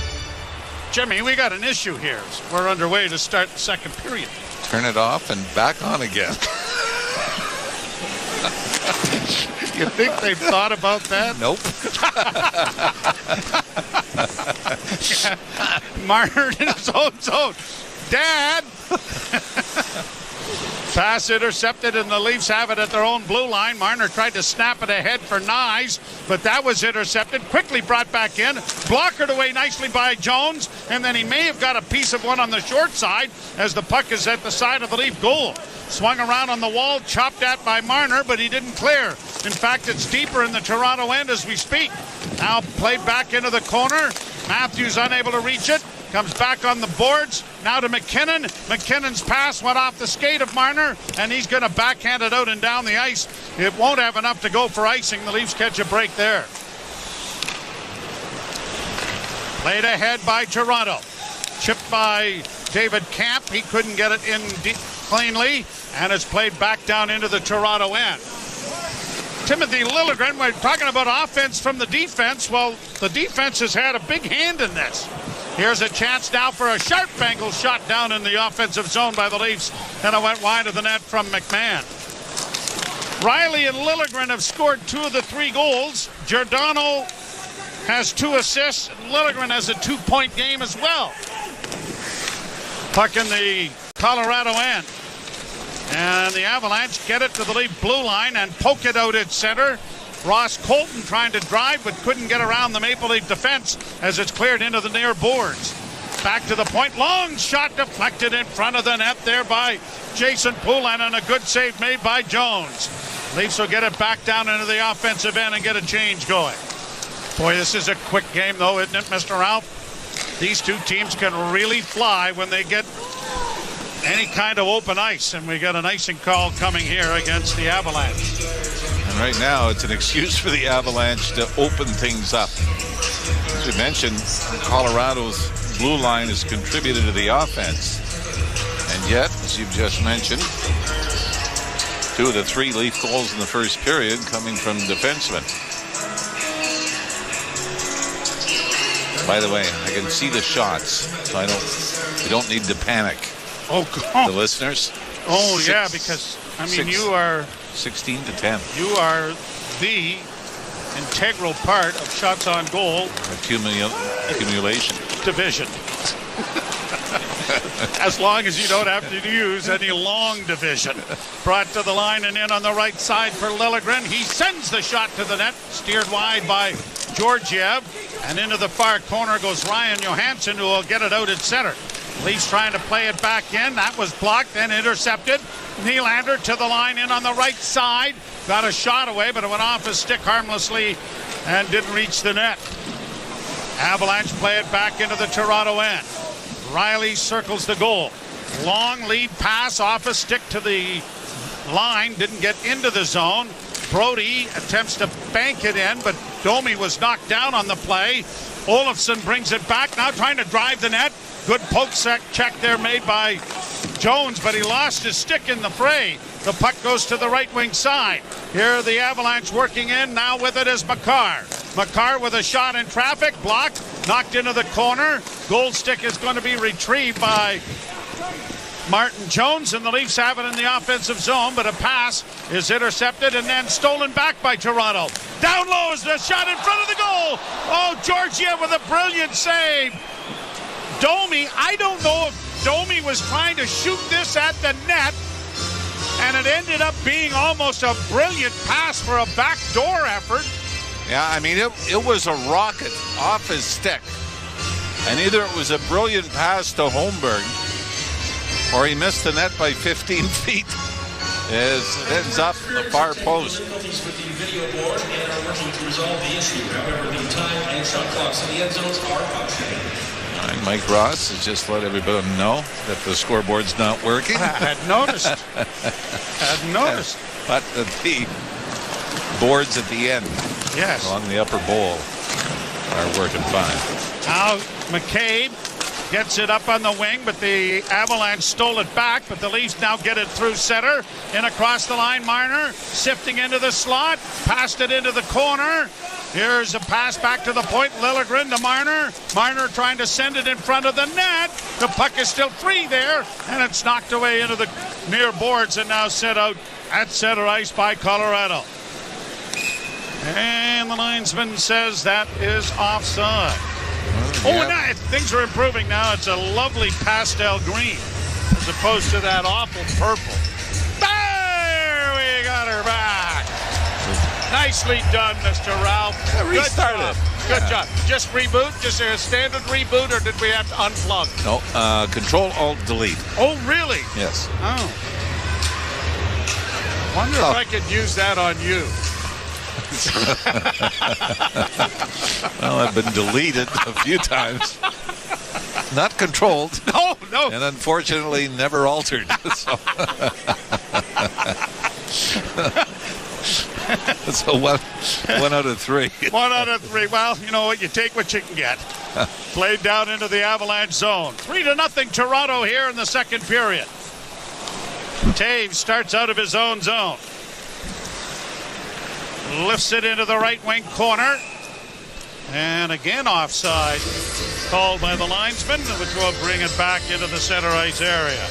Jimmy, we got an issue here. We're underway to start the second period. Turn it off and back on again. You think they've thought about that? Nope. Marner in his own zone. Dad! Pass intercepted, and the Leafs have it at their own blue line. Marner tried to snap it ahead for Nyes, but that was intercepted. Quickly brought back in. Blockered away nicely by Jones, and then he may have got a piece of one on the short side as the puck is at the side of the Leaf goal. Swung around on the wall, chopped at by Marner, but he didn't clear. In fact, it's deeper in the Toronto end as we speak. Now played back into the corner. Matthews unable to reach it. Comes back on the boards. Now to McKinnon. McKinnon's pass went off the skate of Marner, and he's going to backhand it out and down the ice. It won't have enough to go for icing. The Leafs catch a break there. Played ahead by Toronto. Chipped by David Camp. He couldn't get it in cleanly, and it's played back down into the Toronto end. Timothy Lilligren, we're talking about offense from the defense. Well, the defense has had a big hand in this. Here's a chance now for a sharp angle shot down in the offensive zone by the Leafs, and it went wide of the net from McMahon. Riley and Lilligren have scored 2 of the 3 goals. Giordano has 2 assists. Lilligren has a 2-point game as well. Puck in the Colorado end. And the Avalanche get it to the Leaf blue line and poke it out at center. Ross Colton trying to drive but couldn't get around the Maple Leaf defense as it's cleared into the near boards. Back to the point. Long shot deflected in front of the net there by Jason Poulin, and a good save made by Jones. Leafs will get it back down into the offensive end and get a change going. Boy, this is a quick game though, isn't it, Mr. Ralph? These two teams can really fly when they get any kind of open ice, and we got an icing call coming here against the Avalanche. And right now, it's an excuse for the Avalanche to open things up. As we mentioned, Colorado's blue line has contributed to the offense. And yet, as you've just mentioned, 2 of the 3 Leaf goals in the first period coming from defensemen. By the way, I can see the shots, so we don't need to panic. Oh, God. The listeners. Oh, yeah, because, I mean, you are 16-10. You are the integral part of shots on goal accumulation division. As long as you don't have to use any long division. Brought to the line and in on the right side for Lilligren. He sends the shot to the net, steered wide by Georgiev, and into the far corner goes Ryan Johansson, who will get it out at center. Leafs trying to play it back in. That was blocked and intercepted. Nylander to the line in on the right side. Got a shot away, but it went off his stick harmlessly and didn't reach the net. Avalanche play it back into the Toronto end. Riley circles the goal. Long lead pass off a stick to the line, didn't get into the zone. Brody attempts to bank it in, but Domi was knocked down on the play. Olofsson brings it back, now trying to drive the net. Good poke check there made by Jones, but he lost his stick in the fray. The puck goes to the right wing side. Here are the Avalanche working in. Now with it is Makar. Makar with a shot in traffic, blocked, knocked into the corner. Goal stick is going to be retrieved by Martin Jones, and the Leafs have it in the offensive zone, but a pass is intercepted and then stolen back by Toronto. Down low is the shot in front of the goal. Oh, Georgiev with a brilliant save. Domi, I don't know if Domi was trying to shoot this at the net, and it ended up being almost a brilliant pass for a backdoor effort. Yeah, I mean, it was a rocket off his stick. And either it was a brilliant pass to Holmberg, or he missed the net by 15 feet as it ends up the far post. And Mike Ross has just let everybody know that the scoreboard's not working. I had noticed. But the boards at the end, yes, along the upper bowl, are working fine. Now McCabe gets it up on the wing, but the Avalanche stole it back, but the Leafs now get it through center. In across the line, Marner sifting into the slot, passed it into the corner. Here's a pass back to the point. Lilligren to Marner. Marner trying to send it in front of the net. The puck is still free there, and it's knocked away into the near boards and now set out at center ice by Colorado. And the linesman says that is offside. Now things are improving now. It's a lovely pastel green as opposed to that awful purple. There we got her back. Nicely done, Mr. Ralph. Good job. Good job. Just reboot? Just a standard reboot, or did we have to unplug? No, Control Alt Delete. Oh, really? Yes. Oh. Wonder if I could use that on you. Well, I've been deleted a few times. Not controlled. No. And unfortunately never altered. So one out of three. 1 out of 3. Well, you know what? You take what you can get. Played down into the Avalanche zone. 3-0 Toronto here in the second period. Taves starts out of his own zone. Lifts it into the right wing corner. And again offside called by the linesman, which will bring it back into the center ice area.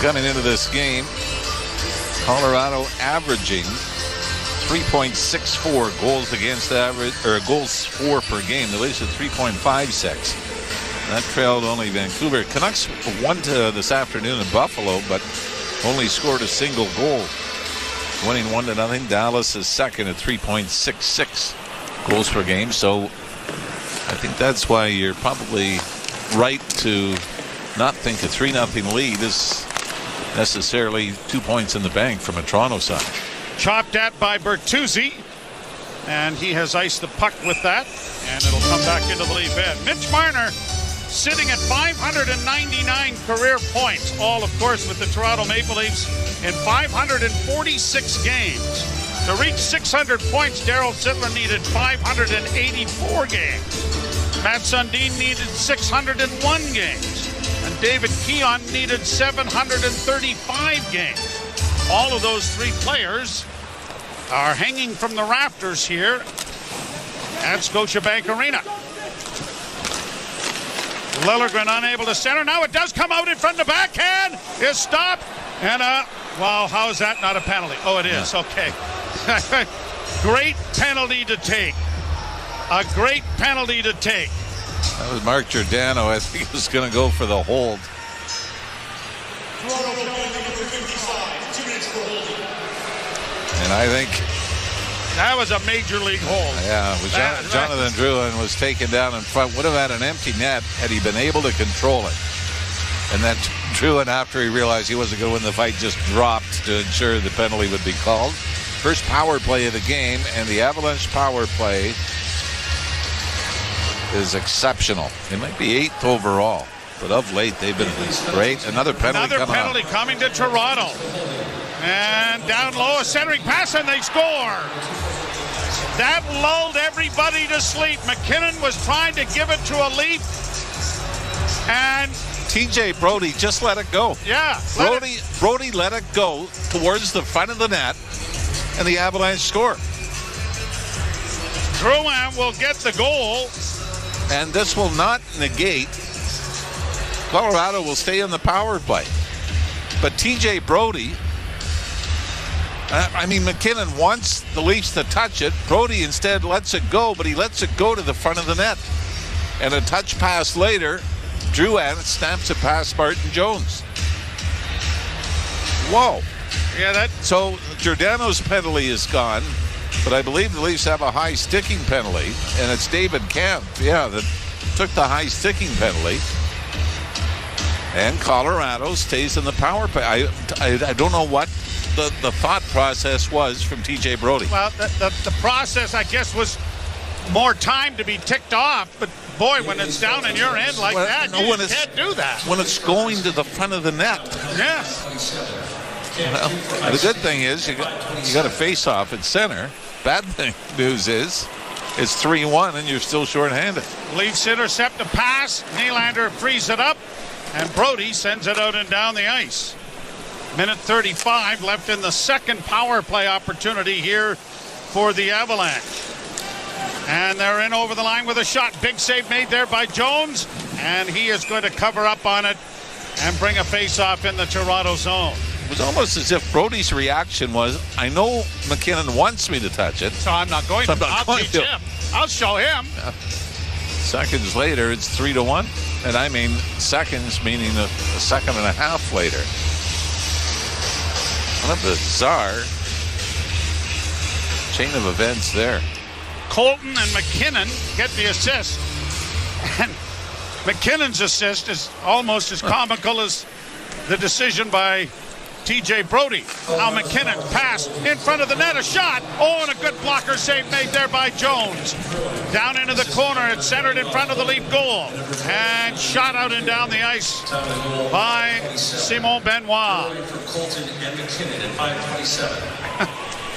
Coming into this game, Colorado averaging 3.64 goals against average, or goals for per game. The Leafs at 3.56. That trailed only Vancouver. Canucks won this afternoon in Buffalo, but only scored a single goal, winning 1-0. Dallas is second at 3.66 goals per game. So I think that's why you're probably right to not think a 3-0 lead is necessarily 2 points in the bank from a Toronto side. Chopped at by Bertuzzi, and he has iced the puck with that, and it'll come back into the Leaf end. Mitch Marner sitting at 599 career points, all of course with the Toronto Maple Leafs in 546 games. To reach 600 points, Darryl Sittler needed 584 games. Matt Sundin needed 601 games. And David Keon needed 735 games. All of those three players are hanging from the rafters here at Scotiabank Arena. Lilligren unable to center. Now it does come out in front of the backhand. Is stopped. And, wow, how is that not a penalty? Oh, it is. Okay. Great penalty to take. A great penalty to take. That was Mark Giordano. I think he was going to go for the hold. And I think that was a major league hold. Yeah, Jonathan Drouin was taken down in front. Would have had an empty net had he been able to control it. And then Drouin, after he realized he wasn't going to win the fight, just dropped to ensure the penalty would be called. First power play of the game, and the Avalanche power play is exceptional. It might be 8th overall, but of late they've been great. Another penalty coming to Toronto. And down low, a centering pass, and they score. That lulled everybody to sleep. McKinnon was trying to give it to a Leaf, and TJ Brodie just let it go. Yeah. Brodie let it go towards the front of the net, and the Avalanche score. Drouin will get the goal. And this will not negate. Colorado will stay in the power play. But TJ Brodie, McKinnon wants the Leafs to touch it. Brodie instead lets it go, but he lets it go to the front of the net. And a touch pass later, Drouin snaps it past Martin Jones. Whoa. Yeah, So Giordano's penalty is gone, but I believe the Leafs have a high sticking penalty, and it's David Kampf, that took the high sticking penalty. And Colorado stays in the power play. I don't know what the thought process was from TJ Brodie. Well, the process, I guess, was more time to be ticked off, but boy, when it's down in your end like that, you can't do that. When it's going to the front of the net. Yes. Well, the good thing is you got a face-off at center. Bad news is it's 3-1 and you're still shorthanded. Leafs intercept a pass. Nylander frees it up, and Brodie sends it out and down the ice. Minute 35 left in the second power play opportunity here for the Avalanche. And they're in over the line with a shot. Big save made there by Jones, and he is going to cover up on it and bring a face-off in the Toronto zone. It was almost as if Brodie's reaction was, I know McKinnon wants me to touch it. So I'm not going to. I'll teach him. I'll show him. Yeah. Seconds later, it's 3-1. And I mean seconds, meaning a second and a half later. What a bizarre chain of events there. Colton and McKinnon get the assist. And McKinnon's assist is almost as comical as the decision by TJ Brodie. Now McKinnon pass in front of the net, a shot. Oh, and a good blocker save made there by Jones. Down into the corner, it's centered in front of the Leaf goal. And shot out and down the ice by Simon Benoit.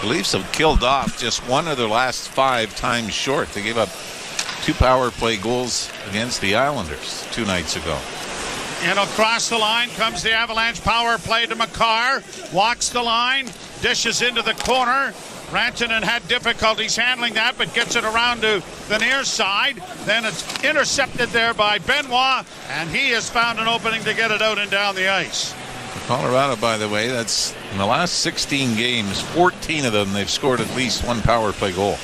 The Leafs have killed off just one of their last 5 times short. They gave up 2 power play goals against the Islanders 2 nights ago. And across the line comes the Avalanche power play to Makar. Walks the line, dishes into the corner. Rantanen had difficulties handling that, but gets it around to the near side. Then it's intercepted there by Benoit, and he has found an opening to get it out and down the ice. Colorado, by the way, that's in the last 16 games, 14 of them, they've scored at least 1 power play goal.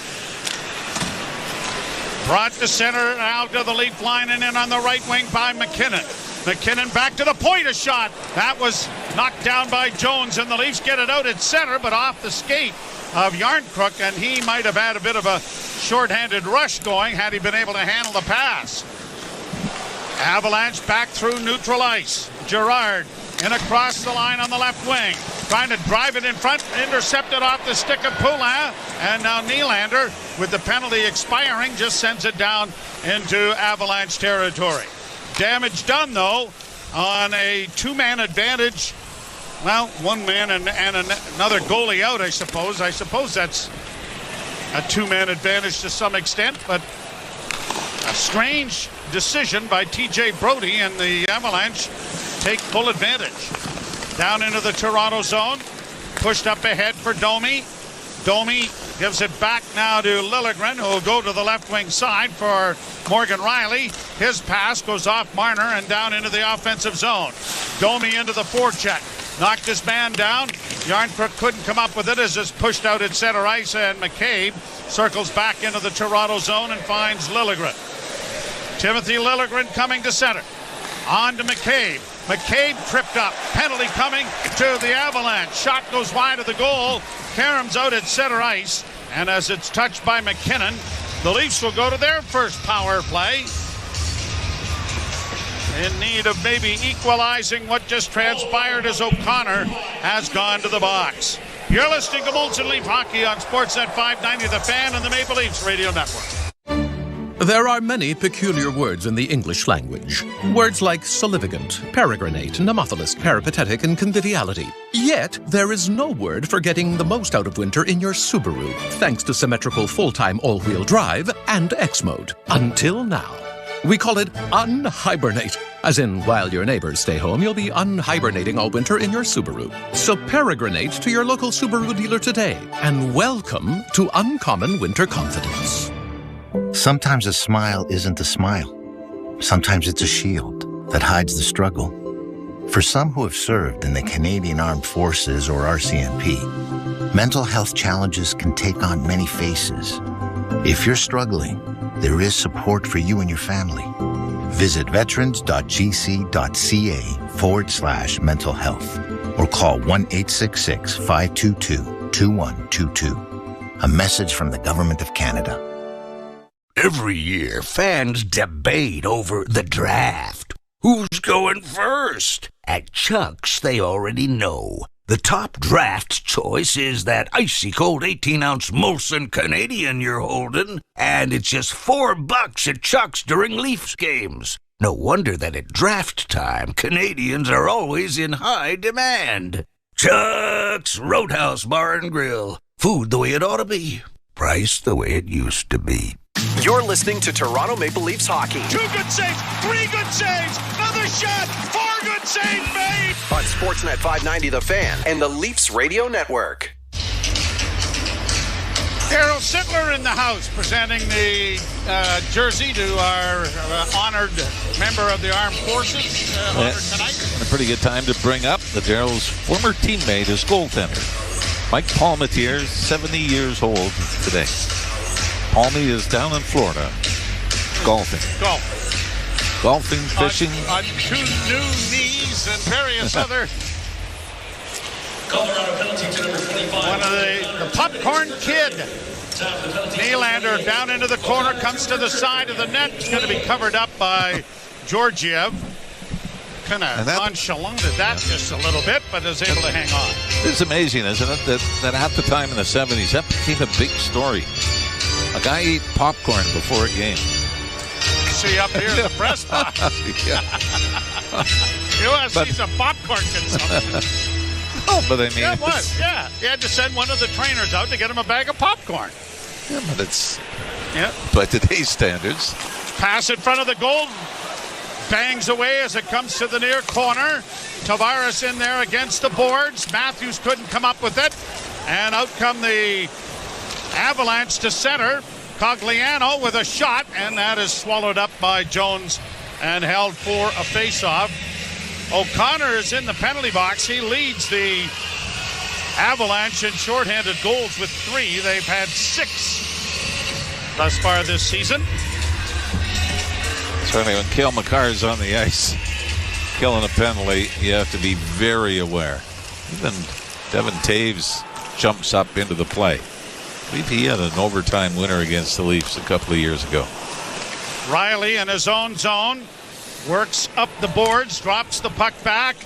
Brought to center now to the Leaf line and in on the right wing by McKinnon. McKinnon back to the point, a shot. That was knocked down by Jones, and the Leafs get it out at center, but off the skate of Yarncrook, and he might have had a bit of a shorthanded rush going had he been able to handle the pass. Avalanche back through neutral ice. Girard in across the line on the left wing, trying to drive it in front, intercepted off the stick of Poulin, and now Nylander, with the penalty expiring, just sends it down into Avalanche territory. Damage done, though, on a 2-man advantage. Well, 1 man and another goalie out, I suppose. I suppose that's a 2-man advantage to some extent, but a strange decision by TJ Brodie, and the Avalanche take full advantage. Down into the Toronto zone. Pushed up ahead for Domi. Domi gives it back now to Lilligren, who will go to the left wing side for Morgan Riley. His pass goes off Marner and down into the offensive zone. Domi into the forecheck. Knocked his man down. Yarncrook couldn't come up with it as it's pushed out at center ice, and McCabe circles back into the Toronto zone and finds Lilligren. Timothy Lilligren coming to center. On to McCabe. McCabe tripped up. Penalty coming to the Avalanche. Shot goes wide of the goal. Karam's out at center ice. And as it's touched by McKinnon, the Leafs will go to their first power play. In need of maybe equalizing what just transpired as O'Connor has gone to the box. You're listening to Molson Leaf Hockey on Sportsnet 590, The Fan and the Maple Leafs Radio Network. There are many peculiar words in the English language. Words like salivigant, peregrinate, nemophilus, peripatetic, and conviviality. Yet, there is no word for getting the most out of winter in your Subaru, thanks to symmetrical full-time all-wheel drive and X-Mode. Until now. We call it unhibernate. As in, while your neighbors stay home, you'll be unhibernating all winter in your Subaru. So peregrinate to your local Subaru dealer today, and welcome to uncommon winter confidence. Sometimes a smile isn't a smile. Sometimes it's a shield that hides the struggle. For some who have served in the Canadian Armed Forces or RCMP, mental health challenges can take on many faces. If you're struggling, there is support for you and your family. Visit veterans.gc.ca/mental health or call 1-866-522-2122. A message from the Government of Canada. Every year, fans debate over the draft. Who's going first? At Chuck's, they already know. The top draft choice is that icy cold 18-ounce Molson Canadian you're holding, and it's just $4 at Chuck's during Leafs games. No wonder that at draft time, Canadians are always in high demand. Chuck's Roadhouse Bar and Grill. Food the way it ought to be. Price the way it used to be. You're listening to Toronto Maple Leafs hockey. 2 good saves, 3 good saves, another shot, 4 good saves made. On Sportsnet 590 The Fan and the Leafs Radio Network. Daryl Sittler in the house presenting the jersey to our honored member of the Armed Forces honored tonight. A pretty good time to bring up the Daryl's former teammate, his goaltender. Mike Palmetier, 70 years old today. Palmy is down in Florida, golfing, fishing. On 2 new knees and various other. Colorado penalty to number 25. One of the popcorn kid. Nylander down into the corner, comes to the side of the net. It's going to be covered up by Georgiev. Kind of nonchalanted that just a little bit, but is able to hang on. It's amazing, isn't it, that at the time in the 70s, that became a big story. A guy ate popcorn before a game. See up here in the press box. You want to see some popcorn consumption. Oh, but I mean... Yeah, it was. Yeah. You had to send one of the trainers out to get him a bag of popcorn. Yeah, but it's... Yeah. By today's standards. Pass in front of the goal. Bangs away as it comes to the near corner. Tavares in there against the boards. Matthews couldn't come up with it. And out come the Avalanche to center. Cogliano with a shot, and that is swallowed up by Jones and held for a face-off. O'Connor is in the penalty box. He leads the Avalanche in shorthanded goals with 3. They've had 6 thus far this season. Certainly when Cale Makar is on the ice killing a penalty, you have to be very aware. Even Devin Taves jumps up into the play. I believe he had an overtime winner against the Leafs a couple of years ago. Riley in his own zone works up the boards, drops the puck back,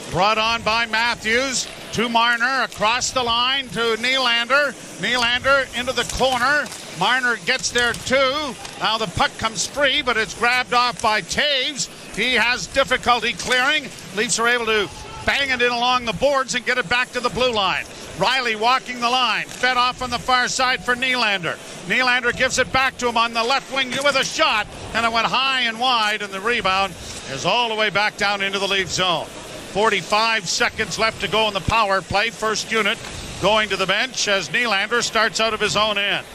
brought on by Matthews to Marner, across the line to Nylander. Nylander into the corner. Marner gets there too. Now the puck comes free, but it's grabbed off by Taves. He has difficulty clearing. Leafs are able to bang it in along the boards and get it back to the blue line. Riley walking the line, fed off on the far side for Nylander. Nylander gives it back to him on the left wing with a shot, and it went high and wide, and the rebound is all the way back down into the Leaf zone. 45 seconds left to go in the power play. First unit going to the bench as Nylander starts out of his own end.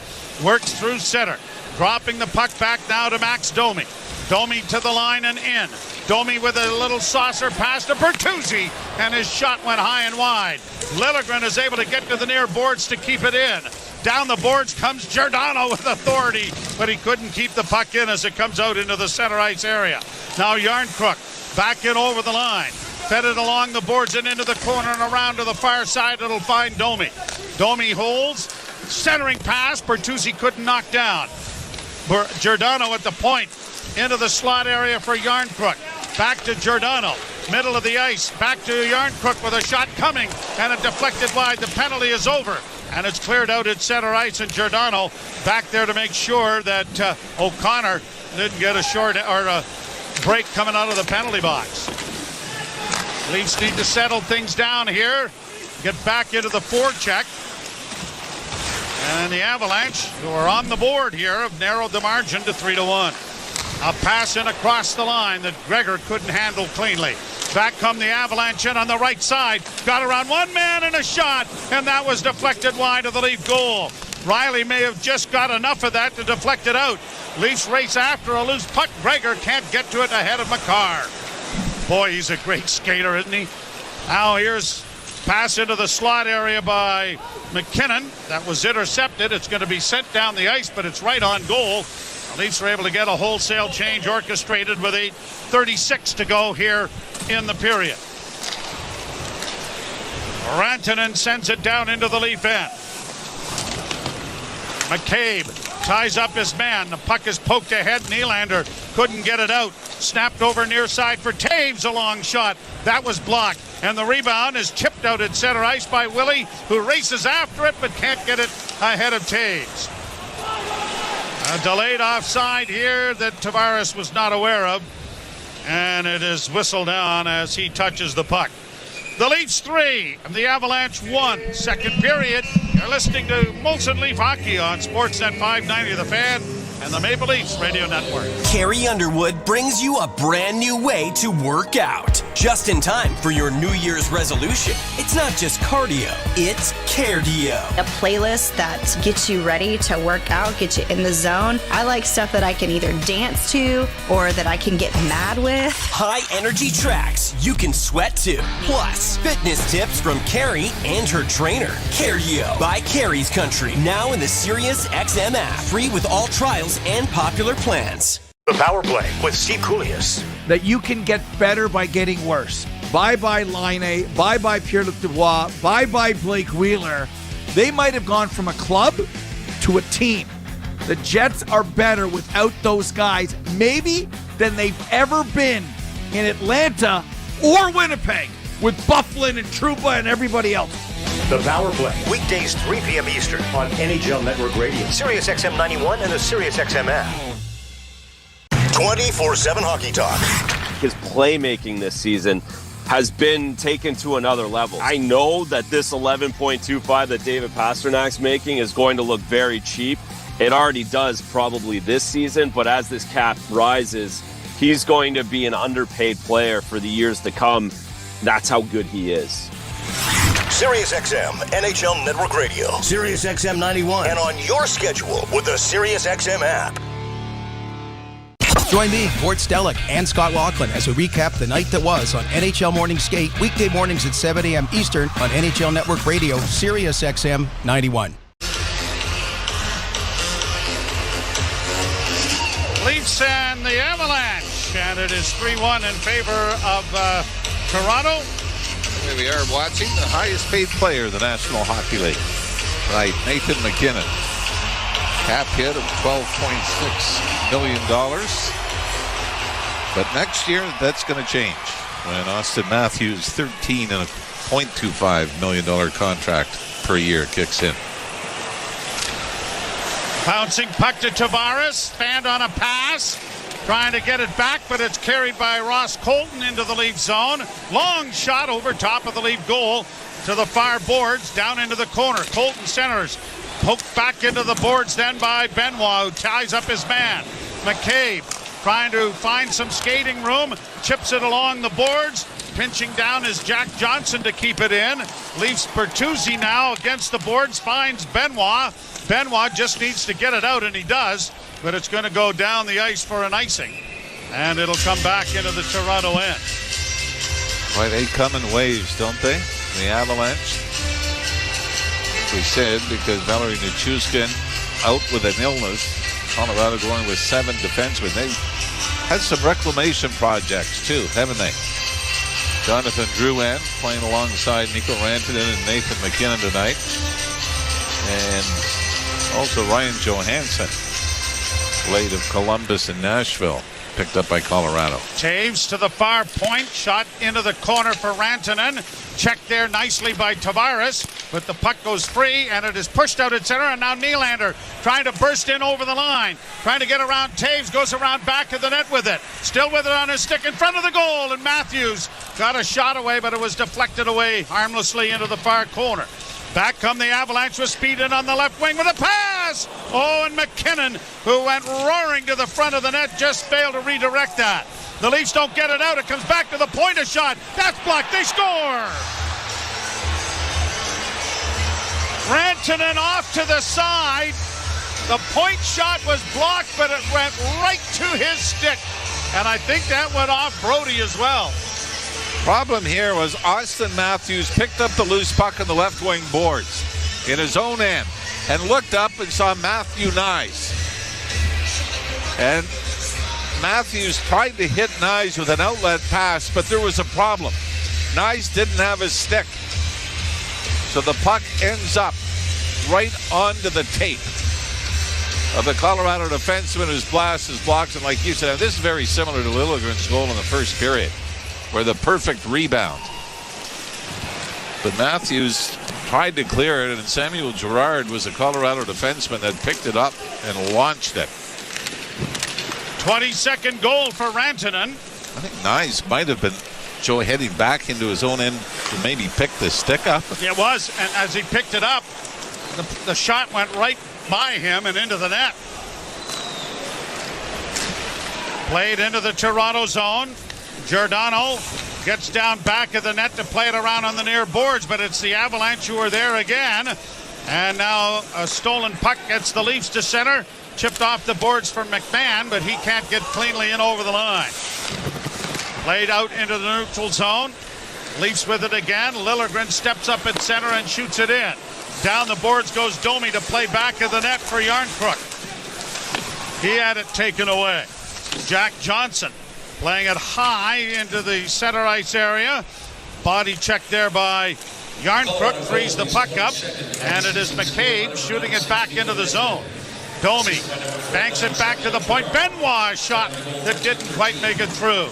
Works through center, dropping the puck back now to Max Domi. Domi to the line and in. Domi with a little saucer pass to Bertuzzi, and his shot went high and wide. Lilligren is able to get to the near boards to keep it in. Down the boards comes Giordano with authority, but he couldn't keep the puck in as it comes out into the center ice area. Now Yarncrook back in over the line. Fed it along the boards and into the corner and around to the far side. It'll find Domi. Domi holds. Centering pass. Bertuzzi couldn't knock down. Giordano at the point. Into the slot area for Yarncrook. Back to Giordano. Middle of the ice. Back to Yarncrook with a shot coming. And it deflected wide. The penalty is over. And it's cleared out at center ice, and Giordano back there to make sure that O'Connor didn't get a short or a break coming out of the penalty box. Leafs need to settle things down here, get back into the forecheck. And the Avalanche, who are on the board here, have narrowed the margin to 3-1. A pass in across the line that Gregor couldn't handle cleanly. Back come the Avalanche in on the right side. Got around one man and a shot, and that was deflected wide of the Leaf goal. Riley may have just got enough of that to deflect it out. Leafs race after a loose puck. Gregor can't get to it ahead of Makar. Boy, he's a great skater, isn't he? Now here's pass into the slot area by McKinnon. That was intercepted. It's going to be sent down the ice, but it's right on goal. The Leafs were able to get a wholesale change orchestrated with 8:36 to go here in the period. Rantanen sends it down into the Leaf end. McCabe ties up his man. The puck is poked ahead. Nylander couldn't get it out. Snapped over near side for Taves. A long shot. That was blocked. And the rebound is chipped out at center ice by Willie, who races after it but can't get it ahead of Taves. A delayed offside here that Tavares was not aware of. And it is whistled down as he touches the puck. The Leafs 3 and the Avalanche 1. Second period. You're listening to Molson Leaf Hockey on Sportsnet 590 The Fan and the Maple Leafs Radio Network. Carrie Underwood brings you a brand new way to work out. Just in time for your New Year's resolution. It's not just cardio, it's cardio. A playlist that gets you ready to work out, gets you in the zone. I like stuff that I can either dance to or that I can get mad with. High energy tracks you can sweat to. Plus, fitness tips from Carrie and her trainer. Cardio by Carrie's Country. Now in the Sirius XM app. Free with all trials and popular plans. The Power Play with Steve Koulias. That you can get better by getting worse. Bye-bye Laine. Bye-bye Pierre-Luc Dubois. Bye-bye Blake Wheeler. They might have gone from a club to a team. The Jets are better without those guys, maybe, than they've ever been in Atlanta or Winnipeg with Bufflin and Trouba and everybody else. The Power Play, weekdays 3 p.m. Eastern on NHL Network Radio, Sirius XM 91 and the Sirius XM app. 24/7 hockey talk. His playmaking this season has been taken to another level. I know that this 11.25 that David Pasternak's making is going to look very cheap. It already does probably this season, but as this cap rises, he's going to be an underpaid player for the years to come. That's how good he is. Sirius XM, NHL Network Radio, Sirius XM 91, and on your schedule with the Sirius XM app. Join me, Gord Stellick, and Scott Laughlin as we recap the night that was on NHL Morning Skate, weekday mornings at 7 a.m. Eastern on NHL Network Radio, Sirius XM 91. Leafs and the Avalanche, and it is 3-1 in favor of Toronto. Here we are watching the highest paid player of the National Hockey League. Right, Nathan McKinnon. Cap hit of $12.6 million. But next year, that's going to change when Austin Matthews' $13.25 million contract per year kicks in. Bouncing puck to Tavares. Fanned on a pass. Trying to get it back, but it's carried by Ross Colton into the Leaf zone. Long shot over top of the Leaf goal to the far boards, down into the corner. Colton centers. Poked back into the boards then by Benoit, who ties up his man. McCabe trying to find some skating room. Chips it along the boards. Pinching down is Jack Johnson to keep it in. Leafs Bertuzzi now against the boards. Finds Benoit. Benoit just needs to get it out, and he does. But it's going to go down the ice for an icing. And it'll come back into the Toronto end. Well, they come in waves, don't they? The Avalanche. We said, because Valerie Nichushkin out with an illness. Colorado going with 7 defensemen. They had some reclamation projects, too, haven't they? Jonathan Drouin playing alongside Mikko Rantanen and Nathan McKinnon tonight. And also Ryan Johansson. Late of Columbus and Nashville, picked up by Colorado. Taves to the far point, shot into the corner for Rantanen. Checked there nicely by Tavares. but the puck goes free, and it is pushed out at center, and now Nylander trying to burst in over the line, trying to get around Taves, goes around back of the net with it, still with it on his stick in front of the goal, and Matthews got a shot away, but it was deflected away harmlessly into the far corner. Back come the Avalanche with speed in on the left wing with a pass! Oh, and McKinnon, who went roaring to the front of the net, just failed to redirect that. The Leafs don't get it out. It comes back to the point, a shot. That's blocked. They score! Rantanen off to the side. The point shot was blocked, but it went right to his stick. And I think that went off Brody as well. Problem here was Austin Matthews picked up the loose puck on the left wing boards in his own end and looked up and saw Matthew Nyes. And Matthews tried to hit Nyes with an outlet pass, but there was a problem. Nyes didn't have his stick. So the puck ends up right onto the tape of the Colorado defenseman whose blast is blocked. And like you said, this is very similar to Lilligren's goal in the first period, where the perfect rebound. But Matthews tried to clear it, and Samuel Girard was a Colorado defenseman that picked it up and launched it. 22nd goal for Rantanen. I think Nyes might have been heading back into his own end to maybe pick the stick up. It was, and as he picked it up, the shot went right by him and into the net. Played into the Toronto zone. Giordano gets down back of the net to play it around on the near boards, but it's the Avalanche who are there again. And now a stolen puck gets the Leafs to center. Chipped off the boards for McMahon, but he can't get cleanly in over the line. Played out into the neutral zone. Leafs with it again. Lilligren steps up at center and shoots it in. Down the boards goes Domi to play back of the net for Yarncrook. He had it taken away. Jack Johnson playing it high into the center ice area. Body check there by Yarncrook, frees the puck up, and it is McCabe shooting it back into the zone. Domi banks it back to the point. Benoit shot that didn't quite make it through.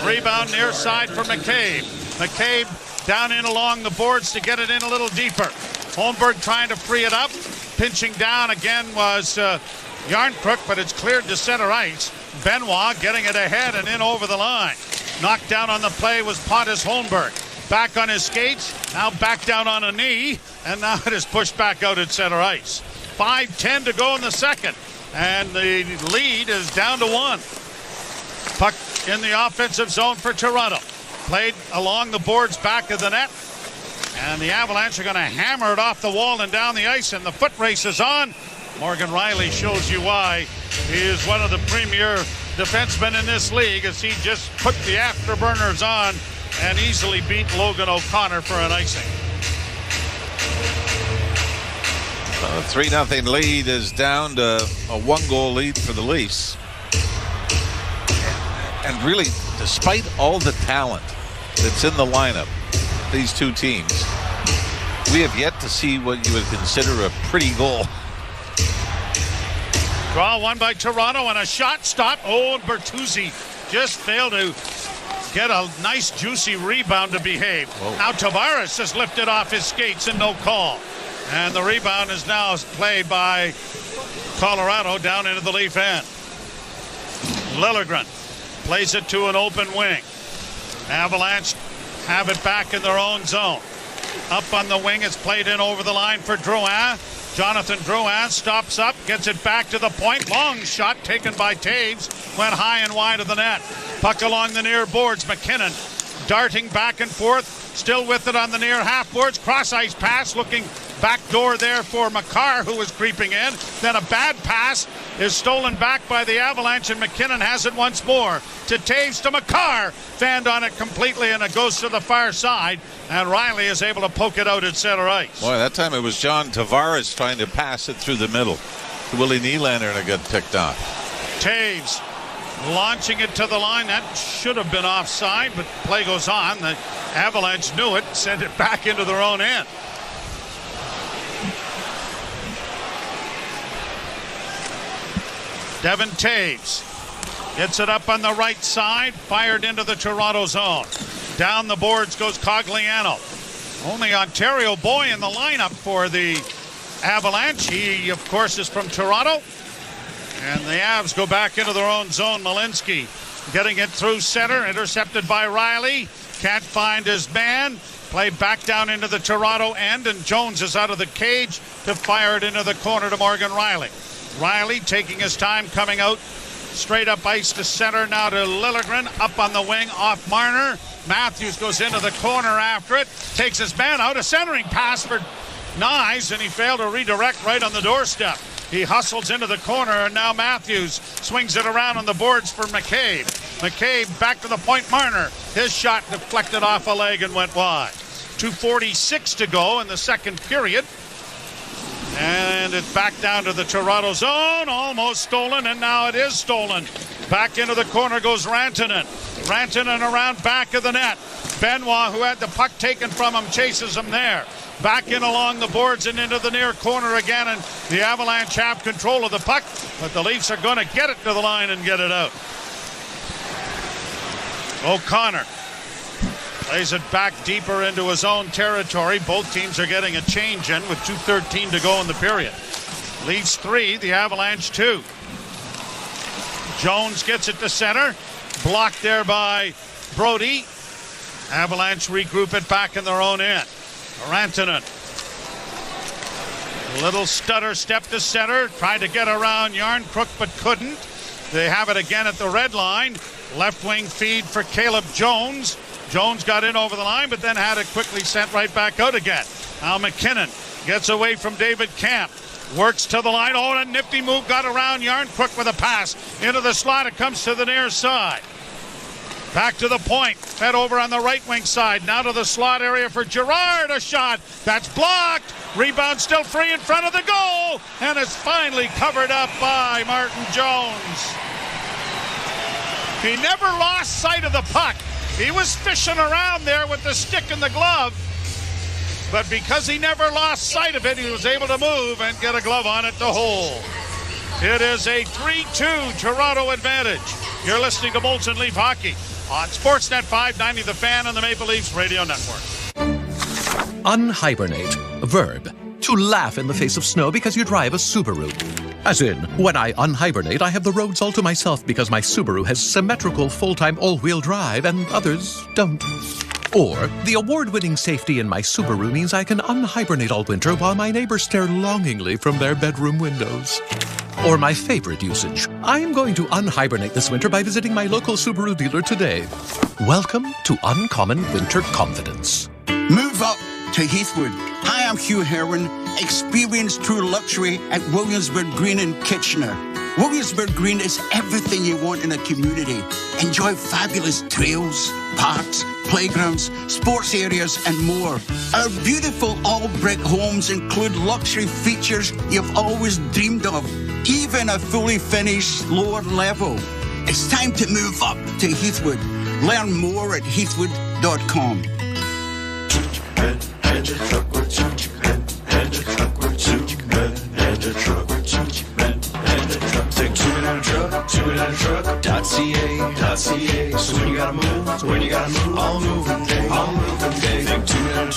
Rebound near side for McCabe. McCabe down in along the boards to get it in a little deeper. Holmberg trying to free it up. Pinching down again was Yarncrook, but it's cleared to center ice. Benoit getting it ahead and in over the line. Knocked down on the play was Pontus Holmberg. Back on his skates, now back down on a knee, and now it is pushed back out at center ice. 5:10 to go in the second, and the lead is down to 1. Puck in the offensive zone for Toronto. Played along the boards back of the net, and the Avalanche are going to hammer it off the wall and down the ice, and the foot race is on. Morgan Riley shows you why he is one of the premier defensemen in this league, as he just put the afterburners on and easily beat Logan O'Connor for an icing. A 3-0 lead is down to a 1-goal lead for the Leafs. And really, despite all the talent that's in the lineup, these two teams, we have yet to see what you would consider a pretty goal. Draw one by Toronto and a shot stop. Oh, and Bertuzzi just failed to get a nice juicy rebound to behave. Whoa. Now Tavares just lifted off his skates and no call. And the rebound is now played by Colorado down into the Leaf end. Lilligren plays it to an open wing. Avalanche have it back in their own zone. Up on the wing, it's played in over the line for Drouin. Jonathan Drouin stops up, gets it back to the point. Long shot taken by Taves. Went high and wide of the net. Puck along the near boards. McKinnon darting back and forth. Still with it on the near half boards. Cross ice pass looking back door there for Makar, who was creeping in. Then a bad pass is stolen back by the Avalanche, and McKinnon has it once more to Taves to Makar. Fanned on it completely, and it goes to the far side, and Riley is able to poke it out at center ice. Boy, that time it was John Tavares trying to pass it through the middle to Willie Nylander, and it got picked off. Taves launching it to the line. That should have been offside, but play goes on. The Avalanche knew it, sent it back into their own end. Devin Taves gets it up on the right side, fired into the Toronto zone. Down the boards goes Cogliano. Only Ontario boy in the lineup for the Avalanche. He, of course, is from Toronto. And the Avs go back into their own zone. Malinsky getting it through center, intercepted by Riley. Can't find his man. Play back down into the Toronto end, and Jones is out of the cage to fire it into the corner to Morgan Riley. Riley taking his time coming out. Straight up ice to center now to Lilligren. Up on the wing off Marner. Matthews goes into the corner after it. Takes his man out. A centering pass for Nyes, and he failed to redirect right on the doorstep. He hustles into the corner, and now Matthews swings it around on the boards for McCabe. McCabe back to the point. Marner. His shot deflected off a leg and went wide. 2:46 to go in the second period. And it's back down to the Toronto zone. Almost stolen, and now it is stolen. Back into the corner goes Rantanen. Rantanen around back of the net. Benoit, who had the puck taken from him, chases him there. Back in along the boards and into the near corner again, and the Avalanche have control of the puck, but the Leafs are going to get it to the line and get it out. O'Connor plays it back deeper into his own territory. Both teams are getting a change in with 2:13 to go in the period. Leafs 3, the Avalanche 2. Jones gets it to center. Blocked there by Brody. Avalanche regroup it back in their own end. Rantanen. Little stutter step to center. Tried to get around Yarncrook but couldn't. They have it again at the red line. Left wing feed for Caleb Jones. Jones got in over the line, but then had it quickly sent right back out again. Now McKinnon gets away from David Camp. Works to the line. Oh, a nifty move. Got around Yarncrook with a pass. Into the slot. It comes to the near side. Back to the point. Fed over on the right wing side. Now to the slot area for Girard. A shot. That's blocked. Rebound still free in front of the goal. And it's finally covered up by Martin Jones. He never lost sight of the puck. He was fishing around there with the stick and the glove. But because he never lost sight of it, he was able to move and get a glove on it to hole. It is a 3-2 Toronto advantage. You're listening to Molson Leaf Hockey on Sportsnet 590 The Fan and the Maple Leafs Radio Network. Unhibernate. Verb. To laugh in the face of snow because you drive a Subaru. As in, when I unhibernate, I have the roads all to myself because my Subaru has symmetrical full-time all-wheel drive and others don't. Or, the award-winning safety in my Subaru means I can unhibernate all winter while my neighbors stare longingly from their bedroom windows. Or my favorite usage, I am going to unhibernate this winter by visiting my local Subaru dealer today. Welcome to Uncommon Winter Confidence. Move up to Heathwood. Hi, I'm Hugh Herwin. Experience true luxury at Williamsburg Green in Kitchener. Williamsburg Green is everything you want in a community. Enjoy fabulous trails, parks, playgrounds, sports areas, and more. Our beautiful all-brick homes include luxury features you've always dreamed of, even a fully finished lower level. It's time to move up to Heathwood. Learn more at heathwood.com. Take 2 minute truck.ca. So when you gotta move, all moving day. Think 2 minute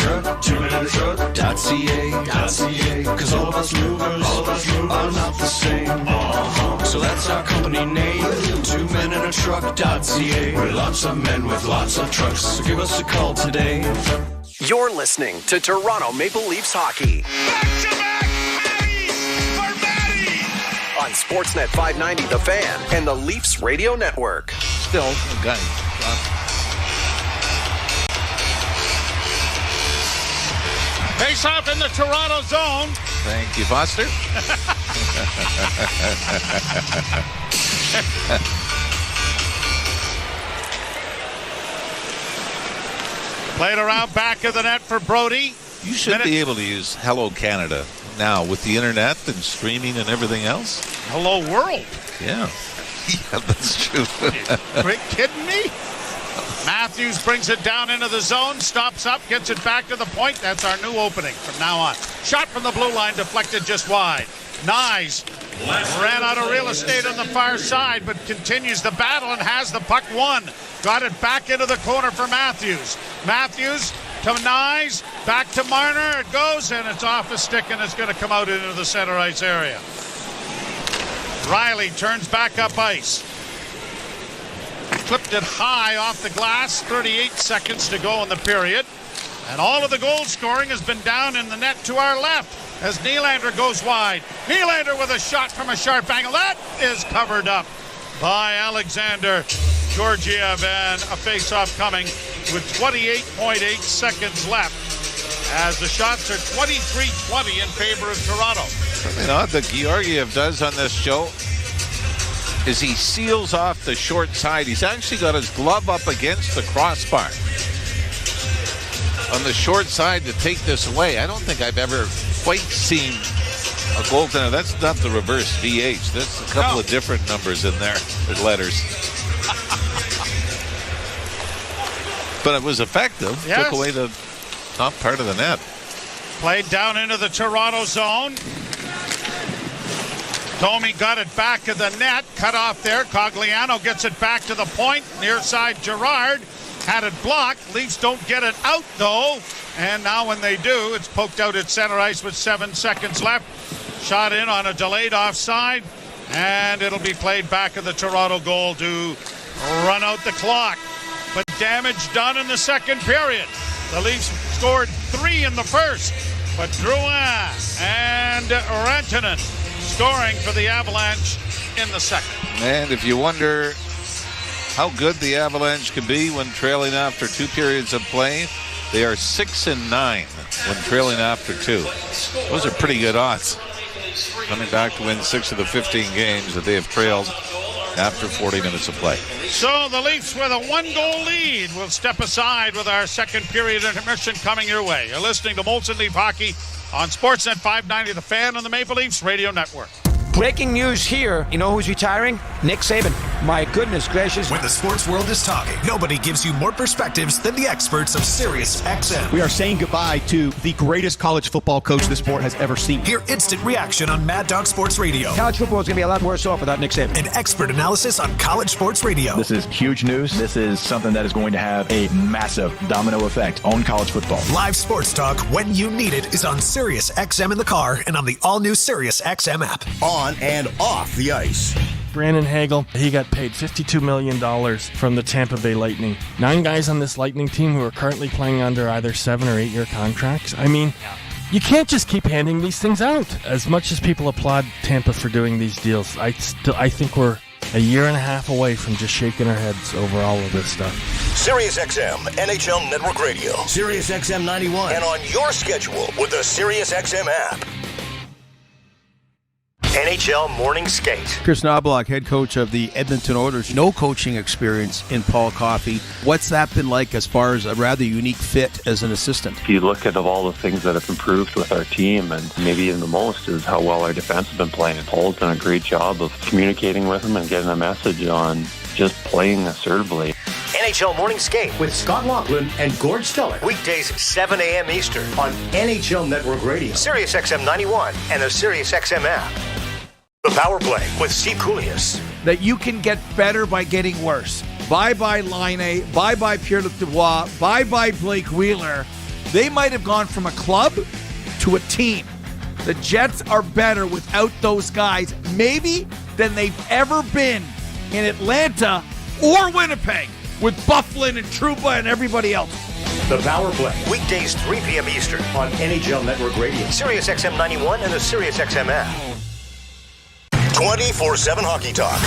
truck.ca. Cause all of us movers are not the same. So that's our company name, 2 men in a truck.ca. We're lots of men with lots of trucks. So give us a call today. You're listening to Toronto Maple Leafs Hockey. On Sportsnet 590 The Fan and the Leafs Radio Network. Still, okay. Face off in the Toronto zone. Thank you, Foster. Played around back of the net for Brody. You should be able to use Hello Canada now with the internet and streaming and everything else. Hello world. Yeah. Yeah, that's true. Are you kidding me? Matthews brings it down into the zone, stops up, gets it back to the point. That's our new opening from now on. Shot from the blue line, deflected just wide. Nyes ran out of real estate on the far side, but continues the battle and has the puck won. Got it back into the corner for Matthews. Matthews to Nyes, back to Marner. It goes, and it's off a stick, and it's going to come out into the center ice area. Riley turns back up ice. Clipped it high off the glass. 38 seconds to go in the period. And all of the goal scoring has been down in the net to our left as Nylander goes wide. Nylander with a shot from a sharp angle. That is covered up by Alexander Georgiev, and a face-off coming with 28.8 seconds left as the shots are 23-20 in favor of Toronto. Something odd that Georgiev does on this show is he seals off the short side. He's actually got his glove up against the crossbar on the short side to take this away. I don't think I've ever quite seen a goaltender. That's not the reverse VH. There's a couple of different numbers in there, or letters. But it was effective. Yes. Took away the top part of the net. Played down into the Toronto zone. Domi got it back to the net. Cut off there. Cogliano gets it back to the point. Near side Gerard had it blocked. Leafs don't get it out though. And now when they do, it's poked out at center ice with 7 seconds left. Shot in on a delayed offside. And it'll be played back of the Toronto goal to run out the clock. But damage done in the second period. The Leafs scored 3 in the first. But Drouin and Rantanen scoring for the Avalanche in the second. And if you wonder how good the Avalanche can be when trailing after 2 periods of play, they are 6-9 when trailing after 2. Those are pretty good odds. Coming back to win 6 of the 15 games that they have trailed after 40 minutes of play. So the Leafs with a 1-goal lead will step aside with our second period intermission coming your way. You're listening to Molson Leaf Hockey on Sportsnet 590 The Fan on the Maple Leafs Radio Network. Breaking news here. You know who's retiring? Nick Saban. My goodness gracious. When the sports world is talking, nobody gives you more perspectives than the experts of SiriusXM. We are saying goodbye to the greatest college football coach this sport has ever seen. Hear instant reaction on Mad Dog Sports Radio. College football is going to be a lot worse off without Nick Saban. And expert analysis on college sports radio. This is huge news. This is something that is going to have a massive domino effect on college football. Live sports talk when you need it is on SiriusXM in the car and on the all-new SiriusXM app. On and off the ice. Brandon Hagel, he got paid $52 million from the Tampa Bay Lightning. 9 guys on this Lightning team who are currently playing under either 7 or 8 year contracts. I mean, you can't just keep handing these things out. As much as people applaud Tampa for doing these deals, I think we're a year and a half away from just shaking our heads over all of this stuff. SiriusXM NHL Network Radio. SiriusXM 91. And on your schedule with the SiriusXM app. NHL Morning Skate. Chris Knobloch, head coach of the Edmonton Oilers. No coaching experience in Paul Coffey. What's that been like as far as a rather unique fit as an assistant? If you look at all the things that have improved with our team, and maybe even the most is how well our defense has been playing. Paul's done a great job of communicating with them and getting a message on just playing assertively. NHL Morning Skate with Scott Laughlin and Gord Stellick. Weekdays 7 a.m. Eastern on NHL Network Radio. SiriusXM 91 and the SiriusXM app. The Power Play with Steve Koulias. That you can get better by getting worse. Bye-bye Laine. Bye-bye Pierre-Luc Dubois. Bye-bye Blake Wheeler. They might have gone from a club to a team. The Jets are better without those guys, maybe, than they've ever been in Atlanta or Winnipeg with Bufflin and Trouba and everybody else. The Power Play. Weekdays 3 p.m. Eastern on NHL Network Radio. SiriusXM 91 and the SiriusXM app. 24/7 hockey talk.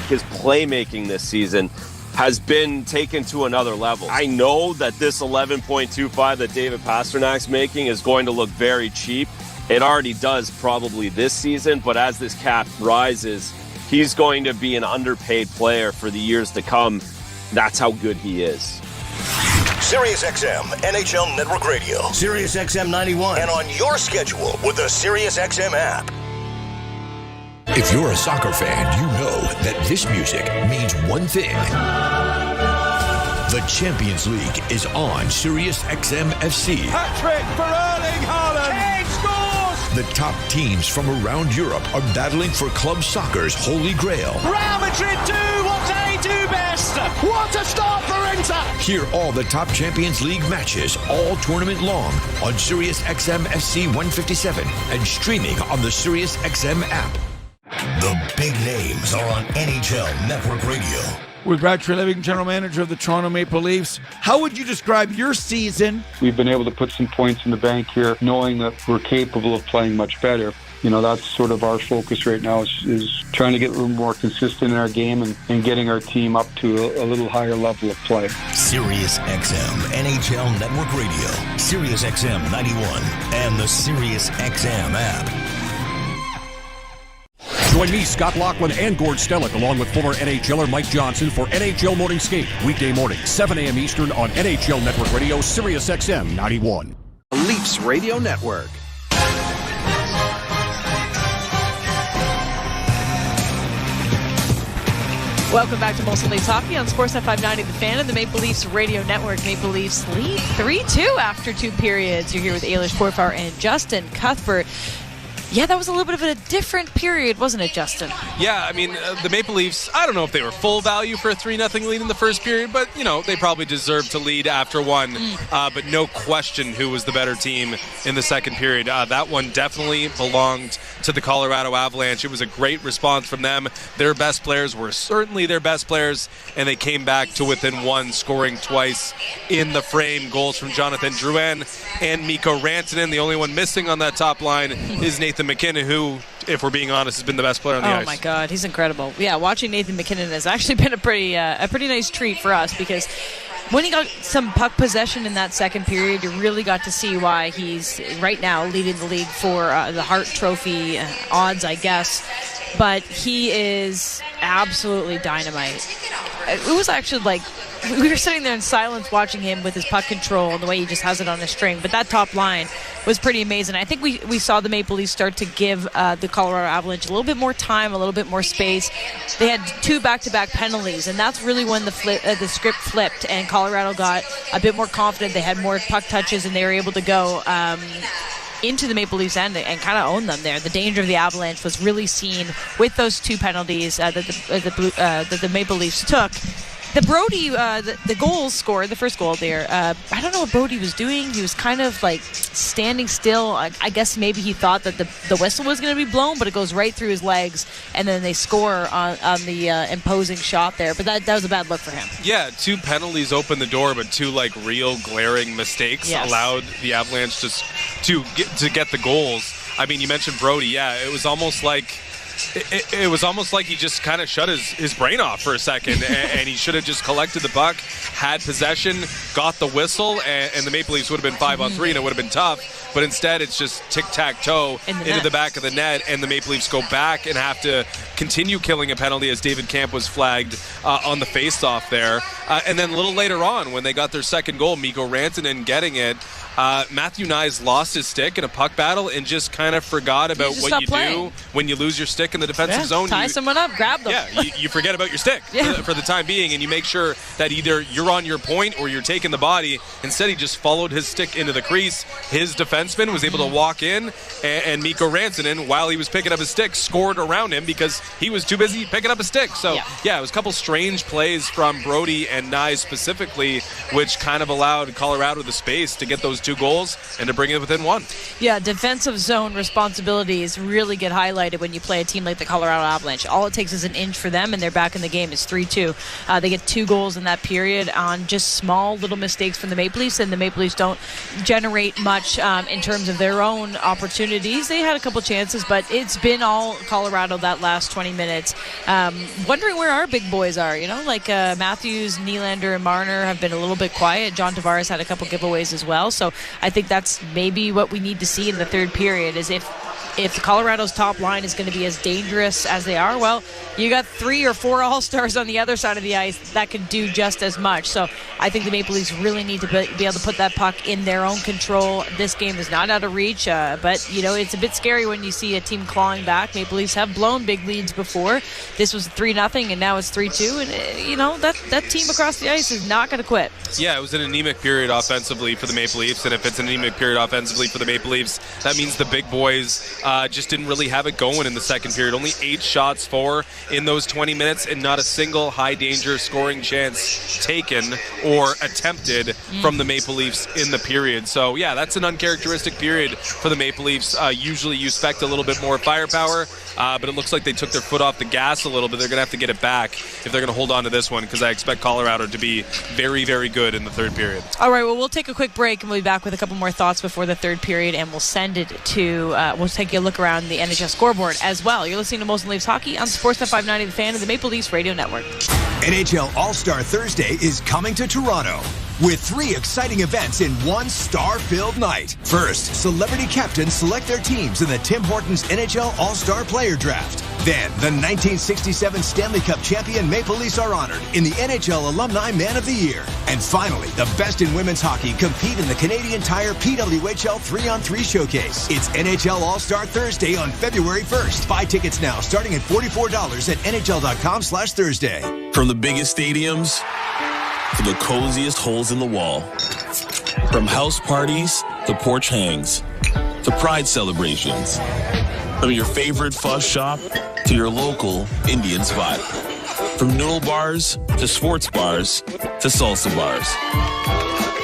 His playmaking this season has been taken to another level. I know that this 11.25 that David Pasternak's making is going to look very cheap. It already does probably this season, but as this cap rises, he's going to be an underpaid player for the years to come. That's how good he is. SiriusXM NHL Network Radio. SiriusXM 91 and on your schedule with the SiriusXM app. If you're a soccer fan, you know that this music means one thing. The Champions League is on SiriusXM FC. Hat-trick for Erling Haaland. Kane scores! The top teams from around Europe are battling for club soccer's holy grail. Real Madrid 2, what a do best. What a start for Inter. Hear all the top Champions League matches all tournament long on Sirius XM FC 157 and streaming on the Sirius XM app. The big names are on NHL Network Radio. With Brad Treliving, general manager of the Toronto Maple Leafs. How would you describe your season? We've been able to put some points in the bank here, knowing that we're capable of playing much better. You know, that's sort of our focus right now is trying to get a little more consistent in our game and getting our team up to a little higher level of play. Sirius XM NHL Network Radio, Sirius XM 91, and the Sirius XM app. Join me, Scott Laughlin, and Gord Stellick, along with former NHLer Mike Johnson for NHL Morning Skate, weekday morning, 7 a.m. Eastern on NHL Network Radio, Sirius XM 91. Leafs Radio Network. Welcome back to Molson Leafs Hockey on Sportsnet 590 The Fan and the Maple Leafs Radio Network. Maple Leafs lead 3-2 after 2 periods. You're here with Eilish Korfauer and Justin Cuthbert. Yeah, that was a little bit of a different period, wasn't it, Justin? Yeah, I mean, the Maple Leafs, I don't know if they were full value for a 3-0 lead in the first period, but, you know, they probably deserved to lead after one. But no question who was the better team in the second period. That one definitely belonged to the Colorado Avalanche. It was a great response from them. Their best players were certainly their best players, and they came back to within one, scoring twice in the frame. Goals from Jonathan Drouin and Mikko Rantanen. The only one missing on that top line is Nathan McKinnon, who, if we're being honest, has been the best player on the ice. Oh my God, he's incredible. Yeah, watching Nathan McKinnon has actually been a pretty nice treat for us, because when he got some puck possession in that second period, you really got to see why he's right now leading the league for the Hart Trophy odds, I guess. But he is absolutely dynamite. It was actually like, we were sitting there in silence watching him with his puck control and the way he just has it on a string. But that top line was pretty amazing. I think we saw the Maple Leafs start to give the Colorado Avalanche a little bit more time, a little bit more space. They had 2 back-to-back penalties, and that's really when the script flipped, and Colorado got a bit more confident. They had more puck touches, and they were able to go into the Maple Leafs end and kind of own them there. The danger of the Avalanche was really seen with those 2 penalties that the Maple Leafs took. The Brody, the goals scored, the first goal there, I don't know what Brody was doing. He was kind of like standing still. I guess maybe he thought that the whistle was going to be blown, but it goes right through his legs, and then they score on the imposing shot there. But that was a bad look for him. Yeah, 2 penalties opened the door, but 2 like real glaring mistakes allowed the Avalanche to get the goals. I mean, you mentioned Brody. Yeah, it was almost like It was almost like he just kind of shut his brain off for a second, and he should have just collected the puck, had possession, got the whistle, and the Maple Leafs would have been 5-on-3, and it would have been tough. But instead, it's just tic-tac-toe into the back of the net, and the Maple Leafs go back and have to continue killing a penalty as David Camp was flagged on the face-off there. And then a little later on, when they got their second goal, Mikko Rantanen getting it, Matthew Knies lost his stick in a puck battle and just kind of forgot about what you do when you lose your stick in the defensive zone. Tie someone up, grab them. Yeah, you forget about your stick for the time being, and you make sure that either you're on your point or you're taking the body. Instead, he just followed his stick into the crease. His defenseman was able to walk in, and Mikko Rantanen, while he was picking up his stick, scored around him because he was too busy picking up his stick. So, it was a couple strange plays from Brody and Knies specifically, which kind of allowed Colorado the space to get those 2 goals and to bring it within 1. Yeah, defensive zone responsibilities really get highlighted when you play a team like the Colorado Avalanche. All it takes is an inch for them, and they're back in the game. It's 3-2. They get 2 goals in that period on just small little mistakes from the Maple Leafs, and the Maple Leafs don't generate much in terms of their own opportunities. They had a couple chances, but it's been all Colorado that last 20 minutes. Wondering where our big boys are, like Matthews, Nylander, and Marner have been a little bit quiet. John Tavares had a couple giveaways as well, so I think that's maybe what we need to see in the third period, is if Colorado's top line is going to be as dangerous as they are, well, you got 3 or 4 All-Stars on the other side of the ice that can do just as much. So I think the Maple Leafs really need to be able to put that puck in their own control. This game is not out of reach, but it's a bit scary when you see a team clawing back. Maple Leafs have blown big leads before. This was 3-0, and now it's 3-2, and that team across the ice is not going to quit. Yeah, it was an anemic period offensively for the Maple Leafs, and if it's an anemic period offensively for the Maple Leafs, that means the big boys just didn't really have it going in the second period. Only 8 shots for in those 20 minutes, and not a single high-danger scoring chance taken or attempted from the Maple Leafs in the period. So, yeah, that's an uncharacteristic period for the Maple Leafs. Usually you expect a little bit more firepower, but it looks like they took their foot off the gas a little bit. They're going to have to get it back if they're going to hold on to this one, because I expect Colorado to be very, very good in the third period. All right, well, we'll take a quick break and we'll be back with a couple more thoughts before the third period, and we'll send it to, we'll take a look around the NHL scoreboard as well. You're listening to Molson Leafs Hockey on Sportsnet 590 The Fan and the Maple Leafs Radio Network. NHL All-Star Thursday is coming to Toronto with 3 exciting events in one star-filled night. First, celebrity captains select their teams in the Tim Hortons NHL All-Star Player Draft. Then, the 1967 Stanley Cup champion Maple Leafs are honored in the NHL Alumni Man of the Year. And finally, the best in women's hockey compete in the Canadian Tire PWHL 3-on-3 Showcase. It's NHL All-Star Thursday on February 1st. Buy tickets now, starting at $44 at NHL.com/Thursday. From the biggest stadiums to the coziest holes in the wall. From house parties to porch hangs to pride celebrations. From your favorite fuzz shop to your local Indian spot. From noodle bars to sports bars to salsa bars.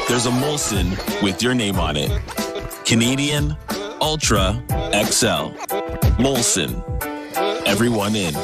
There's a Molson with your name on it. Canadian Ultra XL. Molson. Everyone in.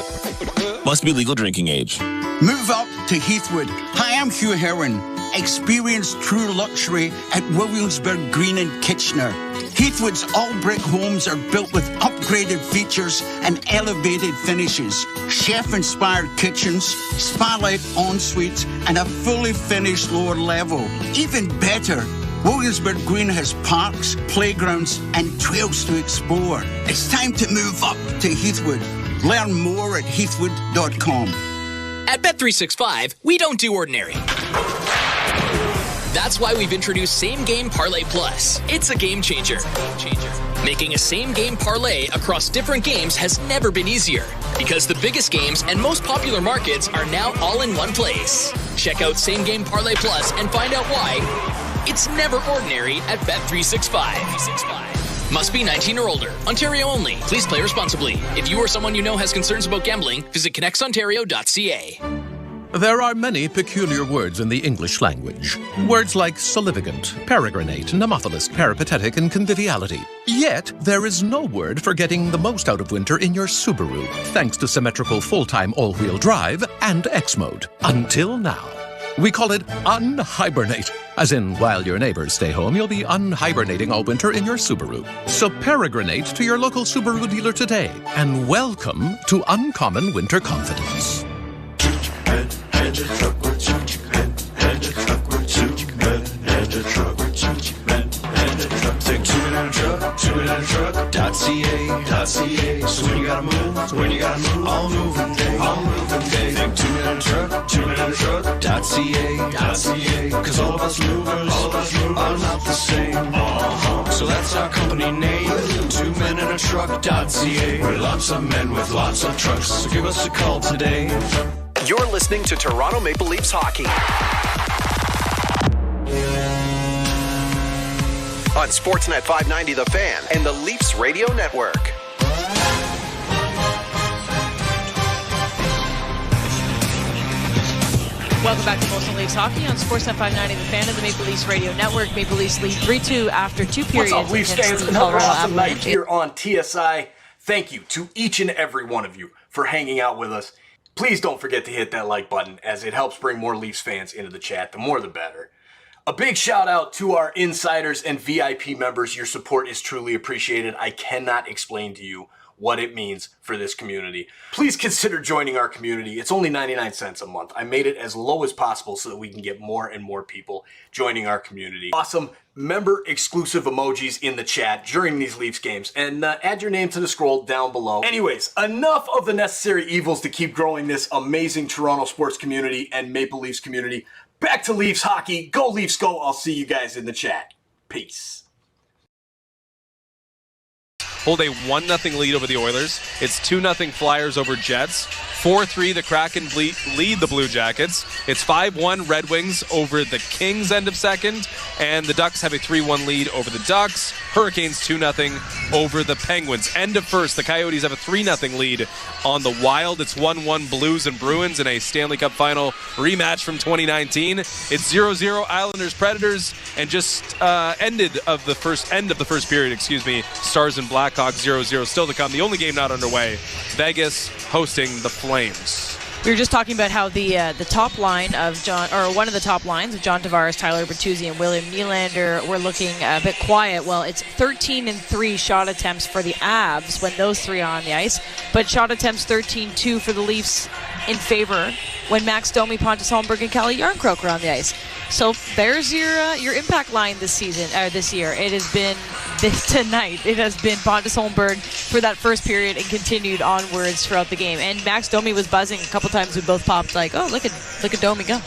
Must be legal drinking age. Move up to Heathwood. Hi, I'm Hugh Herwin. Experience true luxury at Williamsburg Green in Kitchener. Heathwood's all-brick homes are built with upgraded features and elevated finishes. Chef-inspired kitchens, spa-like en-suites, and a fully finished lower level. Even better, Williamsburg Green has parks, playgrounds, and trails to explore. It's time to move up to Heathwood. Learn more at heathwood.com. At Bet365, we don't do ordinary. That's why we've introduced Same Game Parlay Plus. It's a game changer. Making a same game parlay across different games has never been easier, because the biggest games and most popular markets are now all in one place. Check out Same Game Parlay Plus and find out why it's never ordinary at Bet365. Must be 19 or older. Ontario only. Please play responsibly. If you or someone you know has concerns about gambling, visit connectsontario.ca. There are many peculiar words in the English language. Words like salivigant, peregrinate, nemophilus, peripatetic, and conviviality. Yet, there is no word for getting the most out of winter in your Subaru, thanks to symmetrical full-time all-wheel drive and X-Mode. Until now. We call it unhibernate. As in, while your neighbors stay home, you'll be unhibernating all winter in your Subaru. So peregrinate to your local Subaru dealer today, and welcome to Uncommon Winter Confidence. Truck.ca. So when you gotta move, all moving day. Think 2-minute truck.ca. Cause all of us movers are not the same. So that's our company name, 2-minute-truck.ca. We're lots of men with lots of trucks. So give us a call today. You're listening to Toronto Maple Leafs Hockey on Sportsnet 590 The Fan and the Leafs Radio Network. Welcome back to Molson Leafs Hockey on Sportsnet 590 The Fan and the Maple Leafs Radio Network. Maple Leafs lead 3-2 after 2 periods. What's up, Leafs fans? Another awesome night here on TSI. Thank you to each and every one of you for hanging out with us. Please don't forget to hit that like button, as it helps bring more Leafs fans into the chat. The more the better. A big shout out to our insiders and VIP members. Your support is truly appreciated. I cannot explain to you what it means for this community. Please consider joining our community. It's only 99 cents a month. I made it as low as possible so that we can get more and more people joining our community. Awesome member exclusive emojis in the chat during these Leafs games, and add your name to the scroll down below. Anyways, enough of the necessary evils to keep growing this amazing Toronto sports community and Maple Leafs community. Back to Leafs hockey. Go Leafs go. I'll see you guys in the chat. Peace. hold a 1-0 lead over the Oilers. It's 2-0 Flyers over Jets. 4-3, the Kraken lead the Blue Jackets. It's 5-1 Red Wings over the Kings end of second. And the Ducks have a 3-1 lead over the Ducks. Hurricanes 2-0 over the Penguins. End of first, the Coyotes have a 3-0 lead on the Wild. It's 1-1 Blues and Bruins in a Stanley Cup final rematch from 2019. It's 0-0 Islanders Predators, and just end of the first period, Stars and Blackhawks 0-0 still to come. The only game not underway, Vegas hosting the Flames. We were just talking about how the top line of one of the top lines of John Tavares, Tyler Bertuzzi, and William Nylander were looking a bit quiet. Well, it's 13-3 shot attempts for the Avs when those three are on the ice, but shot attempts 13-2 for the Leafs in favor when Max Domi, Pontus Holmberg, and Kalle Järnkrok are on the ice. So there's your impact line this year. It has been tonight. It has been Pontus Holmberg for that first period and continued onwards throughout the game. And Max Domi was buzzing a couple times. We both popped like, oh, look at Domi go.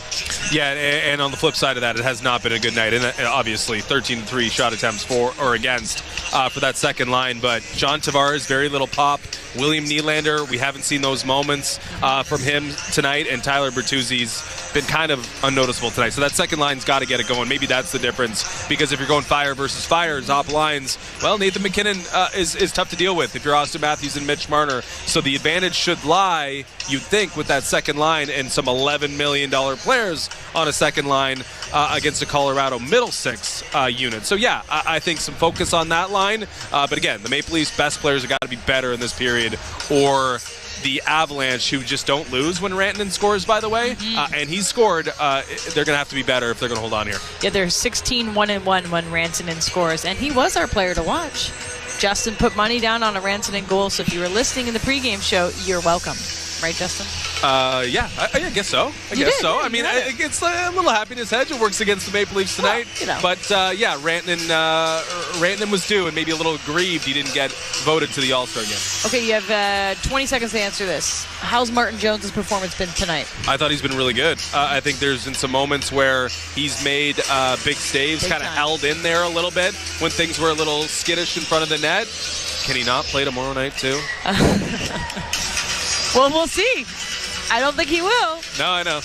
Yeah, and on the flip side of that, it has not been a good night. And obviously, 13-3 shot attempts for or against for that second line. But John Tavares, very little pop. William Nylander, we haven't seen those moments from him tonight. And Tyler Bertuzzi's been kind of unnoticeable tonight. So that second line's got to get it going. Maybe that's the difference. Because if you're going fire versus fire, top lines, well, Nathan McKinnon is tough to deal with if you're Austin Matthews and Mitch Marner. So the advantage should lie, you'd think, with that second line and some $11 million players on a second line against a Colorado middle six unit. So, yeah, I think some focus on that line. But again, the Maple Leafs' best players have got to be better in this period, or the Avalanche, who just don't lose when Rantanen scores, by the way, and he scored, they're going to have to be better if they're going to hold on here. Yeah, they're 16-1-1 when Rantanen scores, and he was our player to watch. Justin put money down on a Rantanen goal, so if you were listening in the pregame show, you're welcome. Right, Justin? Yeah, I guess so. I mean, it's a little happiness hedge. It works against the Maple Leafs tonight. Well, But, yeah, Rantanen was due and maybe a little grieved he didn't get voted to the All-Star game. Okay, you have 20 seconds to answer this. How's Martin Jones' performance been tonight? I thought he's been really good. I think there's been some moments where he's made big saves, kind of held in there a little bit when things were a little skittish in front of the net. Can he not play tomorrow night, too? Well, we'll see. I don't think he will. No, I know.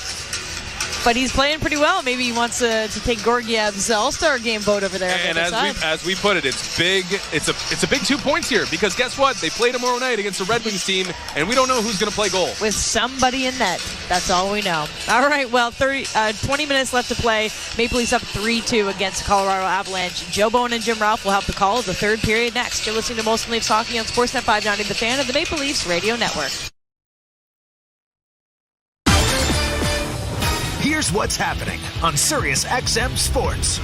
But he's playing pretty well. Maybe he wants to take Gorgiev's All-Star game vote over there. And as we put it, it's big. It's a big 2 points here, because guess what? They play tomorrow night against the Red Wings team, and we don't know who's going to play goal. With somebody in net. That's all we know. All right, well, 20 minutes left to play. Maple Leafs up 3-2 against the Colorado Avalanche. Joe Bowen and Jim Ralph will have the call of the third period next. You're listening to Molson Leafs Hockey on Sportsnet 590, the fan of the Maple Leafs Radio Network. Here's what's happening on Sirius XM Sports.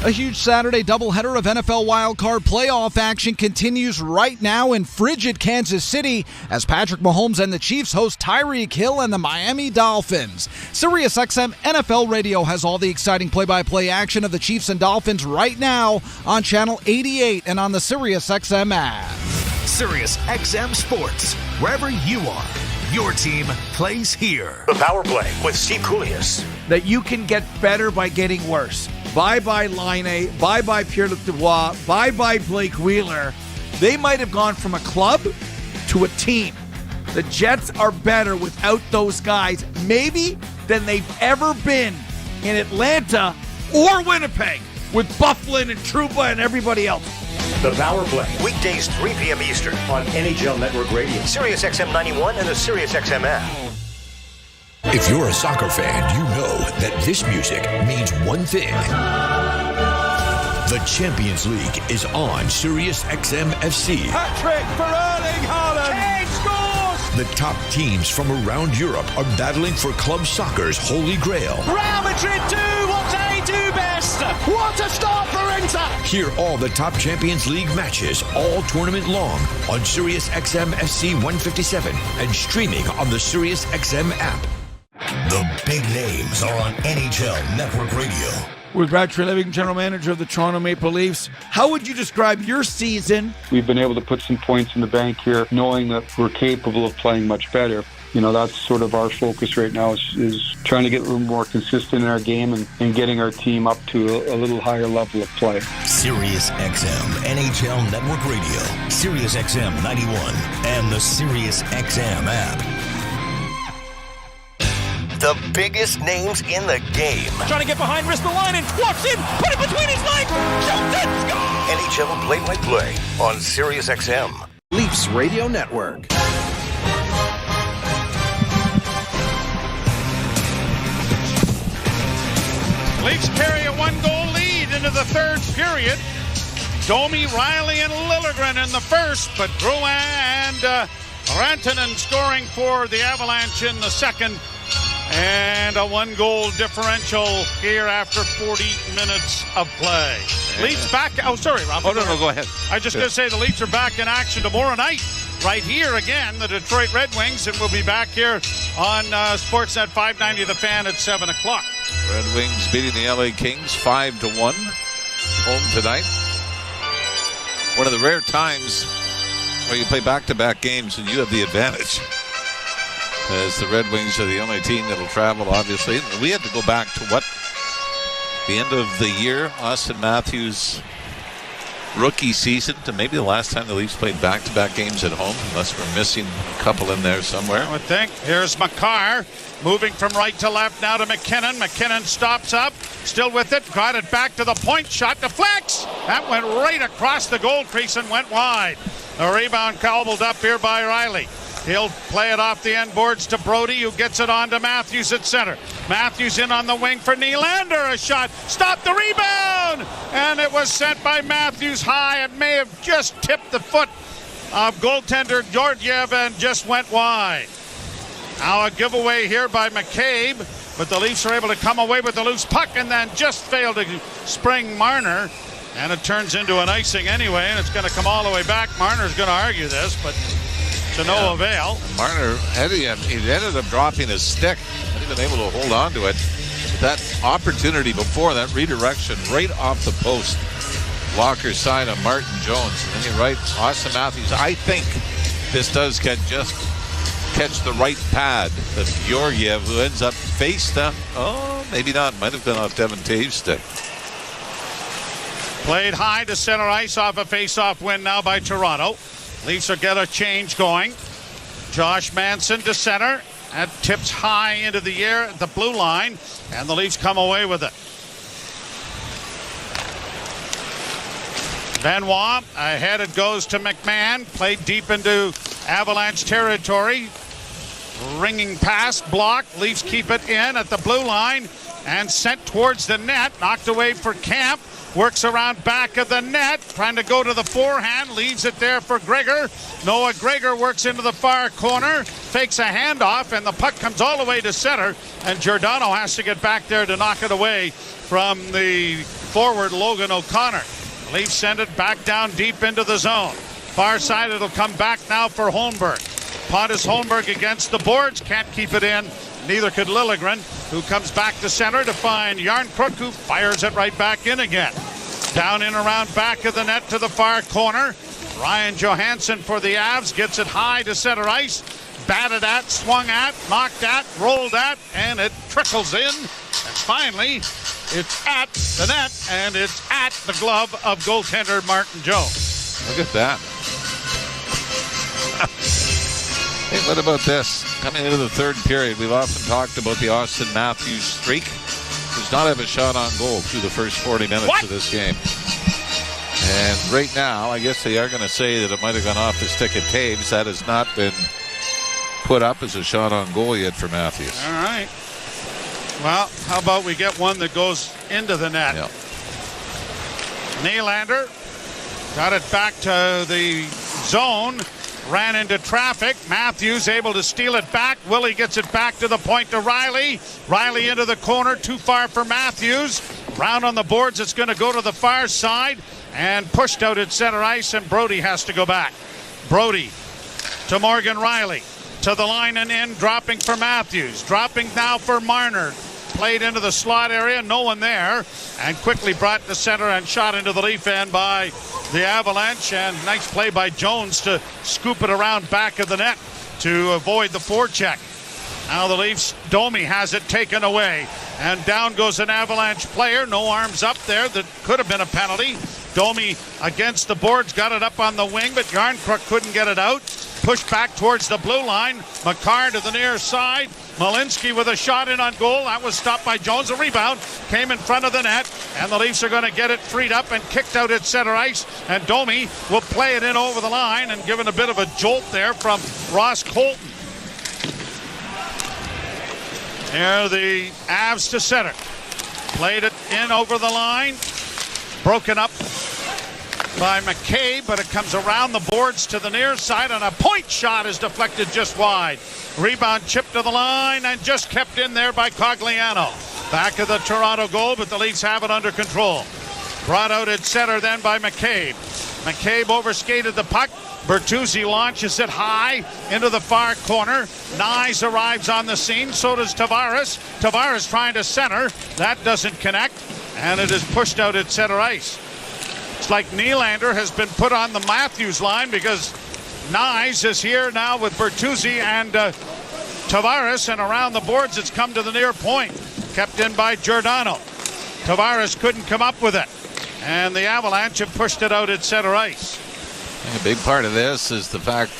A huge Saturday doubleheader of NFL wildcard playoff action continues right now in frigid Kansas City as Patrick Mahomes and the Chiefs host Tyreek Hill and the Miami Dolphins. Sirius XM NFL Radio has all the exciting play-by-play action of the Chiefs and Dolphins right now on Channel 88 and on the Sirius XM app. Sirius XM Sports, wherever you are. Your team plays here. The Power Play with Steve Koulias. That you can get better by getting worse. Bye-bye Laine. Bye-bye Pierre-Luc Dubois. Bye-bye Blake Wheeler. They might have gone from a club to a team. The Jets are better without those guys, maybe, than they've ever been in Atlanta or Winnipeg with Bufflin and Trouba and everybody else. The Power Play, weekdays 3 p.m. Eastern on NHL Network Radio, Sirius XM 91, and the Sirius XM app. If you're a soccer fan, you know that this music means one thing. The Champions League is on Sirius XM FC. Hat-trick for Erling Haaland. Kane scores! The top teams from around Europe are battling for club soccer's holy grail. Real Madrid do what they do best. What a start for Inter! Hear all the top Champions League matches all tournament long on Sirius XM FC 157 and streaming on the Sirius XM app. The big names are on NHL Network Radio. With Brad Treliving, general manager of the Toronto Maple Leafs. How would you describe your season? We've been able to put some points in the bank here, knowing that we're capable of playing much better. that's sort of our focus right now is trying to get a little more consistent in our game and getting our team up to a little higher level of play. Sirius XM NHL Network Radio, Sirius XM 91, and the Sirius XM app. The biggest names in the game. Trying to get behind Ristolainen, walks in, put it between his legs, shoots it, score! NHL play-by-play on Sirius XM. Leafs Radio Network. Leafs carry a one-goal lead into the third period. Domi, Riley, and Lilligren in the first, but Drouin and Rantanen scoring for the Avalanche in the second. And a one-goal differential here after 40 minutes of play. Leafs back. Oh, sorry, Rob. Oh, no, go ahead. I just going to say the Leafs are back in action tomorrow night. Right here again, the Detroit Red Wings, and we'll be back here on Sportsnet 590 The Fan at 7 o'clock. Red Wings beating the LA Kings 5-1 home tonight. One of the rare times where you play back-to-back games and you have the advantage, as the Red Wings are the only team that will travel, obviously. We had to go back to the end of the year, Austin Matthews' rookie season, to maybe the last time the Leafs played back-to-back games at home, unless we're missing a couple in there somewhere. I would think. Here's Makar moving from right to left now to McKinnon. McKinnon stops up, still with it, got it back to the point, shot deflects. That went right across the goal crease and went wide. A rebound cobbled up here by Riley. He'll play it off the end boards to Brody, who gets it on to Matthews at center. Matthews in on the wing for Nylander. A shot. Stop the rebound! And it was sent by Matthews high. It may have just tipped the foot of goaltender Georgiev and just went wide. Now a giveaway here by McCabe, but the Leafs are able to come away with the loose puck and then just fail to spring Marner. And it turns into an icing anyway, and it's going to come all the way back. Marner's going to argue this, but to no avail. Marner, he ended up dropping his stick. Not even able to hold on to it. That opportunity before, that redirection right off the post. Walker's side of Martin Jones. And then you're right, Austin Matthews. I think this does catch the right pad of Georgiev, who ends up face down. Oh, maybe not. Might have been off Devin Tave's stick. Played high to center ice off a face-off win now by Toronto. Leafs will get a change going. Josh Manson to center. That tips high into the air at the blue line, and the Leafs come away with it. Benoit, ahead it goes to McMahon. Played deep into Avalanche territory. Ringing pass, blocked. Leafs keep it in at the blue line and sent towards the net. Knocked away for Camp. Works around back of the net, trying to go to the forehand, leaves it there for Gregor. Noah Gregor works into the far corner, fakes a handoff, and the puck comes all the way to center, and Giordano has to get back there to knock it away from the forward Logan O'Connor. Leafs send it back down deep into the zone. Far side, it'll come back now for Holmberg. Pontus Holmberg against the boards, can't keep it in. Neither could Lilligren, who comes back to center to find Yarncrook, who fires it right back in again. Down in around back of the net to the far corner. Ryan Johansson for the Avs gets it high to center ice. Batted at, swung at, knocked at, rolled at, and it trickles in. And finally, it's at the net, and it's at the glove of goaltender Martin Jones. Look at that. Hey, what about this? Coming into the third period, we've often talked about the Austin Matthews streak. Does not have a shot on goal through the first 40 minutes of this game. And right now, I guess they are going to say that it might have gone off the stick of Taves. That has not been put up as a shot on goal yet for Matthews. All right. Well, how about we get one that goes into the net? Yep. Nylander got it back to the zone. Ran into traffic. Matthews able to steal it back. Willie gets it back to the point to Riley. Riley into the corner. Too far for Matthews. Round on the boards. It's going to go to the far side. And pushed out at center ice. And Brody has to go back. Brody to Morgan Riley. To the line and in. Dropping for Matthews. Dropping now for Marner. Played into the slot area. No one there. And quickly brought to center and shot into the Leaf end by the Avalanche. And nice play by Jones to scoop it around back of the net. to avoid the forecheck. Now the Leafs, Domi has it taken away. And down goes an Avalanche player. No arms up there. That could have been a penalty. Domi against the boards, got it up on the wing, but Järnkrok couldn't get it out. Pushed back towards the blue line. Makar to the near side. Malinsky with a shot in on goal. That was stopped by Jones. A rebound came in front of the net, and the Leafs are going to get it freed up and kicked out at center ice. And Domi will play it in over the line, and given a bit of a jolt there from Ross Colton. There the Avs to center. Played it in over the line. Broken up by McCabe, but it comes around the boards to the near side, and a point shot is deflected just wide. Rebound chipped to the line and just kept in there by Cogliano. Back of the Toronto goal, but the Leafs have it under control. Brought out at center then by McCabe. McCabe overskated the puck. Bertuzzi launches it high into the far corner. Nyes arrives on the scene. So does Tavares. Tavares trying to center. That doesn't connect. And it is pushed out at center ice. It's like Nylander has been put on the Matthews line because Nyes is here now with Bertuzzi and Tavares. And around the boards it's come to the near point. Kept in by Giordano. Tavares couldn't come up with it. And the Avalanche have pushed it out at center ice. A big part of this is the fact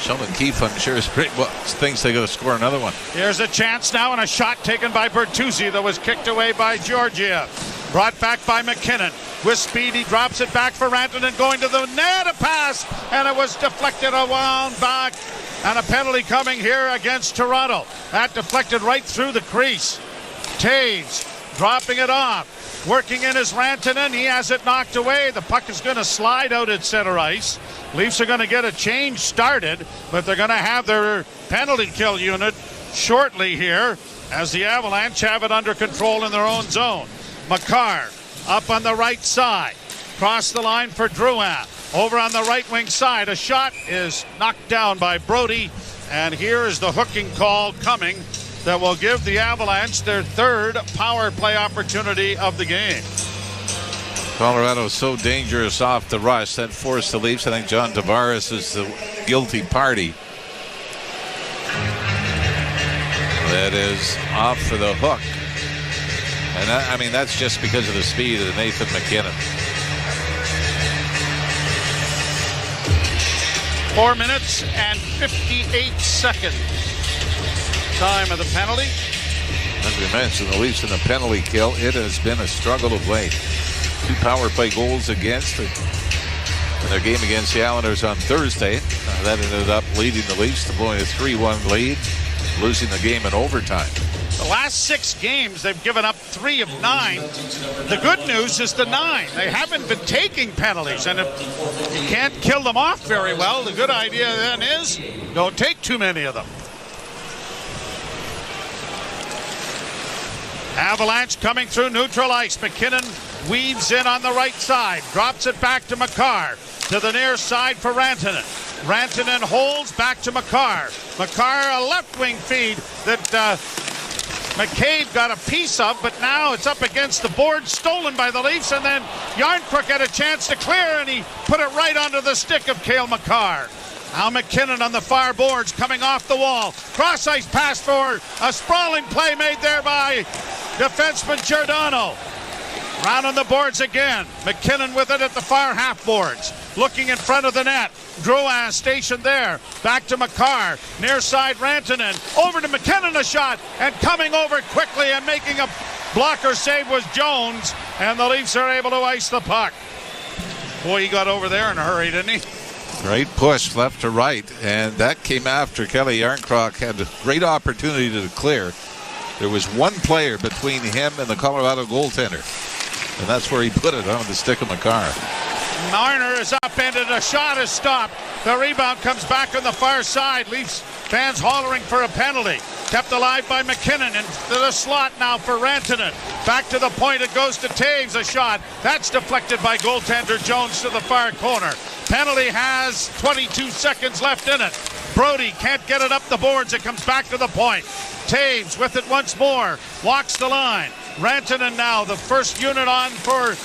Sheldon Keefe, I'm sure, thinks they got to score another one. Here's a chance now, and a shot taken by Bertuzzi that was kicked away by Georgiev. Brought back by McKinnon. With speed, he drops it back for Rantanen, going to the net, a pass, and it was deflected around back. And a penalty coming here against Toronto. That deflected right through the crease. Taves dropping it off. Working in is Rantanen. He has it knocked away. The puck is going to slide out at center ice. Leafs are going to get a change started, but they're going to have their penalty kill unit shortly here as the Avalanche have it under control in their own zone. Makar up on the right side. Cross the line for Drouin. Over on the right wing side. A shot is knocked down by Brody. And here is the hooking call coming that will give the Avalanche their third power play opportunity of the game. Colorado's so dangerous off the rush that forced the Leafs. I think John Tavares is the guilty party. That is off for the hook. And that's just because of the speed of Nathan McKinnon. 4 minutes and 58 seconds. Time of the penalty. As we mentioned, the Leafs in the penalty kill, it has been a struggle of late. 2 power play goals against in their game against the Islanders on Thursday. That ended up leading the Leafs to blowing a 3-1 lead, losing the game in overtime. The last 6 games, they've given up 3 of 9. The good news is the 9. They haven't been taking penalties, and if you can't kill them off very well, the good idea then is don't take too many of them. Avalanche coming through neutral ice. McKinnon weaves in on the right side. Drops it back to Makar. To the near side for Rantanen. Rantanen holds back to Makar. Makar, a left wing feed that McCabe got a piece of, but now it's up against the board, stolen by the Leafs, and then Järnkrok had a chance to clear, and he put it right onto the stick of Cale Makar. Now McKinnon on the far boards, coming off the wall. Cross-ice pass for a sprawling play made there by defenseman Giordano. Round on the boards again. McKinnon with it at the far half boards. Looking in front of the net. Drouin stationed there. Back to Makar. Near side Rantanen. Over to McKinnon, a shot. And coming over quickly and making a blocker save was Jones. And the Leafs are able to ice the puck. Boy, he got over there in a hurry, didn't he? Great push left to right, and that came after Kelly Järnkrok had a great opportunity to clear. There was one player between him and the Colorado goaltender, and that's where he put it on the stick of Makar. Marner is upended. A shot is stopped. The rebound comes back on the far side. Leafs fans hollering for a penalty. Kept alive by McKinnon. Into the slot now for Rantanen. Back to the point. It goes to Taves. A shot. That's deflected by goaltender Jones to the far corner. Penalty has 22 seconds left in it. Brody can't get it up the boards. It comes back to the point. Taves with it once more. Walks the line. Rantanen now the first unit on for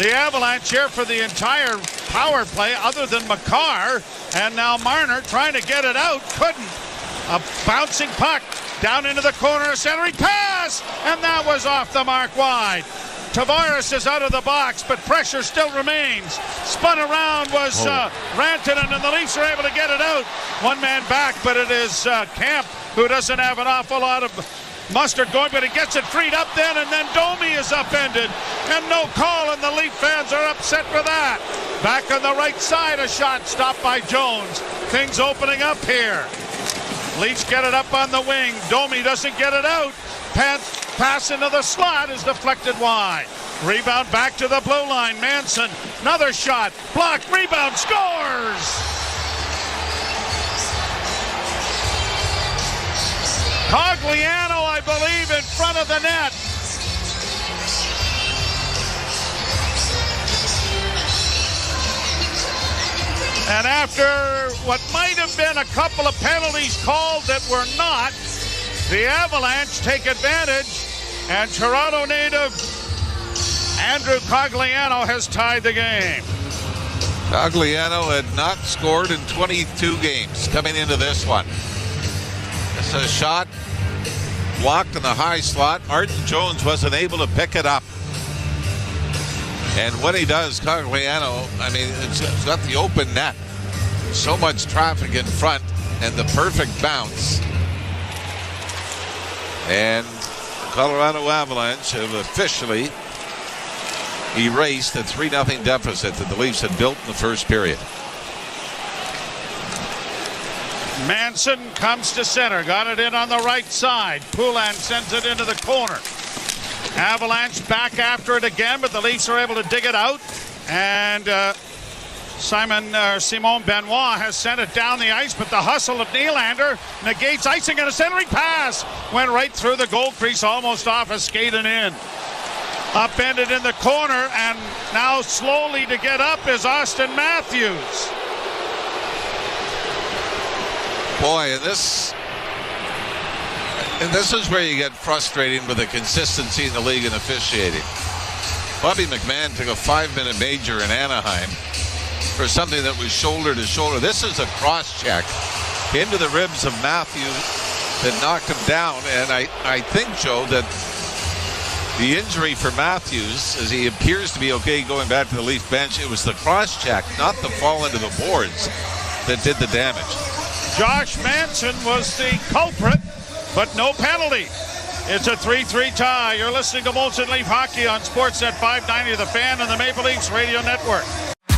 the Avalanche here for the entire power play other than McCarr. And now Marner trying to get it out. Couldn't. A bouncing puck down into the corner. A centering pass. And that was off the mark wide. Tavares is out of the box, but pressure still remains. Spun around was Rantanen, and the Leafs are able to get it out. One man back, but it is Camp, who doesn't have an awful lot of mustard going, but he gets it freed up then, and then Domi is upended. And no call, and the Leaf fans are upset with that. Back on the right side, a shot stopped by Jones. Things opening up here. Leafs get it up on the wing. Domi doesn't get it out. Pass into the slot is deflected wide. Rebound back to the blue line. Manson, another shot. Blocked, rebound, scores! Cogliano, I believe, in front of the net. And after what might have been a couple of penalties called that were not, the Avalanche take advantage, and Toronto native Andrew Cogliano has tied the game. Cogliano had not scored in 22 games coming into this one. It's a shot blocked in the high slot. Martin Jones wasn't able to pick it up. And when he does, Cogliano, I mean, it's got the open net. So much traffic in front and the perfect bounce. And the Colorado Avalanche have officially erased the 3-0 deficit that the Leafs had built in the first period. Manson comes to center. Got it in on the right side. Poulin sends it into the corner. Avalanche back after it again, but the Leafs are able to dig it out. And Simon Benoit has sent it down the ice, but the hustle of Nylander negates icing, and a centering pass went right through the goal crease, almost off a skate and in. Upended in the corner, and now slowly to get up is Austin Matthews. Boy, and this is where you get frustrating with the consistency in the league and officiating. Bobby McMahon took a 5-minute major in Anaheim for something that was shoulder to shoulder. This is a cross-check into the ribs of Matthews that knocked him down. And I think, Joe, that the injury for Matthews, as he appears to be okay going back to the Leaf bench, it was the cross-check, not the fall into the boards, that did the damage. Josh Manson was the culprit, but no penalty. It's a 3-3 tie. You're listening to Molson Leaf Hockey on Sportsnet 590, The Fan, and the Maple Leafs Radio Network.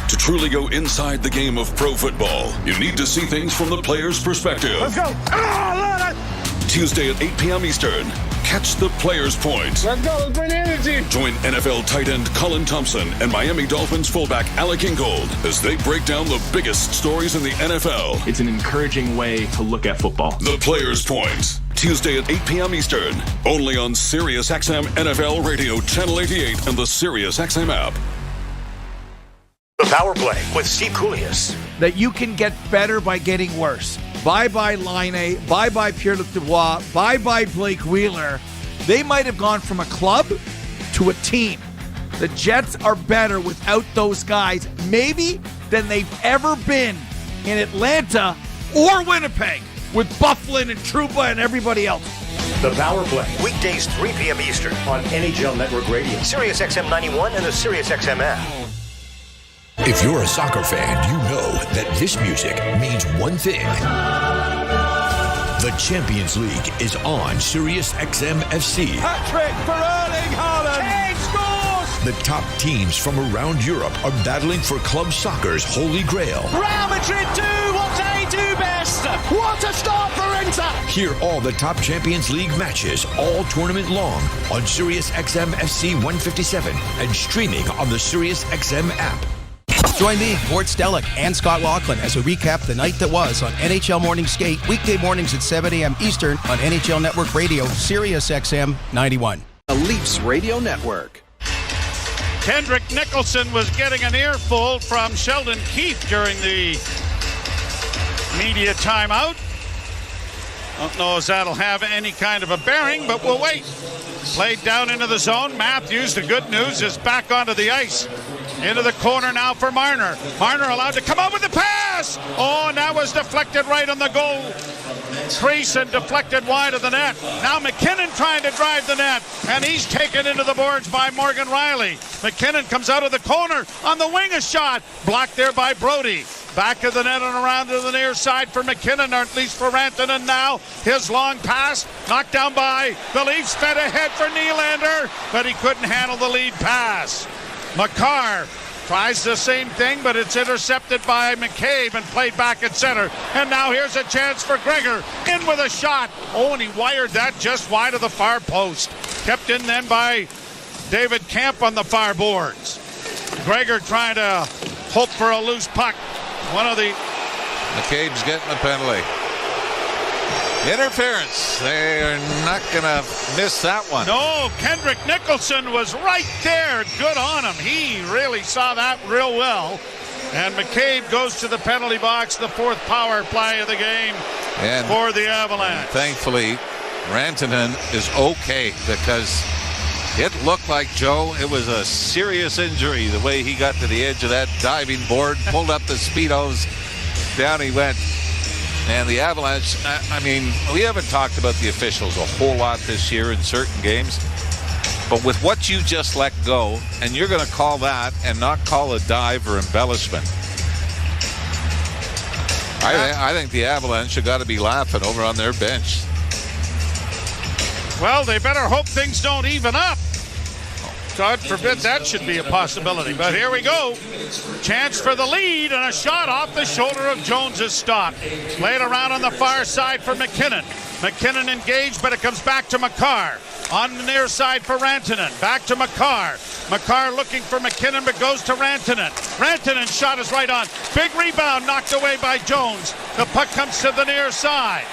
To truly go inside the game of pro football, you need to see things from the player's perspective. Let's go. Tuesday at 8 p.m. Eastern, catch the Players' Point. Let's go. Let's bring the energy. Join NFL tight end Colin Thompson and Miami Dolphins fullback Alec Ingold as they break down the biggest stories in the NFL. It's an encouraging way to look at football. The Players' Point. Tuesday at 8 p.m. Eastern, only on SiriusXM NFL Radio Channel 88 and the SiriusXM app. The Power Play with Steve Koulias. That you can get better by getting worse. Bye-bye Laine. Bye-bye Pierre-Luc Dubois. Bye-bye Blake Wheeler. They might have gone from a club to a team. The Jets are better without those guys, maybe, than they've ever been in Atlanta or Winnipeg, with Bufflin and Trouba and everybody else. The Power Play, weekdays 3 p.m. Eastern on NHL Network Radio, SiriusXM 91, and the SiriusXM app. If you're a soccer fan, you know that this music means one thing. The Champions League is on Sirius XM FC. Hat-trick for Erling Haaland. Kane scores! The top teams from around Europe are battling for club soccer's holy grail. Real Madrid do what they do best. What a start for Inter! Hear all the top Champions League matches all tournament long on Sirius XM FC 157 and streaming on the Sirius XM app. Join me, Gord Stellick, and Scott Laughlin as we recap the night that was on NHL Morning Skate, weekday mornings at 7 a.m. Eastern on NHL Network Radio, Sirius XM 91. The Leafs Radio Network. Kendrick Nicholson was getting an earful from Sheldon Keefe during the media timeout. Don't know if that'll have any kind of a bearing, but we'll wait. Played down into the zone. Matthews, the good news, is back onto the ice. Into the corner now for Marner. Marner allowed to come out with the pass. Oh, and that was deflected right on the goal crease and deflected wide of the net. Now McKinnon trying to drive the net, and he's taken into the boards by Morgan Riley. McKinnon comes out of the corner on the wing, a shot blocked there by Brody. Back of the net and around to the near side for McKinnon, or at least for Rantanen now. His long pass knocked down by the Leafs, fed ahead for Nylander, but he couldn't handle the lead pass. Makar tries the same thing, but it's intercepted by McCabe and played back at center. And now here's a chance for Gregor. In with a shot. Oh, and he wired that just wide of the far post. Kept in then by David Camp on the far boards. Gregor trying to hope for a loose puck. McCabe's getting the penalty. Interference. They are not going to miss that one. No, Kendrick Nicholson was right there. Good on him. He really saw that real well. And McCabe goes to the penalty box, the fourth power play of the game for the Avalanche. Thankfully, Rantanen is okay, because it looked like, Joe, it was a serious injury the way he got to the edge of that diving board, pulled up the Speedos, down he went. And the Avalanche, I mean, we haven't talked about the officials a whole lot this year in certain games, but with what you just let go, and you're going to call that and not call a dive or embellishment, I think the Avalanche have got to be laughing over on their bench. Well, they better hope things don't even up. God forbid that should be a possibility. But here we go. Chance for the lead, and a shot off the shoulder of Jones is stopped. Played around on the far side for McKinnon. McKinnon engaged, but it comes back to Makar. On the near side for Rantanen. Back to Makar. Makar looking for McKinnon, but goes to Rantanen. Rantanen's shot is right on. Big rebound knocked away by Jones. The puck comes to the near side.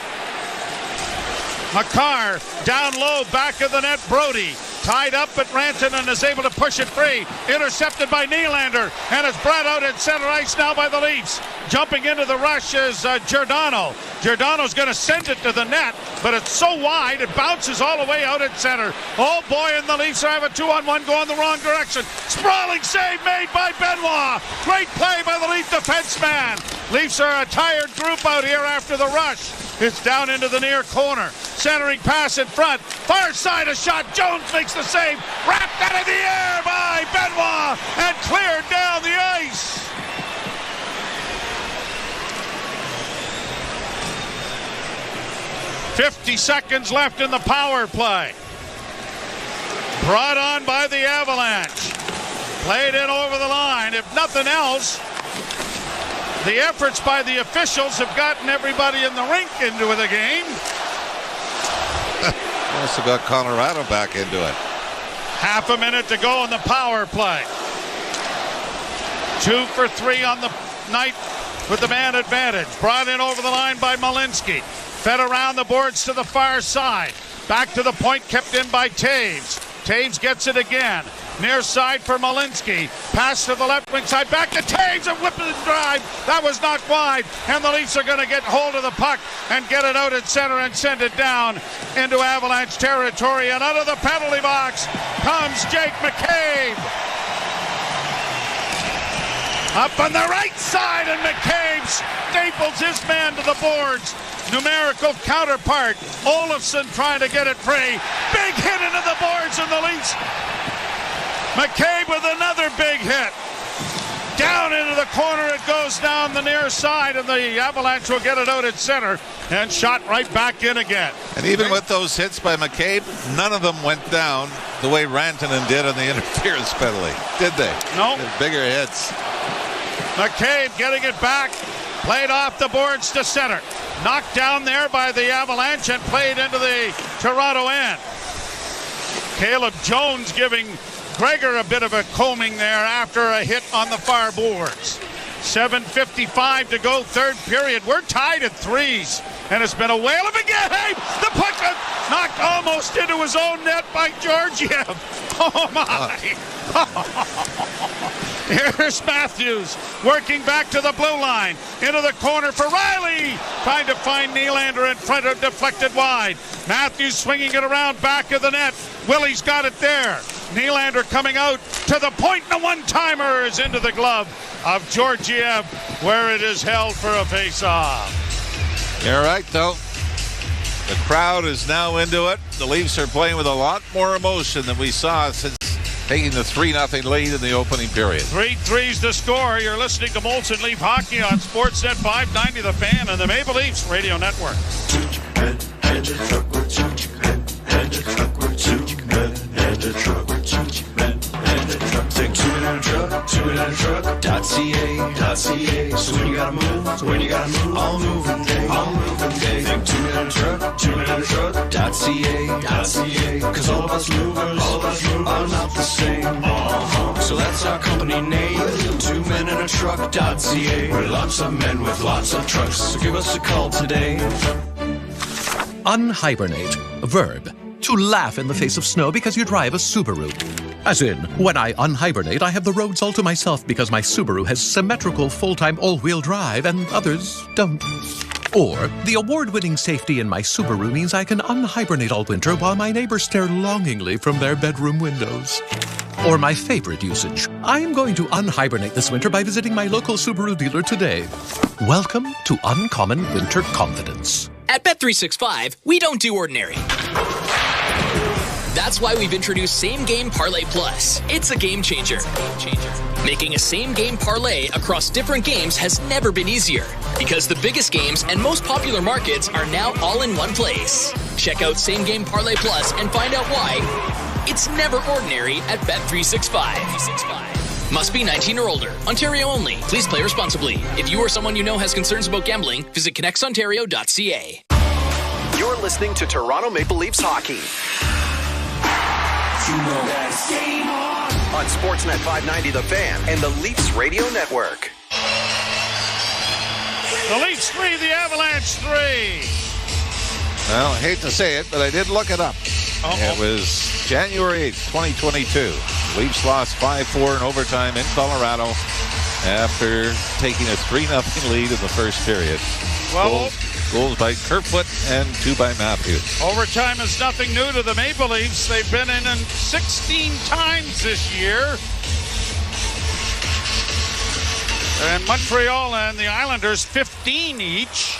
Makar down low, back of the net, Brody. Tied up, but Rantanen is able to push it free. Intercepted by Nylander, and it's brought out at center ice now by the Leafs. Jumping into the rush is Giordano. Giordano's going to send it to the net, but it's so wide it bounces all the way out at center. Oh boy, and the Leafs have a 2-on-1 going the wrong direction. Sprawling save made by Benoit. Great play by the Leaf defenseman. Leafs are a tired group out here after the rush. It's down into the near corner. Centering pass in front. Far side a shot. Jones makes the save. Wrapped out of the air by Benoit and cleared down the ice. .50 seconds left in the power play. Brought on by the Avalanche. Played in over the line. If nothing else, the efforts by the officials have gotten everybody in the rink into the game. Also got Colorado back into it. Half a minute to go in the power play. 2 for 3 on the night with the man advantage. Brought in over the line by Malinsky. Fed around the boards to the far side. Back to the point, kept in by Taves. Taves gets it again. Near side for Malinsky. Pass to the left wing side. Back to Taves and whip and drive. That was knocked wide. And the Leafs are going to get hold of the puck and get it out at center and send it down into Avalanche territory. And out of the penalty box comes Jake McCabe. Up on the right side, and McCabe staples his man to the boards. Numerical counterpart. Olofsson trying to get it free. Big hit into the boards, and the Leafs. McCabe with another big hit. Down into the corner it goes down the near side, and the Avalanche will get it out at center and shot right back in again. And even with those hits by McCabe, none of them went down the way Rantanen did on the interference penalty, did they? No. Bigger hits. McCabe getting it back. Played off the boards to center. Knocked down there by the Avalanche and played into the Toronto end. Caleb Jones giving Gregor a bit of a combing there after a hit on the far boards. 7:55 to go, third period. We're tied at threes, and it's been a whale of a game. The puck knocked almost into his own net by Georgiev. Oh my! Here's Matthews working back to the blue line. Into the corner for Riley. Trying to find Nylander in front of, deflected wide. Matthews swinging it around back of the net. Willie's got it there. Nylander coming out to the point, and a one-timer is into the glove of Georgiev, where it is held for a face-off. You're right, though. The crowd is now into it. The Leafs are playing with a lot more emotion than we saw since taking the 3-0 lead in the opening period. 3-3's the score. You're listening to Molson Leaf Hockey on Sportsnet 590 The Fan and the Maple Leafs Radio Network. Think .ca. So when you gotta move, all moving day. Think 2-minute truck.ca. Cause all of us movers are not the same. So that's our company name, 2-minute truck.ca. We're lots of men with lots of trucks. So give us a call today. Unhibernate. Verb. To laugh in the face of snow because you drive a Subaru. As in, when I unhibernate, I have the roads all to myself because my Subaru has symmetrical full-time all-wheel drive and others don't. Or, the award-winning safety in my Subaru means I can unhibernate all winter while my neighbors stare longingly from their bedroom windows. Or my favorite usage, I'm going to unhibernate this winter by visiting my local Subaru dealer today. Welcome to Uncommon Winter Confidence. At Bet365, we don't do ordinary. That's why we've introduced Same Game Parlay Plus. It's a game changer. Making a same game parlay across different games has never been easier because the biggest games and most popular markets are now all in one place. Check out Same Game Parlay Plus and find out why it's never ordinary at Bet365. Must be 19 or older. Ontario only. Please play responsibly. If you or someone you know has concerns about gambling, visit connectsontario.ca. You're listening to Toronto Maple Leafs hockey. You know that's game on. On Sportsnet 590 The Fan and the Leafs Radio Network. The Leafs 3, the Avalanche 3. Well, I hate to say it, but I did look it up. It was January 8th, 2022. Leafs lost 5-4 in overtime in Colorado after taking a 3-0 lead in the first period. Well, goals by Kerfoot and 2 by Matthews. Overtime is nothing new to the Maple Leafs. They've been in 16 times this year. And Montreal and the Islanders 15 each.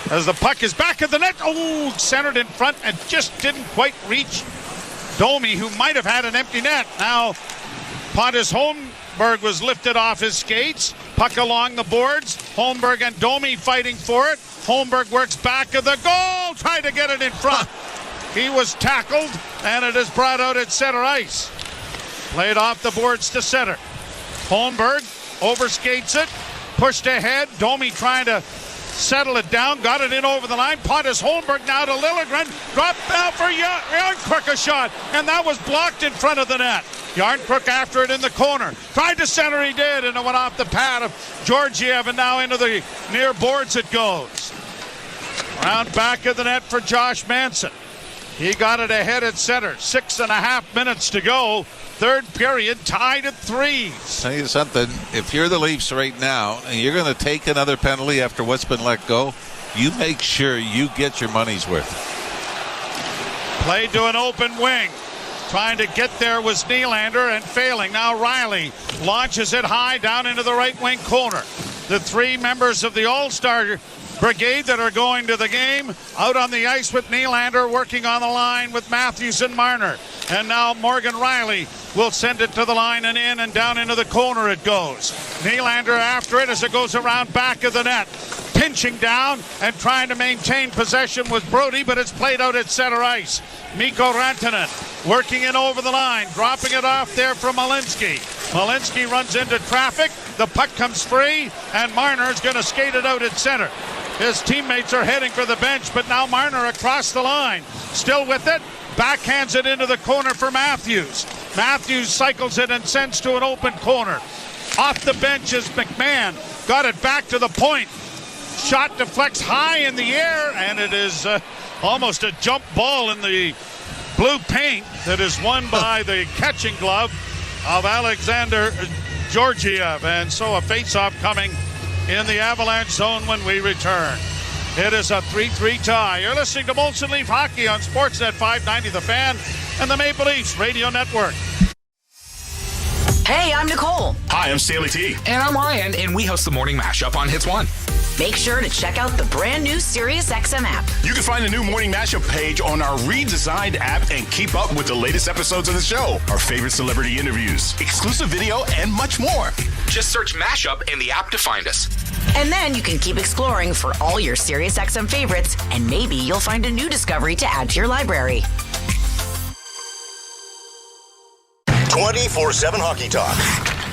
As the puck is back at the net. Oh, centered in front and just didn't quite reach Domi, who might have had an empty net. Now, Pontus Holmberg was lifted off his skates. Puck along the boards. Holmberg and Domi fighting for it. Holmberg works back of the goal. Tried to get it in front. He was tackled, and it is brought out at center ice. Played off the boards to center. Holmberg overskates it. Pushed ahead. Domi trying to settle it down, got it in over the line. Pontus Holmberg now to Lilligren, dropped down for Yarncrook a shot, and that was blocked in front of the net. Yarncrook after it in the corner, tried to center, he did, and it went off the pad of Georgiev, and now into the near boards it goes. Round back of the net for Josh Manson. He got it ahead at center. 6.5 minutes to go. Third period tied at 3. Tell you something, if you're the Leafs right now and you're going to take another penalty after what's been let go, you make sure you get your money's worth. Played to an open wing. Trying to get there was Nylander and failing. Now Riley launches it high down into the right wing corner. The 3 members of the All-Star brigade that are going to the game out on the ice with Nylander working on the line with Matthews and Marner. And now Morgan Riley will send it to the line and in and down into the corner it goes. Nylander after it as it goes around back of the net. Pinching down and trying to maintain possession with Brody, but it's played out at center ice. Mikko Rantanen working it over the line, dropping it off there from Malinsky. Malinsky runs into traffic. The puck comes free, and Marner's going to skate it out at center. His teammates are heading for the bench, but now Marner across the line. Still with it. Backhands it into the corner for Matthews. Matthews cycles it and sends to an open corner. Off the bench is McMahon. Got it back to the point. Shot deflects high in the air, and it is almost a jump ball in the blue paint that is won by the catching glove of Alexander Georgiev. And so a face-off coming in the Avalanche zone when we return. It is a 3-3 tie. You're listening to Molson Leaf Hockey on Sportsnet 590 The Fan and the Maple Leafs Radio Network. Hey, I'm Nicole. Hi, I'm Stanley T. And I'm Ryan, and we host the Morning Mashup on Hits 1. Make sure to check out the brand new SiriusXM app. You can find the new Morning Mashup page on our redesigned app and keep up with the latest episodes of the show, our favorite celebrity interviews, exclusive video, and much more. Just search Mashup in the app to find us. And then you can keep exploring for all your SiriusXM favorites, and maybe you'll find a new discovery to add to your library. 24/7 Hockey Talk.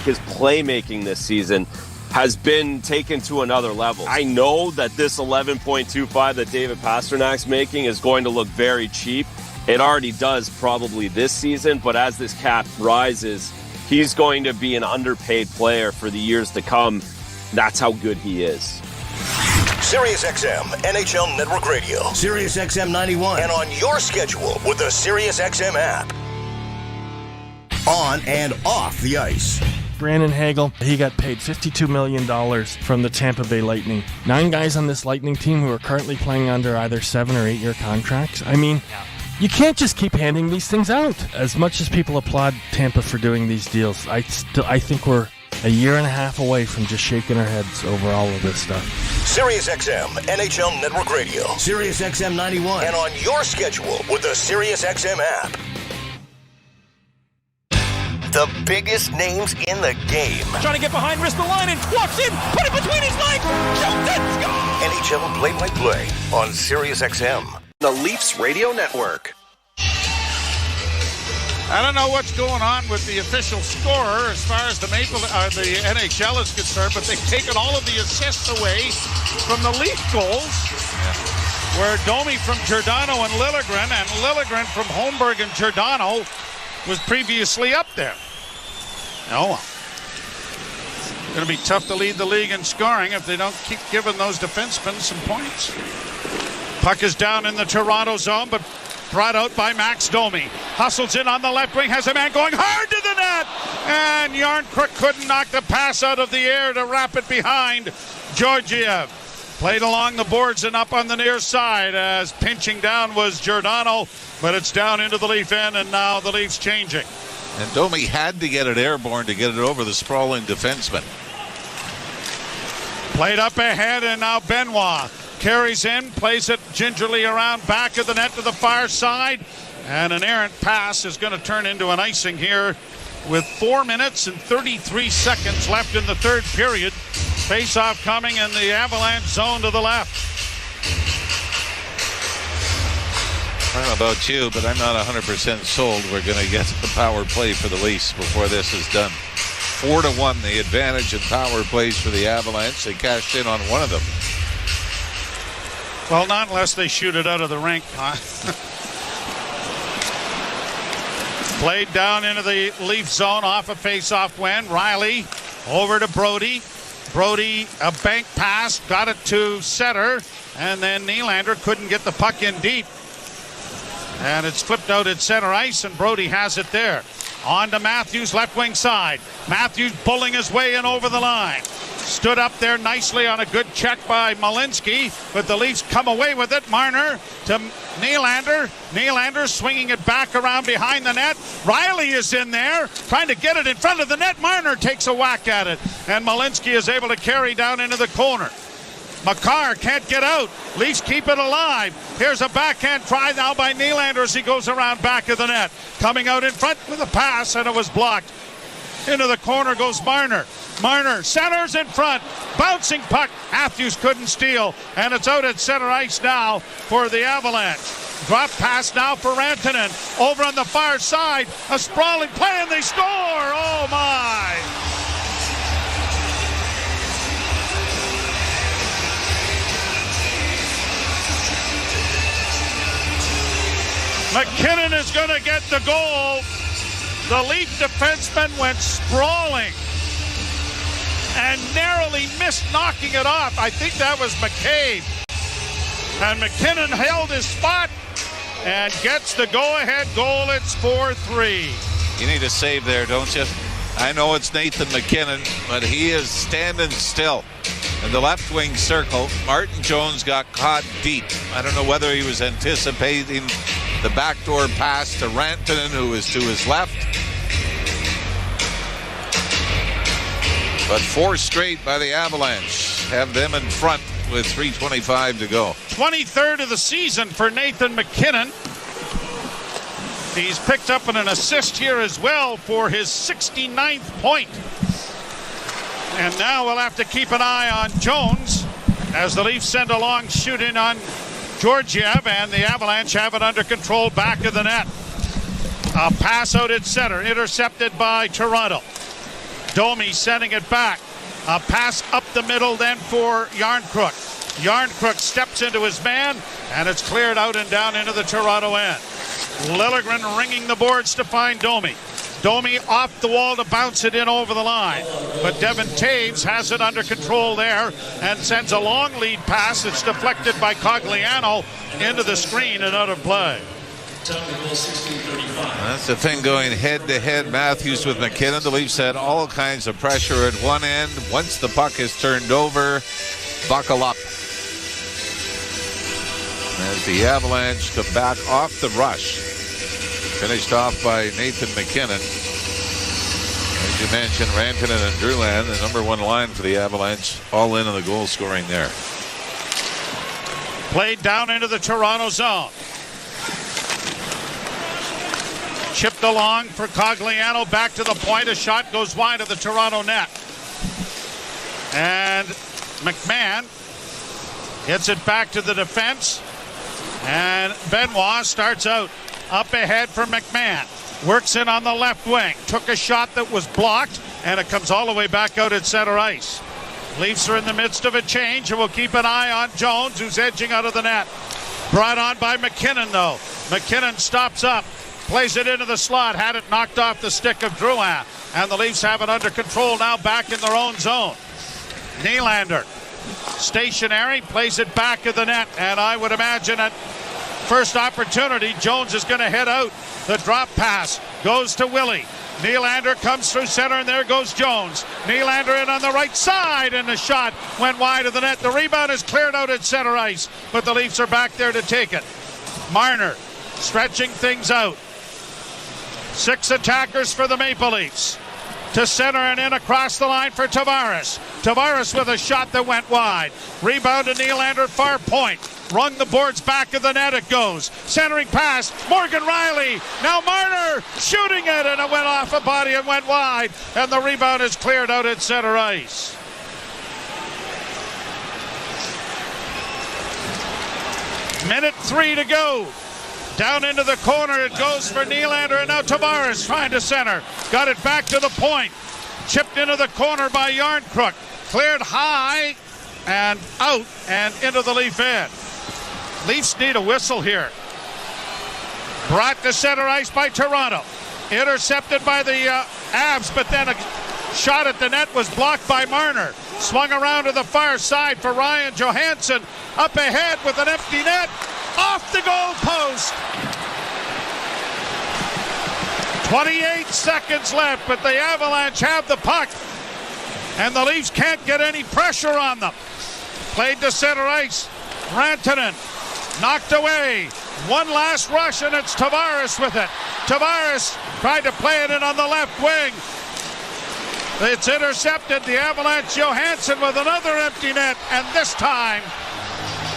His playmaking this season has been taken to another level. I know that this 11.25 that David Pasternak's making is going to look very cheap. It already does probably this season, but as this cap rises, he's going to be an underpaid player for the years to come. That's how good he is. SiriusXM NHL Network Radio. SiriusXM 91. And on your schedule with the SiriusXM app. On and off the ice. Brandon Hagel, he got paid $52 million from the Tampa Bay Lightning. 9 guys on this Lightning team who are currently playing under either 7 or 8 year contracts. I mean, you can't just keep handing these things out. As much as people applaud Tampa for doing these deals, I think we're a year and a half away from just shaking our heads over all of this stuff. SiriusXM NHL Network Radio. SiriusXM 91. And on your schedule with the SiriusXM app. The biggest names in the game. Trying to get behind Ristolainen, walks in, put it between his legs, shoots it, score! NHL play-by-play on SiriusXM. The Leafs Radio Network. I don't know what's going on with the official scorer as far as the NHL is concerned, but they've taken all of the assists away from the Leaf goals, where Domi from Giordano and Lilligren from Holmberg and Giordano was previously up there. Oh well. It's going to be tough to lead the league in scoring if they don't keep giving those defensemen some points. Puck is down in the Toronto zone, but brought out by Max Domi. Hustles in on the left wing, has a man going hard to the net, and Yarncrook couldn't knock the pass out of the air to wrap it behind Georgiev. Played along the boards and up on the near side as pinching down was Giordano, but it's down into the Leaf end, and now the Leafs changing. And Domi had to get it airborne to get it over the sprawling defenseman. Played up ahead, and now Benoit carries in, plays it gingerly around back of the net to the far side, and an errant pass is going to turn into an icing here with 4 minutes and 33 seconds left in the third period. Face-off coming in the Avalanche zone to the left. I don't know about you, but I'm not 100% sold we're going to get the power play for the Leafs before this is done. 4-1 the advantage in power plays for the Avalanche. They cashed in on one of them. Well, not unless they shoot it out of the rink, huh? Played down into the Leaf zone off a face-off win. Riley over to Brody. Brody, a bank pass, got it to center, and then Nylander couldn't get the puck in deep. And it's flipped out at center ice, and Brody has it there. On to Matthews, left wing side. Matthews pulling his way in over the line. Stood up there nicely on a good check by Malinsky, but the Leafs come away with it. Marner to Nylander. Nylander swinging it back around behind the net. Riley is in there trying to get it in front of the net. Marner takes a whack at it, and Malinsky is able to carry down into the corner. Makar can't get out. Leafs keep it alive. Here's a backhand try now by Nylander as he goes around back of the net. Coming out in front with a pass, and it was blocked. Into the corner goes Marner. Marner centers in front. Bouncing puck. Matthews couldn't steal. And it's out at center ice now for the Avalanche. Drop pass now for Rantanen. Over on the far side. A sprawling play, and they score. Oh, my. McKinnon is going to get the goal. The Leaf defenseman went sprawling and narrowly missed knocking it off. I think that was McCabe. And McKinnon held his spot and gets the go-ahead goal. It's 4-3. You need a save there, don't you? I know it's Nathan McKinnon, but he is standing still. In the left wing circle, Martin Jones got caught deep. I don't know whether he was anticipating the backdoor pass to Rantanen, who is to his left. But 4 straight by the Avalanche have them in front with 3:25 to go. 23rd of the season for Nathan McKinnon. He's picked up an assist here as well for his 69th point. And now we'll have to keep an eye on Jones as the Leafs send a long shoot in on Georgiev, and the Avalanche have it under control back of the net. A pass out at center, intercepted by Toronto. Domi sending it back. A pass up the middle then for Yarncrook. Yarncrook steps into his man, and it's cleared out and down into the Toronto end. Lilligren ringing the boards to find Domi. Domi off the wall to bounce it in over the line. But Devin Taves has it under control there and sends a long lead pass. It's deflected by Cogliano into the screen and out of play. That's the thing going head-to-head. Matthews with McKinnon. The Leafs had all kinds of pressure at one end. Once the puck is turned over, buckle up. As the Avalanche come back off the rush. Finished off by Nathan McKinnon. As you mentioned, Rantanen and Drouin, the number one line for the Avalanche, all in on the goal scoring there. Played down into the Toronto zone. Chipped along for Cogliano, back to the point. A shot goes wide of the Toronto net. And McMahon gets it back to the defense. And Benoit starts out. Up ahead for McMahon. Works in on the left wing. Took a shot that was blocked, and it comes all the way back out at center ice. Leafs are in the midst of a change, and we'll keep an eye on Jones, who's edging out of the net. Brought on by McKinnon, though. McKinnon stops up. Plays it into the slot. Had it knocked off the stick of Drouin. And the Leafs have it under control now back in their own zone. Nylander. Stationary. Plays it back of the net. And I would imagine at first opportunity, Jones is going to head out. The drop pass goes to Willie. Nylander comes through center, and there goes Jones. Nylander in on the right side, and the shot went wide of the net. The rebound is cleared out at center ice, but the Leafs are back there to take it. Marner stretching things out. 6 attackers for the Maple Leafs. To center and in across the line for Tavares. Tavares with a shot that went wide. Rebound to Nylander, far point. Rung the boards back of the net, it goes. Centering pass, Morgan Riley. Now Marner shooting it, and it went off a body and went wide. And the rebound is cleared out at center ice. Minute 3 to go. Down into the corner it goes for Nylander, and now Tavares trying to center. Got it back to the point. Chipped into the corner by Yarncrook. Cleared high and out and into the Leaf end. Leafs need a whistle here. Brought to center ice by Toronto. Intercepted by the Avs, but then a shot at the net was blocked by Marner. Swung around to the far side for Ryan Johansson. Up ahead with an empty net. Off the goal post. 28 seconds left, but the Avalanche have the puck. And the Leafs can't get any pressure on them. Played to center ice. Rantanen knocked away. One last rush, and it's Tavares with it. Tavares tried to play it in on the left wing. It's intercepted. The Avalanche, Johansson with another empty net, and this time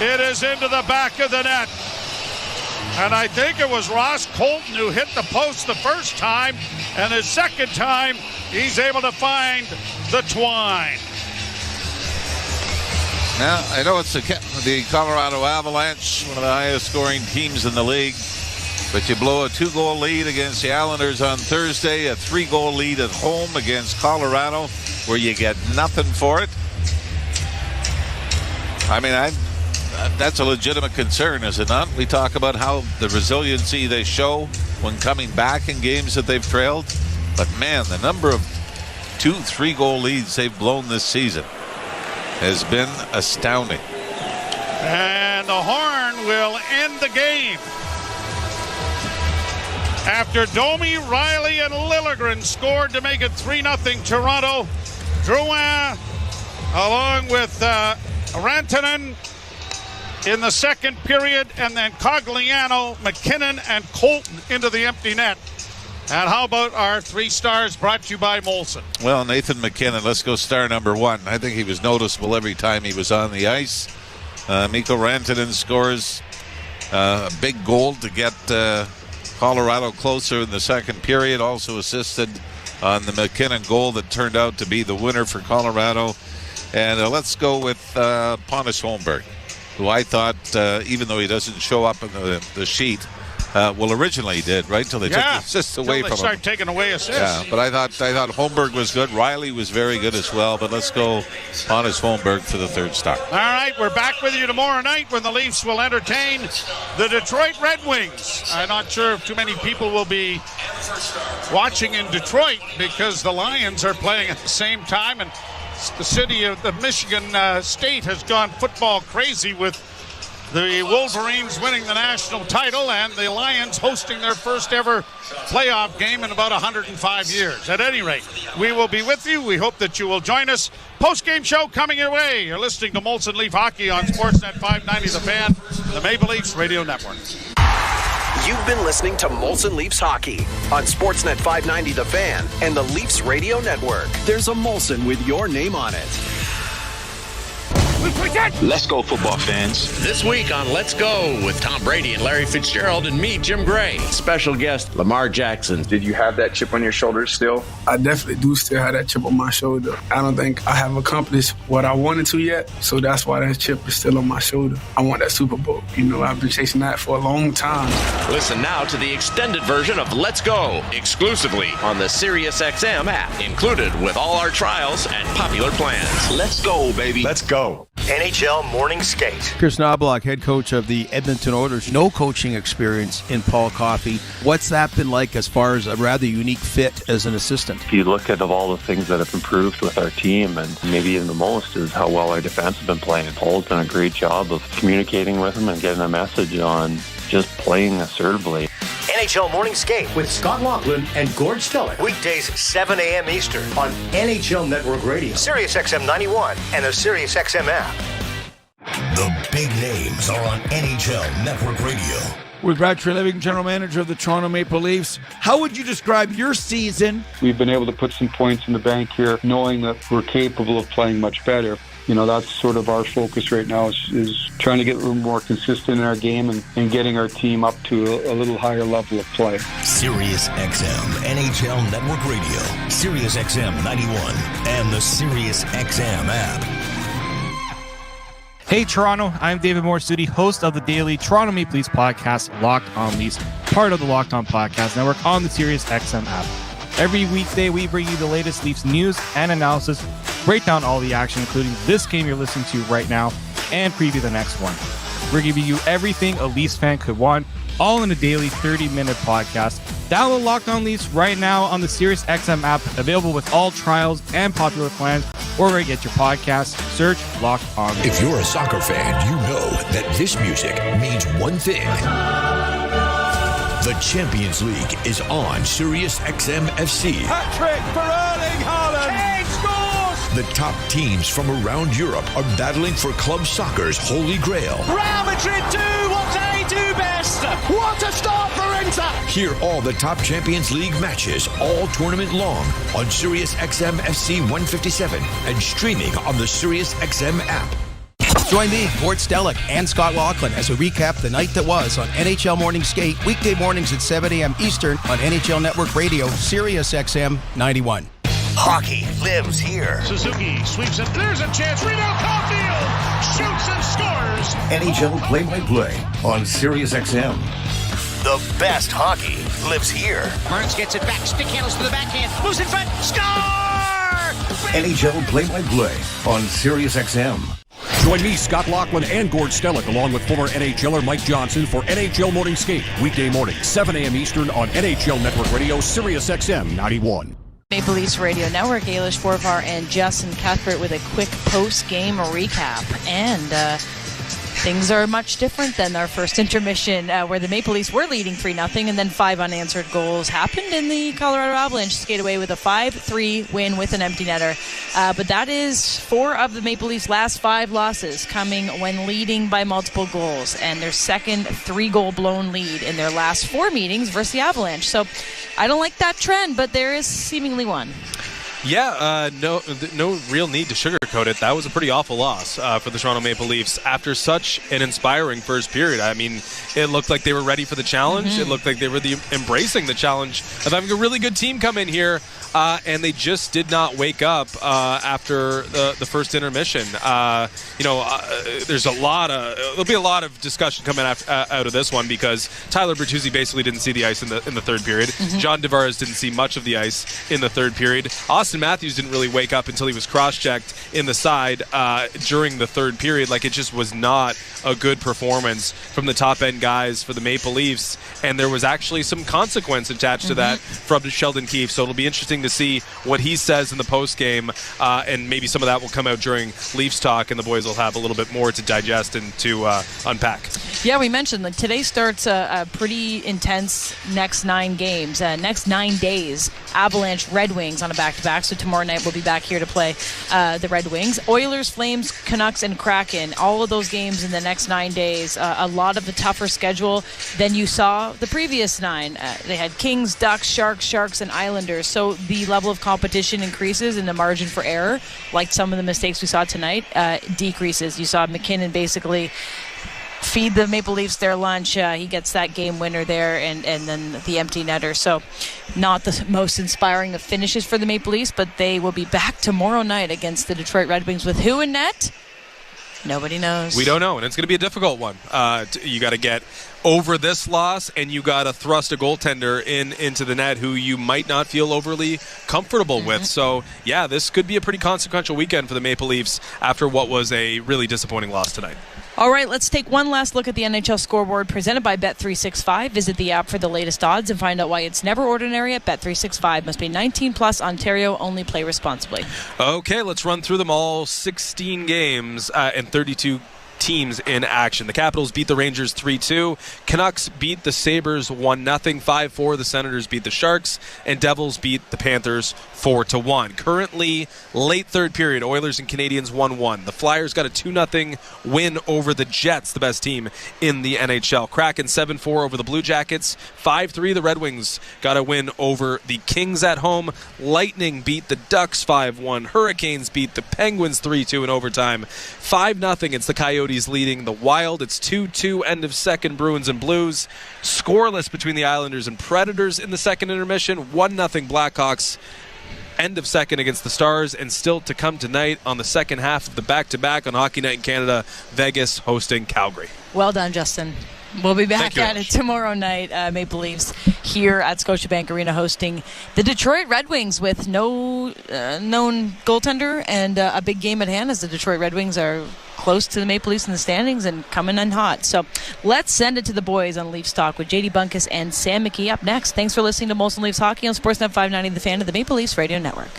it is into the back of the net. And I think it was Ross Colton who hit the post the first time, and the second time he's able to find the twine. Now, I know it's the Colorado Avalanche, one of the highest scoring teams in the league, but you blow a 2-goal lead against the Islanders on Thursday, a 3-goal lead at home against Colorado, where you get nothing for it. I mean, that's a legitimate concern, is it not? We talk about how the resiliency they show when coming back in games that they've trailed, but man, the number of 2-3-goal leads they've blown this season has been astounding. And the horn will end the game. After Domi, Riley, and Lilligren scored to make it 3-0 Toronto, Drouin along with Rantanen in the second period, and then Cogliano, McKinnon, and Colton into the empty net. And how about our 3 stars brought to you by Molson? Well, Nathan McKinnon, let's go star number 1. I think he was noticeable every time he was on the ice. Mikko Rantanen scores a big goal to get Colorado closer in the second period. Also assisted on the McKinnon goal that turned out to be the winner for Colorado. And let's go with Pontus Holmberg, who I thought, even though he doesn't show up in the sheet, originally he did, right? Till they took the assists away from him. Start taking away assists. Yeah, but I thought Holmberg was good. Riley was very good as well. But let's go Pontus Holmberg for the 3rd star. All right, we're back with you tomorrow night when the Leafs will entertain the Detroit Red Wings. I'm not sure if too many people will be watching in Detroit because the Lions are playing at the same time, and the city of the Michigan State has gone football crazy with the Wolverines winning the national title and the Lions hosting their first ever playoff game in about 105 years. At any rate, we will be with you. We hope that you will join us. Post-game show coming your way. You're listening to Molson Leaf Hockey on Sportsnet 590 The Fan, the Maple Leafs Radio Network. You've been listening to Molson Leafs Hockey on Sportsnet 590 The Fan and the Leafs Radio Network. There's a Molson with your name on it. Let's go, football fans. This week on Let's Go with Tom Brady and Larry Fitzgerald and me, Jim Gray. Special guest, Lamar Jackson. Did you have that chip on your shoulder still? I definitely do still have that chip on my shoulder. I don't think I have accomplished what I wanted to yet, so that's why that chip is still on my shoulder. I want that Super Bowl. You know, I've been chasing that for a long time. Listen now to the extended version of Let's Go, exclusively on the SiriusXM app, included with all our trials and popular plans. Let's go, baby. Let's go. NHL Morning Skate. Chris Knobloch, head coach of the Edmonton Oilers. No coaching experience in Paul Coffey. What's that been like as far as a rather unique fit as an assistant? If you look at all the things that have improved with our team, and maybe even the most is how well our defense has been playing. Paul's done a great job of communicating with them and getting a message on just playing assertively. NHL Morning Skate with Scott Laughlin and Gord Stellick. Weekdays 7 a.m. Eastern on NHL Network Radio, SiriusXM 91, and the SiriusXM app. The big names are on NHL Network Radio. With Brad Treliving, general manager of the Toronto Maple Leafs. How would you describe your season? We've been able to put some points in the bank here, knowing that we're capable of playing much better. You know, that's sort of our focus right now is trying to get a little more consistent in our game and getting our team up to a little higher level of play. Sirius XM NHL Network Radio, Sirius XM 91, and the Sirius XM app. Hey Toronto, I'm David Morsuti, host of the daily Toronto Maple Leafs podcast, Locked On Leafs, part of the Locked On Podcast Network on the Sirius XM app. Every weekday, we bring you the latest Leafs news and analysis, break down all the action, including this game you're listening to right now, and preview the next one. We're giving you everything a Leafs fan could want, all in a daily 30-minute podcast. Download Locked On Leafs right now on the Sirius XM app, available with all trials and popular plans, or where you get your podcasts. Search Locked On Leafs. If you're a soccer fan, you know that this music means one thing. The Champions League is on Sirius XM FC. Hat-trick for Erling Haaland. Kane scores. The top teams from around Europe are battling for club soccer's holy grail. Real Madrid do what they do best. What a start for Inter. Hear all the top Champions League matches all tournament long on Sirius XM FC 157 and streaming on the Sirius XM app. Join me, Gord Stellick, and Scott Laughlin as we recap the night that was on NHL Morning Skate, weekday mornings at 7 a.m. Eastern on NHL Network Radio, Sirius XM 91. Hockey lives here. Suzuki sweeps it. There's a chance. Reno Caulfield shoots and scores. NHL play-by-play on Sirius XM. The best hockey lives here. Burns gets it back. Stick handles to the backhand. Moves in front. Score! NHL play-by-play on Sirius XM. Join me, Scott Laughlin, and Gord Stellick, along with former NHLer Mike Johnson for NHL Morning Skate, weekday morning, 7 a.m. Eastern on NHL Network Radio, Sirius XM 91. Maple Leafs Radio Network, Ailish Borvar and Justin Cuthbert with a quick post-game recap. And things are much different than our first intermission, where the Maple Leafs were leading 3-0, and then 5 unanswered goals happened, and the Colorado Avalanche skate away with a 5-3 win with an empty netter. But that is 4 of the Maple Leafs' last 5 losses coming when leading by multiple goals, and their second 3-goal blown lead in their last 4 meetings versus the Avalanche. So I don't like that trend, but there is seemingly one. Yeah, no real need to sugarcoat it. That was a pretty awful loss for the Toronto Maple Leafs after such an inspiring first period. I mean, it looked like they were ready for the challenge. Mm-hmm. It looked like they were embracing the challenge of having a really good team come in here, and they just did not wake up after the first intermission. There's there'll be a lot of discussion coming out of this one, because Tyler Bertuzzi basically didn't see the ice in the third period. Mm-hmm. John Tavares didn't see much of the ice in the third period. Austin Matthews didn't really wake up until he was cross-checked in the side during the third period. Like, it just was not a good performance from the top-end guys for the Maple Leafs, and there was actually some consequence attached to that from Sheldon Keefe. So it'll be interesting to see what he says in the post-game, and maybe some of that will come out during Leafs Talk, and the boys will have a little bit more to digest and to unpack. Yeah, we mentioned that today starts a pretty intense next 9 games, next 9 days. Avalanche, Red Wings on a back-to-back, so tomorrow night we'll be back here to play the Red Wings. Oilers, Flames, Canucks, and Kraken, all of those games in the next 9 days. A lot of the tougher schedule than you saw the previous 9. They had Kings, Ducks, Sharks, and Islanders, so the level of competition increases and the margin for error, like some of the mistakes we saw tonight, decreases. You saw McKinnon basically feed the Maple Leafs their lunch. He gets that game winner there, and then the empty netter. So not the most inspiring of finishes for the Maple Leafs, but they will be back tomorrow night against the Detroit Red Wings with who in net? Nobody knows. We don't know, and it's going to be a difficult one. You got to get over this loss, and you got to thrust a goaltender into the net who you might not feel overly comfortable with. So, yeah, this could be a pretty consequential weekend for the Maple Leafs after what was a really disappointing loss tonight. All right, let's take one last look at the NHL scoreboard presented by Bet365. Visit the app for the latest odds and find out why it's never ordinary at Bet365. Must be 19 plus, Ontario only. Play responsibly. Okay, let's run through them all. 16 games and 32 teams in action. The Capitals beat the Rangers 3-2. Canucks beat the Sabres 1-0. 5-4. The Senators beat the Sharks. And Devils beat the Panthers 4-1. Currently, late third period, Oilers and Canadiens 1-1. The Flyers got a 2-0 win over the Jets, the best team in the NHL. Kraken 7-4 over the Blue Jackets. 5-3. The Red Wings got a win over the Kings at home. Lightning beat the Ducks 5-1. Hurricanes beat the Penguins 3-2 in overtime. 5-0. It's the Coyotes leading the Wild. It's 2-2 end of second, Bruins and Blues. Scoreless between the Islanders and Predators in the second intermission. 1-0 Blackhawks end of second against the Stars. And still to come tonight on the second half of the back-to-back on Hockey Night in Canada, Vegas hosting Calgary. Well done, Justin. We'll be back at it tomorrow night. Maple Leafs here at Scotiabank Arena hosting the Detroit Red Wings with no known goaltender and a big game at hand, as the Detroit Red Wings are close to the Maple Leafs in the standings and coming in hot. So let's send it to the boys on Leafs Talk with JD Bunkus and Sam McKee up next. Thanks for listening to Molson Leafs Hockey on Sportsnet 590, the fan of the Maple Leafs Radio Network.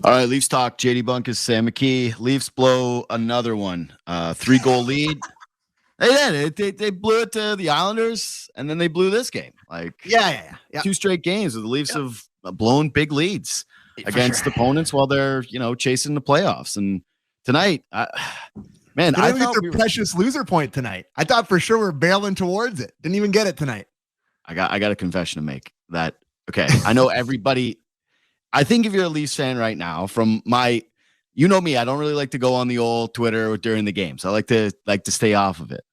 All right, Leafs Talk. JD Bunkus, Sam McKee. Leafs blow another one. 3-goal lead. They blew it to the Islanders, and then they blew this game. Yeah. 2 straight games where the Leafs have blown big leads against opponents while they're chasing the playoffs. And tonight, I thought their precious loser point tonight. I thought for sure we're barreling towards it. Didn't even get it tonight. I got a confession to make. Okay, I know everybody. I think if you're a Leafs fan right now, from my, me, I don't really like to go on the old Twitter during the games. I like to stay off of it.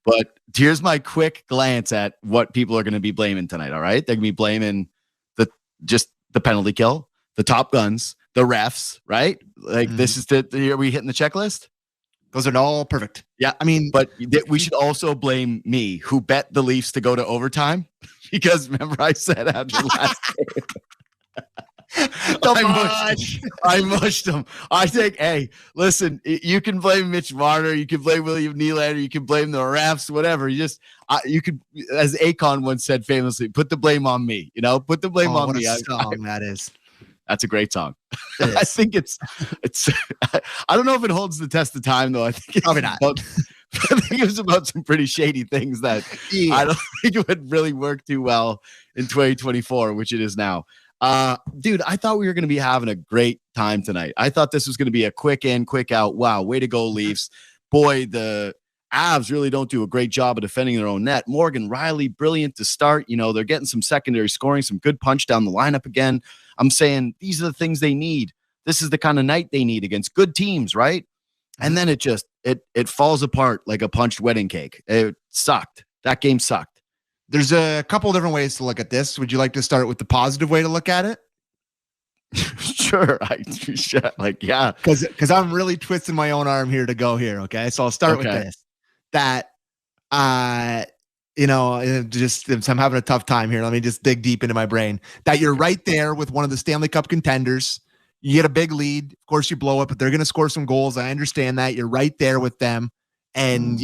But here's my quick glance at what people are going to be blaming tonight. All right, they're going to be blaming the penalty kill, the Top Guns, the refs. Right, this is are we hitting the checklist? Those are all perfect. Yeah, but we should also blame me, who bet the Leafs to go to overtime, because remember I said after last game. I mushed him. I think, hey, listen, you can blame Mitch Marner, you can blame William Nylander, you can blame the refs, whatever. You could, as Akon once said famously, put the blame on me. Put the blame on me. What a song that is. That's a great song. I think it's. I don't know if it holds the test of time though. I think it's probably not. I think it was about some pretty shady things that I don't think it would really work too well in 2024, which it is now. Dude, I thought we were going to be having a great time tonight. I thought this was going to be a quick in, quick out. Wow, way to go, Leafs. Boy, the Avs really don't do a great job of defending their own net. Morgan Rielly, brilliant to start. They're getting some secondary scoring, some good punch down the lineup again. I'm saying these are the things they need. This is the kind of night they need against good teams, right? And then it falls apart like a punched wedding cake. It sucked. That game sucked. There's a couple different ways to look at this. Would you like to start with the positive way to look at it? Sure. Yeah. Because I'm really twisting my own arm here to go here. Okay. So I'll start with this. That, I'm having a tough time here. Let me just dig deep into my brain. That you're right there with one of the Stanley Cup contenders. You get a big lead. Of course, you blow it, but they're going to score some goals. I understand that. You're right there with them. And,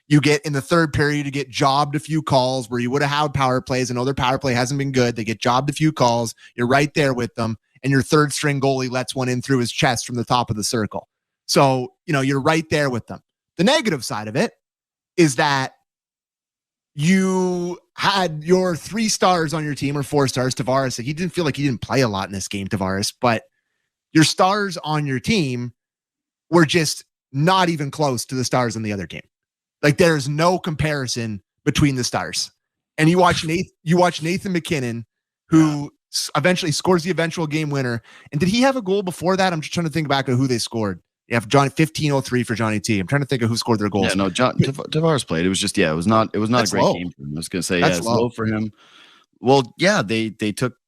you get in the third period, you get jobbed a few calls where you would have had power plays. I know their power play hasn't been good. They get jobbed a few calls. You're right there with them. And your third string goalie lets one in through his chest from the top of the circle. So, you're right there with them. The negative side of it is that you had your 3 stars on your team, or 4 stars. Tavares, he didn't feel like he didn't play a lot in this game, Tavares, but your stars on your team were just not even close to the stars on the other team. Like, there's no comparison between the stars. And you watch Nathan McKinnon, who eventually scores the eventual game winner. And did he have a goal before that? I'm just trying to think back of who they scored. Yeah, 15-03 for Johnny T. I'm trying to think of who scored their goals. Yeah, no, Tavares played. It was just, it was not a great game for him. I was going to say, it's low for him. Well, yeah, they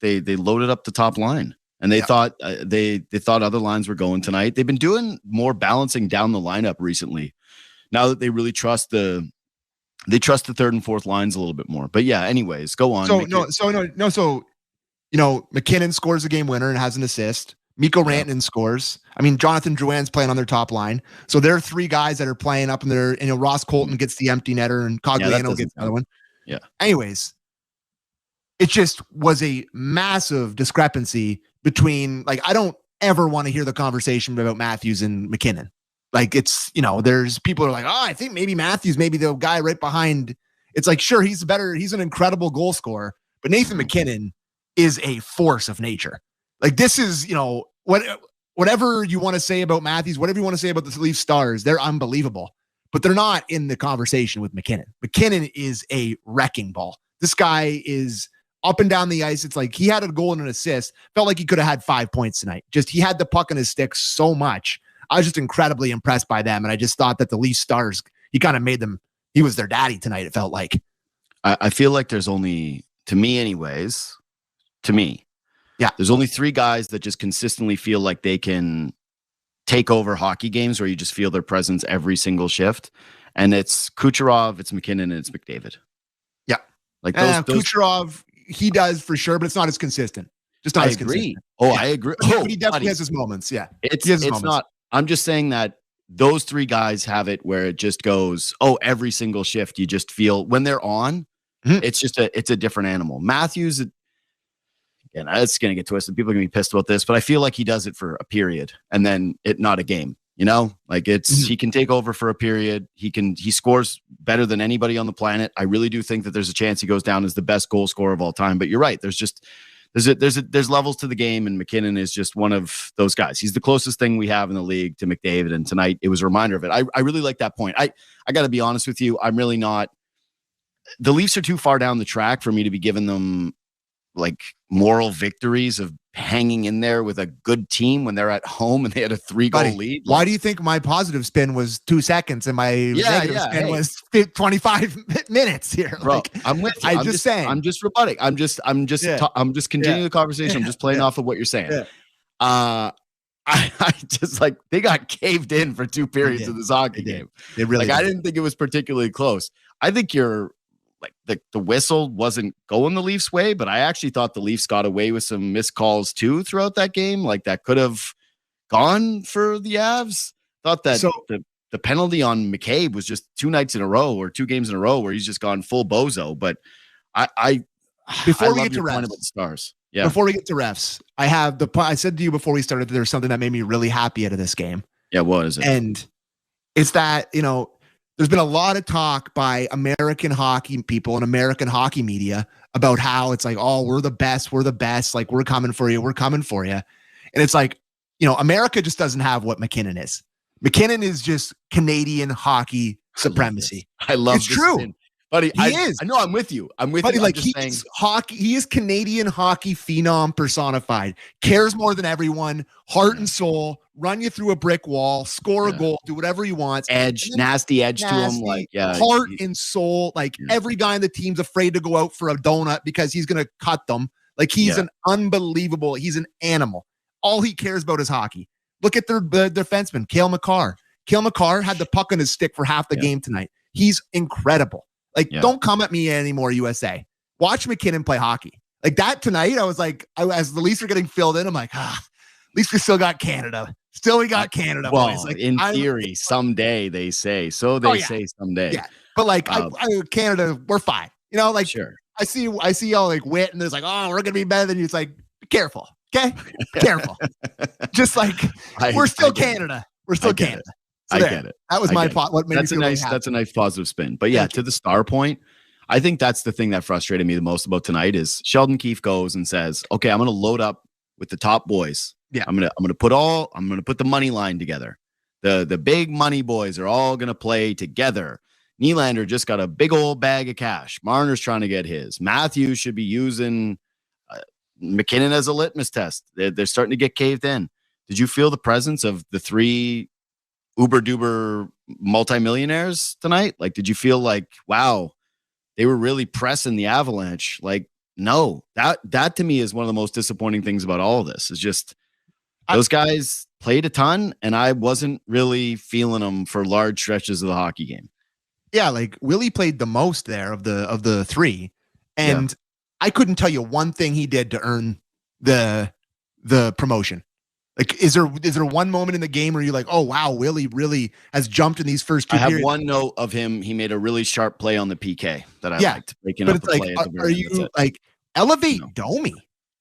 loaded up the top line, and they thought they thought other lines were going tonight. They've been doing more balancing down the lineup recently. Now that they really trust the third and fourth lines a little bit more. But yeah, anyways, go on. So McKinnon scores a game winner and has an assist. Mikko Rantanen scores. I mean, Jonathan Drouin's playing on their top line. So there are 3 guys that are playing up in there. Ross Colton gets the empty netter and Cogliano gets the other one. Yeah. Anyways, it just was a massive discrepancy between, I don't ever want to hear the conversation about Matthews and McKinnon. It's, there's people who are like, oh, I think maybe Matthews, maybe the guy right behind. It's like, sure, he's an incredible goal scorer, but Nathan McKinnon is a force of nature. This is, whatever you want to say about Matthews, whatever you want to say about the Leafs stars, they're unbelievable, but they're not in the conversation with McKinnon. McKinnon is a wrecking ball. This guy is up and down the ice. It's like he had a goal and an assist. Felt like he could have had 5 points tonight. Just he had the puck on his stick so much. I was just incredibly impressed by them, and I just thought that the Leafs stars, he kind of made them. He was their daddy tonight. It felt like. I feel like there's only, to me, there's only 3 guys that just consistently feel like they can take over hockey games where you just feel their presence every single shift. And it's Kucherov, it's McKinnon, and it's McDavid. Yeah. Kucherov, he does for sure, but it's not as consistent. Just not as consistent. I agree. But he definitely has his moments. Yeah. It's not. I'm just saying that those 3 guys have it where it just goes, every single shift you just feel when they're on, it's a different animal. Matthews, and it's going to get twisted. People are going to be pissed about this, but I feel like he does it for a period and then not a game, he can take over for a period. He scores better than anybody on the planet. I really do think that there's a chance he goes down as the best goal scorer of all time, but you're right. There's levels to the game, and McKinnon is just one of those guys. He's the closest thing we have in the league to McDavid, and tonight it was a reminder of it. I really like that point. I got to be honest with you. I'm really not. The Leafs are too far down the track for me to be giving them moral victories of hanging in there with a good team when they're at home and they had a 3-goal lead. Why do you think my positive spin was 2 seconds and my negative spin was 25 minutes here? Bro, I'm with you. I'm just saying. I'm just rebutting. I'm just continuing the conversation. I'm just playing off of what you're saying. Yeah. I just they got caved in for 2 periods of this hockey game. They really I didn't think it was particularly close. I think you're like the whistle wasn't going the Leafs' way, but I actually thought the Leafs got away with some missed calls too throughout that game. Like that could have gone for the Avs. Thought that the penalty on McCabe was just 2 nights in a row or 2 games in a row where he's just gone full bozo. But before we get to refs, about the Stars. Yeah. Before we get to refs, I said to you before we started that there's something that made me really happy out of this game. Yeah, what is it? And it's that, there's been a lot of talk by American hockey people and American hockey media about how it's like, oh, we're the best. Like, we're coming for you. And it's like, America just doesn't have what McKinnon is. McKinnon is just Canadian hockey supremacy. I love it's true. Spin. Buddy, he is. I know I'm with you. Buddy, like he's hockey. He is Canadian hockey phenom personified. Cares more than everyone. Heart and soul. Run you through a brick wall. Score a goal. Do whatever he wants. Nasty edge to him. Like heart and soul. Like every guy on the team's afraid to go out for a donut because he's gonna cut them. Like he's an unbelievable. He's an animal. All he cares about is hockey. Look at their defenseman, Cale Makar. Cale Makar had the puck on his stick for half the game tonight. He's incredible. Like, don't come at me anymore, USA. Watch McKinnon play hockey. Like that tonight, I was like, as the Leafs are getting filled in, I'm like, at least we still got Canada. We got Canada, well, boys. Like, in theory, someday they say. So they say someday. Yeah. But like Canada, we're fine. Sure. I see y'all like wit and there's like, oh, we're gonna be better than you. It's like, be careful. Okay? Careful. Just like we're still Canada. We're still Canada. So I get it. That was my pot. What made me feel that's a nice positive spin. But yeah, to the Star point, I think that's the thing that frustrated me the most about tonight is Sheldon Keefe goes and says, okay, I'm gonna load up with the top boys. Yeah. I'm gonna put the money line together. The big money boys are all gonna play together. Nylander just got a big old bag of cash. Marner's trying to get his. Matthews should be using McKinnon as a litmus test. They're starting to get caved in. Did you feel the presence of the 3 uber-duber multimillionaires tonight? Like, did you feel like, wow, they were really pressing the Avalanche? Like, no. That to me is one of the most disappointing things about all of this is just those guys played a ton, and I wasn't really feeling them for large stretches of the hockey game. Yeah, like Willie played the most there of the 3. And I couldn't tell you one thing he did to earn the promotion. Like, is there one moment in the game where you're like, oh wow, Willie really has jumped in these first 2 periods? I have one note of him. He made a really sharp play on the PK that I liked. Breaking up the play at the very end. Are you like elevate Domi?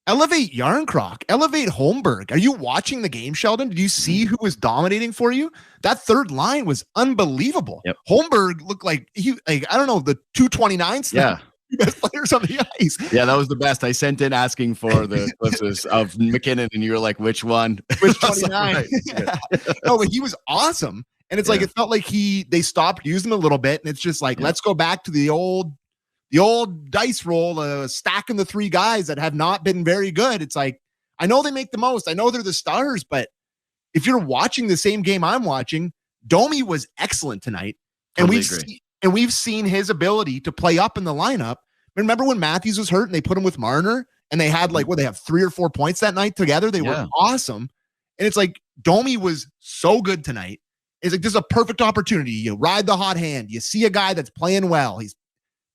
Elevate Yarncroc, elevate Holmberg. Are you watching the game, Sheldon? Did you see who was dominating for you? That third line was unbelievable. Yep. Holmberg looked like I don't know, the 229 best players on the ice. Yeah, that was the best. I sent in asking for the clips of McKinnon, and you were like, which one? Which 29? No, but he was awesome. And it's like it felt like they stopped using him a little bit, and it's just like let's go back to the old dice roll, stacking the 3 guys that have not been very good. It's like, I know they make the most. I know they're the stars, but if you're watching the same game I'm watching, Domi was excellent tonight. Totally and we've seen his ability to play up in the lineup. Remember when Matthews was hurt and they put him with Marner and they had they have 3 or 4 points that night together. They were awesome. And it's like Domi was so good tonight. It's like, this is a perfect opportunity. You ride the hot hand. You see a guy that's playing well. He's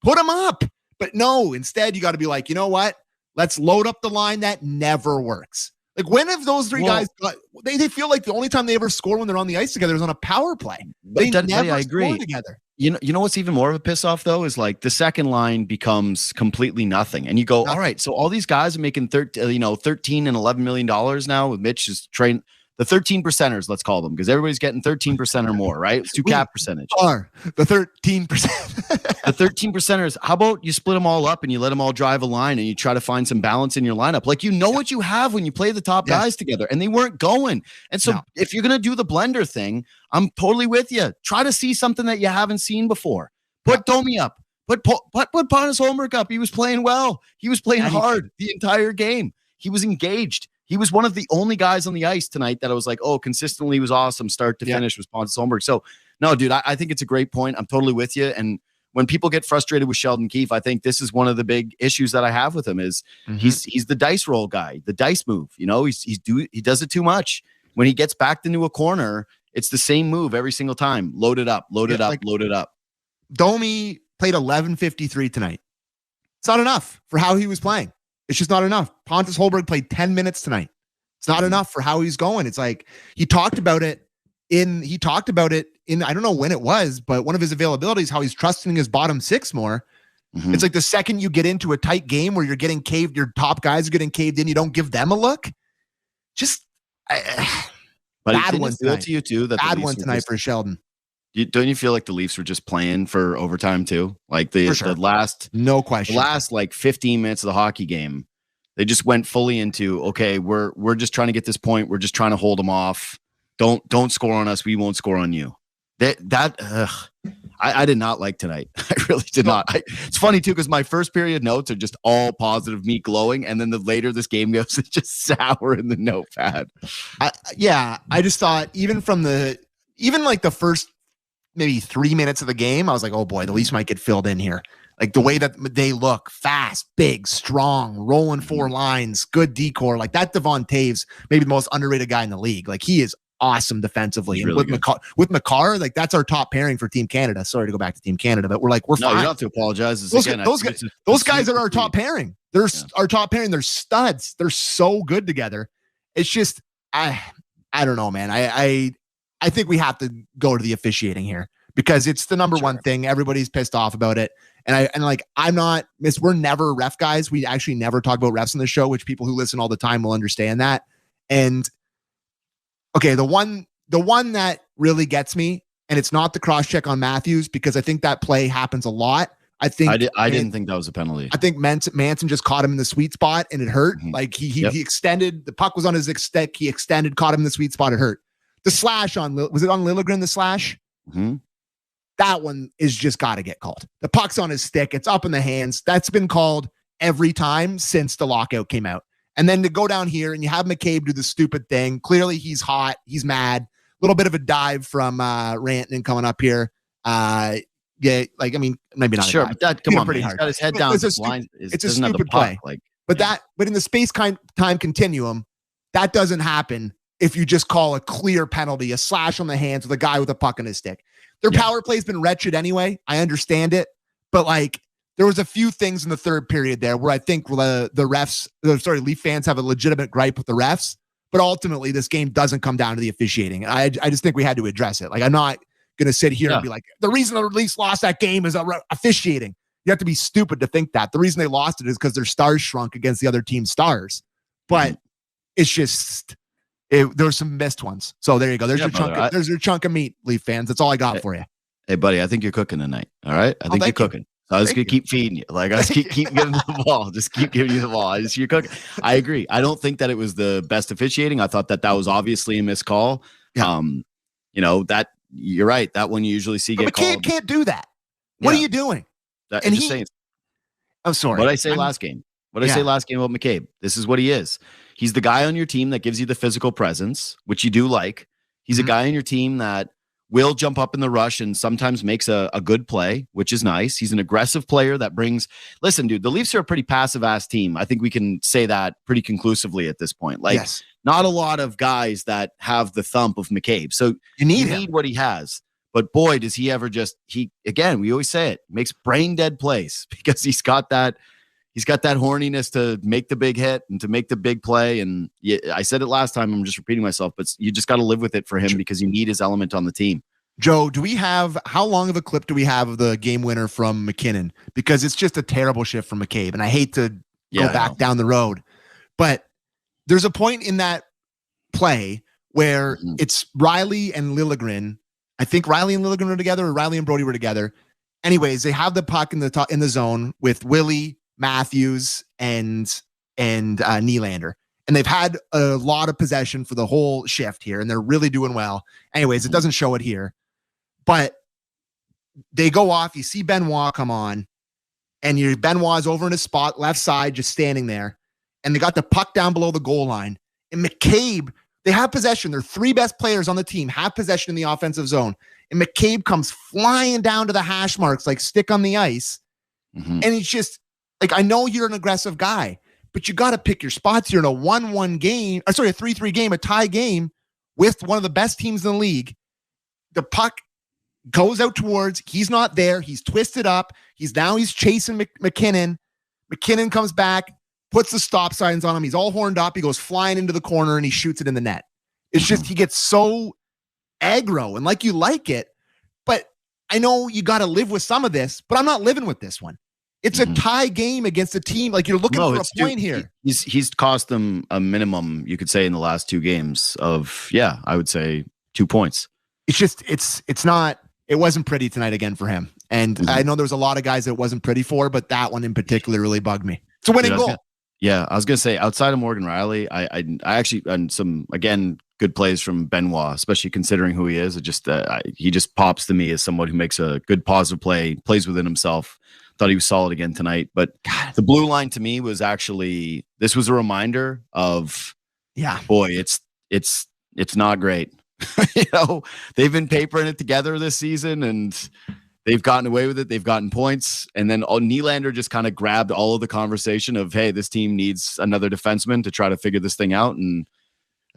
put him up. But no, instead you got to be like, you know what? Let's load up the line. That never works. Like, when have those 3 guys got, they feel like the only time they ever score when they're on the ice together is on a power play. They never score together. You know what's even more of a piss off though is like the second line becomes completely nothing, and you go, all right, so all these guys are making 13 and $11 million now with Mitch is trained. The 13 percenters, let's call them, because everybody's getting 13% or more, right? It's 2 cap percentage. Are the 13%. The 13 percenters. How about you split them all up and you let them all drive a line and you try to find some balance in your lineup? Like, what you have when you play the top guys together, and they weren't going. And so if you're going to do the blender thing, I'm totally with you. Try to see something that you haven't seen before. Put Domi up. Put Pontus Holmberg up. He was playing well. He was playing hard the entire game. He was engaged. He was one of the only guys on the ice tonight that I was like, oh, consistently was awesome, start to finish, was Pontus Holmberg. So, no, dude, I think it's a great point. I'm totally with you. And when people get frustrated with Sheldon Keefe, I think this is one of the big issues that I have with him is he's the dice roll guy, the dice move. He does it too much. When he gets backed into a corner, it's the same move every single time. Load it up, load it up, load it up. Domi played 11:53 tonight. It's not enough for how he was playing. It's just not enough. Pontus Holberg played 10 minutes tonight. It's not enough for how he's going. It's like he talked about it in I don't know when it was, but one of his availabilities, how he's trusting his bottom six more. Mm-hmm. It's like the second you get into a tight game where you're getting caved, your top guys are getting caved in, you don't give them a look. Just bad one tonight. To you too, that bad one tonight for Sheldon. Don't you feel like the Leafs were just playing for overtime too? Like the last, no question, the last like 15 minutes of the hockey game, they just went fully into, okay, we're just trying to get this point. We're just trying to hold them off. Don't score on us. We won't score on you. I did not like tonight. I really did not. It's funny too, because my first period notes are just all positive, me glowing, and then the later this game goes, it's just sour in the notepad. I just thought even like the first maybe 3 minutes of the game, I was like, oh boy, the Leafs might get filled in here. Like the way that they look, fast, big, strong, rolling four lines, good decor. Like that Devon Taves, maybe the most underrated guy in the league. Like he is awesome defensively. And really with McCarr, like that's our top pairing for Team Canada. Sorry to go back to Team Canada, but we're fine. You don't have to apologize. Those guys are our top pairing. They're our top pairing. They're studs. They're so good together. It's just, I don't know, man. I think we have to go to the officiating here because it's the number one thing. Everybody's pissed off about it. We're never ref guys. We actually never talk about refs on the show, which people who listen all the time will understand that. And okay, the one that really gets me, and it's not the cross check on Matthews because I think that play happens a lot. I didn't think that was a penalty. I think Manson just caught him in the sweet spot and it hurt. Mm-hmm. Like he extended, the puck was on his stick. He extended, caught him in the sweet spot. It hurt. The slash was it on Lilligren? The slash. Mm-hmm. That one is just got to get called. The puck's on his stick. It's up in the hands. That's been called every time since the lockout came out. And then to go down here and you have McCabe do the stupid thing. Clearly he's hot. He's mad. A little bit of a dive from Rantanen coming up here. Maybe not. Sure, but that come on, pretty man. hard. He's got his head down. It's a stupid play. But in the space-time continuum, that doesn't happen if you just call a clear penalty, a slash on the hands with a guy with a puck in his stick. Their power play's been wretched anyway. I understand it, but like there was a few things in the third period there where I think Leaf fans have a legitimate gripe with the refs, but ultimately this game doesn't come down to the officiating. I just think we had to address it. Like I'm not going to sit here and be like, the reason the Leafs lost that game is officiating. You have to be stupid to think that. The reason they lost it is because their stars shrunk against the other team's stars. But it's just there's some missed ones. So there you go. There's your chunk of meat, Leaf fans. That's all I got for you. Hey, buddy, I think you're cooking tonight. All right? I think you're cooking. So I was going to keep feeding you. Like, I just keep giving you the ball. Just keep giving you the ball. You're cooking. I agree. I don't think that it was the best officiating. I thought that was obviously a missed call. Yeah. That you're right. That one you usually see get called. McCabe can't do that. What are you doing? I'm just saying. I'm sorry. What did I say last game? What did I say last game about McCabe? This is what he is. He's the guy on your team that gives you the physical presence, which you do like. He's a guy on your team that will jump up in the rush and sometimes makes a good play, which is nice. He's an aggressive player that brings... Listen, dude, the Leafs are a pretty passive-ass team. I think we can say that pretty conclusively at this point. Like, not a lot of guys that have the thump of McCabe. So you need what he has. But boy, does he ever again, we always say it, makes brain-dead plays because he's got that horniness to make the big hit and to make the big play. And I said it last time, I'm just repeating myself, but you just got to live with it for him because you need his element on the team. Joe, how long of a clip do we have of the game winner from McKinnon? Because it's just a terrible shift from McCabe. And I hate to go back down the road, but there's a point in that play where it's Riley and Lilligren. I think Riley and Lilligren were together, or Riley and Brody were together. Anyways, they have the puck in the zone with Willie, Matthews, and Nylander. And they've had a lot of possession for the whole shift here, and they're really doing well. Anyways, it doesn't show it here. But they go off. You see Benoit come on, and Benoit's over in his spot, left side, just standing there. And they got the puck down below the goal line. And McCabe, they have possession. Their three best players on the team have possession in the offensive zone. And McCabe comes flying down to the hash marks like stick on the ice. And he's just... Like, I know you're an aggressive guy, but you got to pick your spots. You're in a 1-1 game, a 3-3 game, a tie game with one of the best teams in the league. The puck goes out towards, he's not there. He's twisted up. He's chasing McKinnon. McKinnon comes back, puts the stop signs on him. He's all horned up. He goes flying into the corner and he shoots it in the net. It's just, he gets so aggro and like you like it, but I know you got to live with some of this, but I'm not living with this one. It's a tie game against a team. Like you're looking for a point here. He's cost them a minimum, you could say, in the last 2 games of, I would say 2 points. It's just, it wasn't pretty tonight again for him. And I know there was a lot of guys that it wasn't pretty for, but that one in particular really bugged me. It's a winning goal. I was going to say, outside of Morgan Riley, I actually, and some, again, good plays from Benoit, especially considering who he is. He just pops to me as someone who makes a good positive play, plays within himself. Thought he was solid again tonight. But the blue line to me was actually, this was a reminder of, boy, it's not great. They've been papering it together this season and they've gotten away with it. They've gotten points. And then Nylander just kind of grabbed all of the conversation of, hey, this team needs another defenseman to try to figure this thing out. And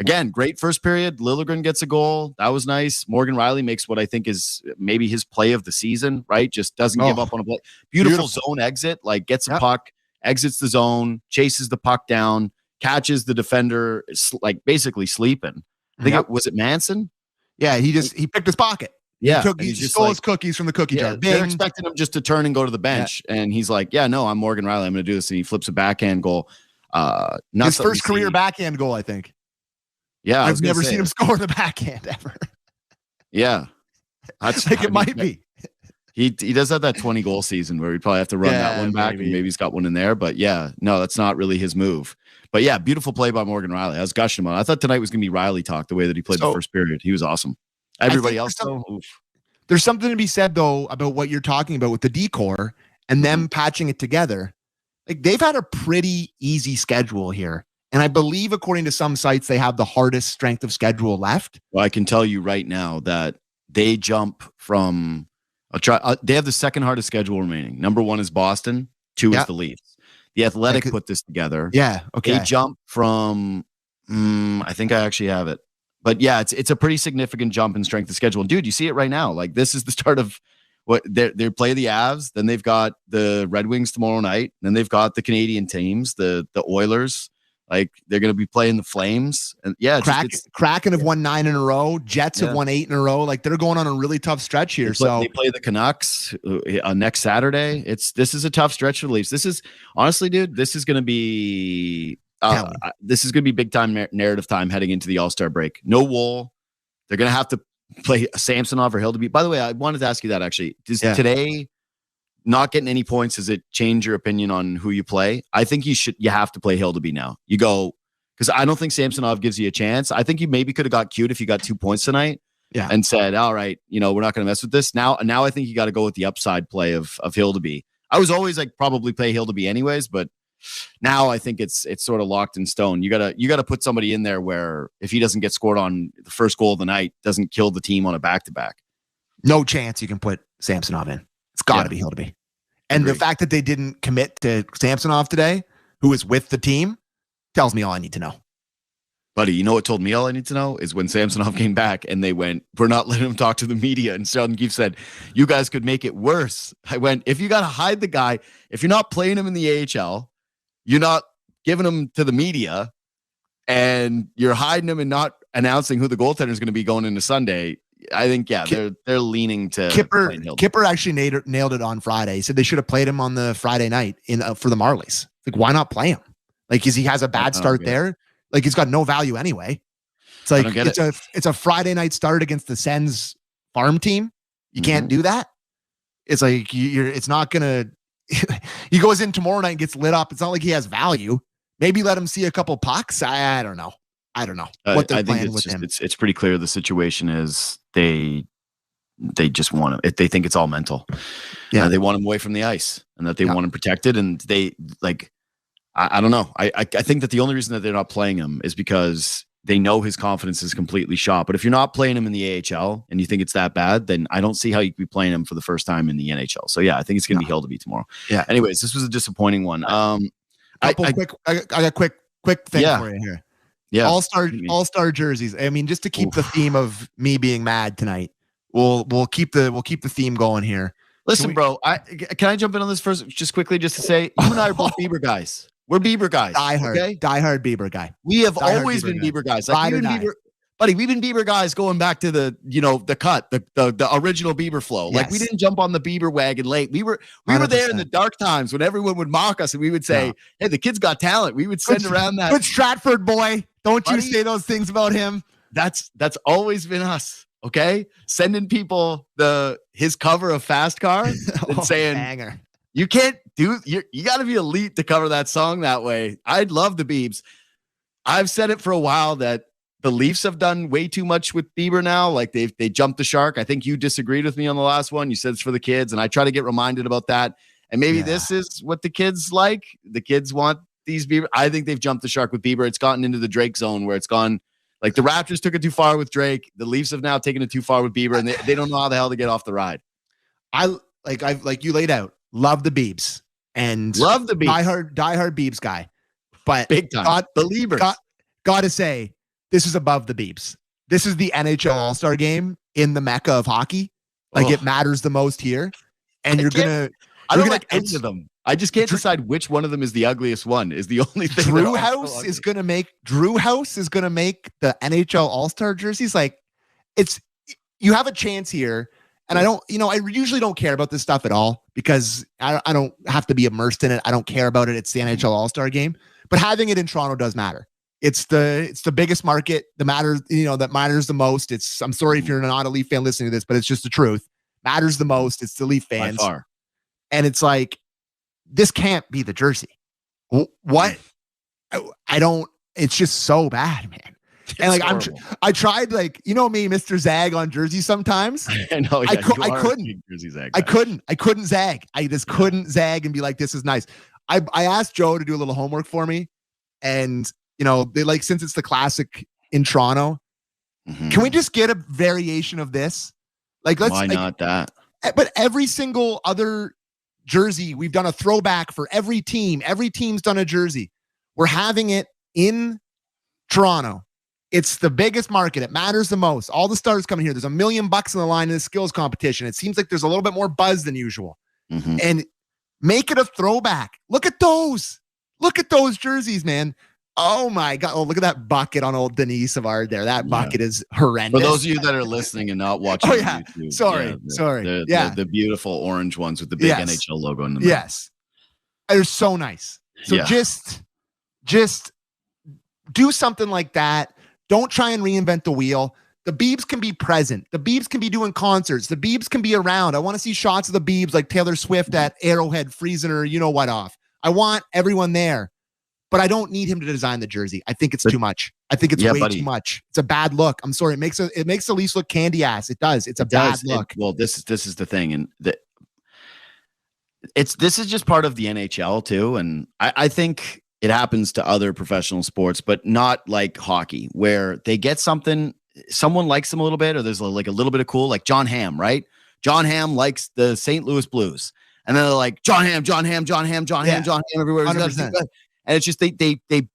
again, great first period. Lilligren gets a goal. That was nice. Morgan Riley makes what I think is maybe his play of the season, right? Just doesn't give up on a play. Beautiful zone exit, like gets a puck, exits the zone, chases the puck down, catches the defender, like basically sleeping. I think was it Manson? Yeah, he picked his pocket. Yeah, he stole his cookies from the cookie jar. They're expecting him just to turn and go to the bench, and he's like, no, I'm Morgan Riley. I'm going to do this. And he flips a backhand goal. His first career backhand goal, I think. Yeah, I've never seen him score the backhand ever. Yeah, it might be. He does have that 20 goal season where he'd probably have to run that one back, and maybe he's got one in there. But no, that's not really his move. But beautiful play by Morgan Riley. I was gushing him on. I thought tonight was going to be Riley talk the way that he played the first period. He was awesome. Everybody else, there's something to be said though about what you're talking about with the decor and them patching it together. Like they've had a pretty easy schedule here. And I believe, according to some sites, they have the hardest strength of schedule left. Well, I can tell you right now that they jump from they have the second hardest schedule remaining. Number 1 is Boston. 2 is the Leafs. The Athletic put this together. Yeah. Okay. They jump from, I think I actually have it. But it's a pretty significant jump in strength of schedule. And dude, you see it right now. Like this is the start of what they play the Avs. Then they've got the Red Wings tomorrow night. Then they've got the Canadian teams, the Oilers. Like they're going to be playing the Flames, and Kraken have won 9 in a row. Jets have won 8 in a row. Like they're going on a really tough stretch here. They play the Canucks next Saturday. This is a tough stretch for the Leafs. This is honestly, dude, this is going to be big time narrative time heading into the All-Star break. No Wool. They're going to have to play Samsonov or Hildeby. By the way, I wanted to ask you that actually. Does today not getting any points, does it change your opinion on who you play? I think you have to play Hildeby now. You go, because I don't think Samsonov gives you a chance. I think you maybe could have got cute if you got 2 points tonight and said, all right, we're not going to mess with this. Now I think you got to go with the upside play of Hildeby. I was always like probably play Hildeby anyways, but now I think it's sort of locked in stone. You gotta put somebody in there where if he doesn't get scored on the first goal of the night, doesn't kill the team on a back-to-back. No chance you can put Samsonov in. It's got to be Hildeby. And the fact that they didn't commit to Samsonov today, who is with the team, tells me all I need to know. Buddy, you know what told me all I need to know is when Samsonov came back and they went, we're not letting him talk to the media. And Sheldon Keefe said, you guys could make it worse. I went, if you got to hide the guy, if you're not playing him in the AHL, you're not giving him to the media, and you're hiding him and not announcing who the goaltender is going to be going into Sunday. I think, they're leaning to Kipper actually nailed it on Friday. He said they should have played him on the Friday night for the Marlies. Like, why not play him? Like, because he has a bad start there. Like, he's got no value anyway. It's like it's a Friday night start against the Sens farm team. You can't do that. It's like it's not gonna. He goes in tomorrow night and gets lit up. It's not like he has value. Maybe let him see a couple pucks. I don't know. What they're playing with him. It's pretty clear the situation is they just want him. They think it's all mental. Yeah, they want him away from the ice, and that they want him protected. And they like, I don't know. I think that the only reason that they're not playing him is because they know his confidence is completely shot. But if you're not playing him in the AHL and you think it's that bad, then I don't see how you could be playing him for the first time in the NHL. So I think it's going to be Hildeby tomorrow. Yeah. Anyways, this was a disappointing one. I got a quick thing for you here. Yeah. All-star jerseys. I mean, just to keep the theme of me being mad tonight, we'll keep the theme going here. Listen, bro, can I jump in on this first, just quickly, just to say, you and I are both Bieber guys. We're Bieber guys. Diehard Bieber guy. We have always been Bieber guys. Like, we've been Bieber guys going back to the cut, the original Bieber flow. Like, we didn't jump on the Bieber wagon late. We were there in the dark times when everyone would mock us and we would say, hey, the kid's got talent. We would send around that. Good Stratford boy. Don't you say those things about him. That's always been us. Okay, sending people his cover of Fast Car and saying, banger. You can't do, you got to be elite to cover that song that way. I'd love the Biebs. I've said it for a while that the Leafs have done way too much with Bieber now. Like they jumped the shark. I think you disagreed with me on the last one. You said it's for the kids, and I try to get reminded about that. And maybe this is what the kids like. The kids want these Bieber. I think they've jumped the shark with Bieber. It's gotten into the Drake zone where it's gone. Like the Raptors took it too far with Drake. The Leafs have now taken it too far with Bieber, and they don't know how the hell to get off the ride. I like you laid out. Love the Biebs and love the Biebs. Diehard Biebs guy, but big time believers. Got to say, this is above the Biebs. This is the NHL All-Star Game in the Mecca of hockey. Like it matters the most here, and I don't like any of them. I just can't decide which one of them is the ugliest one. Is the only thing. Drew House is gonna make the NHL All-Star jerseys. Like you have a chance here, and I usually don't care about this stuff at all because I don't have to be immersed in it. I don't care about it. It's the NHL All-Star Game, but having it in Toronto does matter. It's the biggest market. That matters the most. I'm sorry if you're not a Leaf fan listening to this, but it's just the truth. Matters the most. It's the Leaf fans, by far. And it's like, this can't be the jersey. What? I don't. It's just so bad, man. And like I tried, like, me, Mr. Zag on jerseys sometimes. I know. Yeah, I couldn't. Jersey Zag I couldn't zag. I just couldn't zag and be like, this is nice. I asked Joe to do a little homework for me, and they like, since it's the classic in Toronto, can we just get a variation of this? Like, why not that? But every single other jersey, we've done a throwback for every team. Every team's done a jersey. We're having it in Toronto. It's the biggest market. It matters the most. All the stars coming here. There's $1 million on the line in the skills competition. It seems like there's a little bit more buzz than usual. And make it a throwback. Look at those. Look at those jerseys, man. Oh my God. Oh, look at that bucket on old Denise Savard there. That bucket is horrendous. For those of you that are listening and not watching on YouTube. Sorry. The beautiful orange ones with the big NHL logo in the middle. Yes. They're so nice. So just do something like that. Don't try and reinvent the wheel. The Biebs can be present. The Biebs can be doing concerts. The Biebs can be around. I want to see shots of the Biebs like Taylor Swift at Arrowhead freezing her, off. I want everyone there. But I don't need him to design the jersey. I think it's too much. I think it's way too much. It's a bad look. I'm sorry. It makes the Leafs look candy ass. It does. It's a bad look. This is the thing, and this is just part of the NHL too. And I think it happens to other professional sports, but not like hockey, where they get something, someone likes them a little bit, or there's like a little bit of cool, like John Hamm, right? John Hamm likes the St. Louis Blues, and then they're like John Hamm everywhere. 100%. And it's just they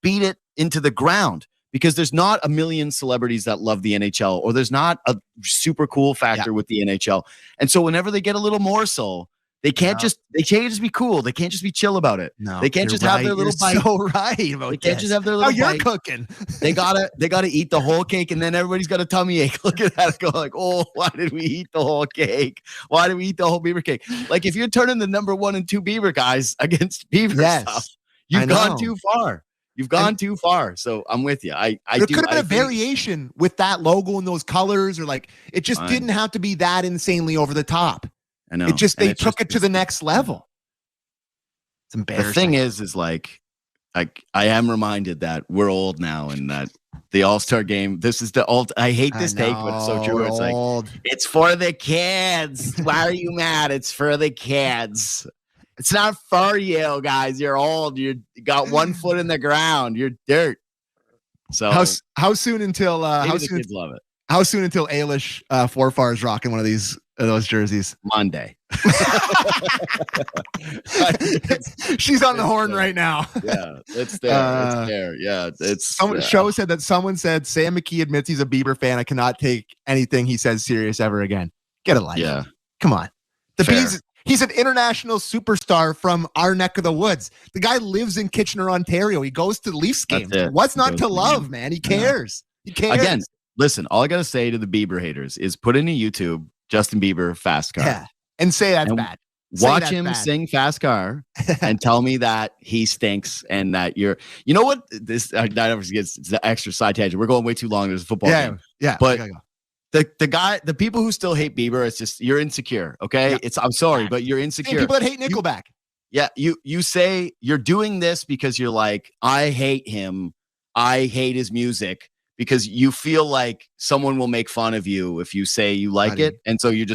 beat it into the ground because there's not 1 million celebrities that love the NHL, or there's not a super cool factor with the NHL. And so whenever they get a little more so, they can't just be cool. They can't just be chill about it. No, they can't just have their little bite. So right about they can't just have their little you're bite. Cooking. They gotta eat the whole cake, and then everybody's got a tummy ache. Look at that. Go like, oh, why did we eat the whole cake? Why did we eat the whole Bieber cake? Like, if you're turning the number 1 and 2 Bieber guys against Bieber stuff, you've gone too far. You've gone too far. So I'm with you. There could have been a variation with that logo and those colors, or like, it just didn't have to be that insanely over the top. I know. It just, they took it to the next level. It's embarrassing. The thing is like, I am reminded that we're old now, and that the All-Star Game, this is the old, I hate this take, but it's so true. It's old. Like, it's for the kids. Why are you mad? It's for the kids. It's not for you guys. You're old. You got 1 foot in the ground. You're dirt. So how soon until the kids love it? How soon until Ailish Forfar is rocking one of those jerseys? Monday. She's on the horn right now. Yeah, it's there. It's there. Yeah, it's. Show said that someone said Sam McKee admits he's a Bieber fan. I cannot take anything he says serious ever again. Get a life. Yeah. Come on. The Fair. Bees, he's an international superstar from our neck of the woods. The guy lives in Kitchener, Ontario. He goes to the Leafs games. What's not to love, man? He cares. He cares. Again, listen, all I got to say to the Bieber haters is put into YouTube Justin Bieber Fast Car. Yeah. And say that's bad. Watch him sing Fast Car and tell me that he stinks and that you know what? This that never gets the extra side tangent. We're going way too long. There's a football game. Yeah. But the people who still hate Bieber, it's just you're insecure. Okay. Yeah. I'm sorry, but you're insecure. People that hate Nickelback. You say you're doing this because you're like, I hate him. I hate his music. Because you feel like someone will make fun of you if you say you like it, and so you're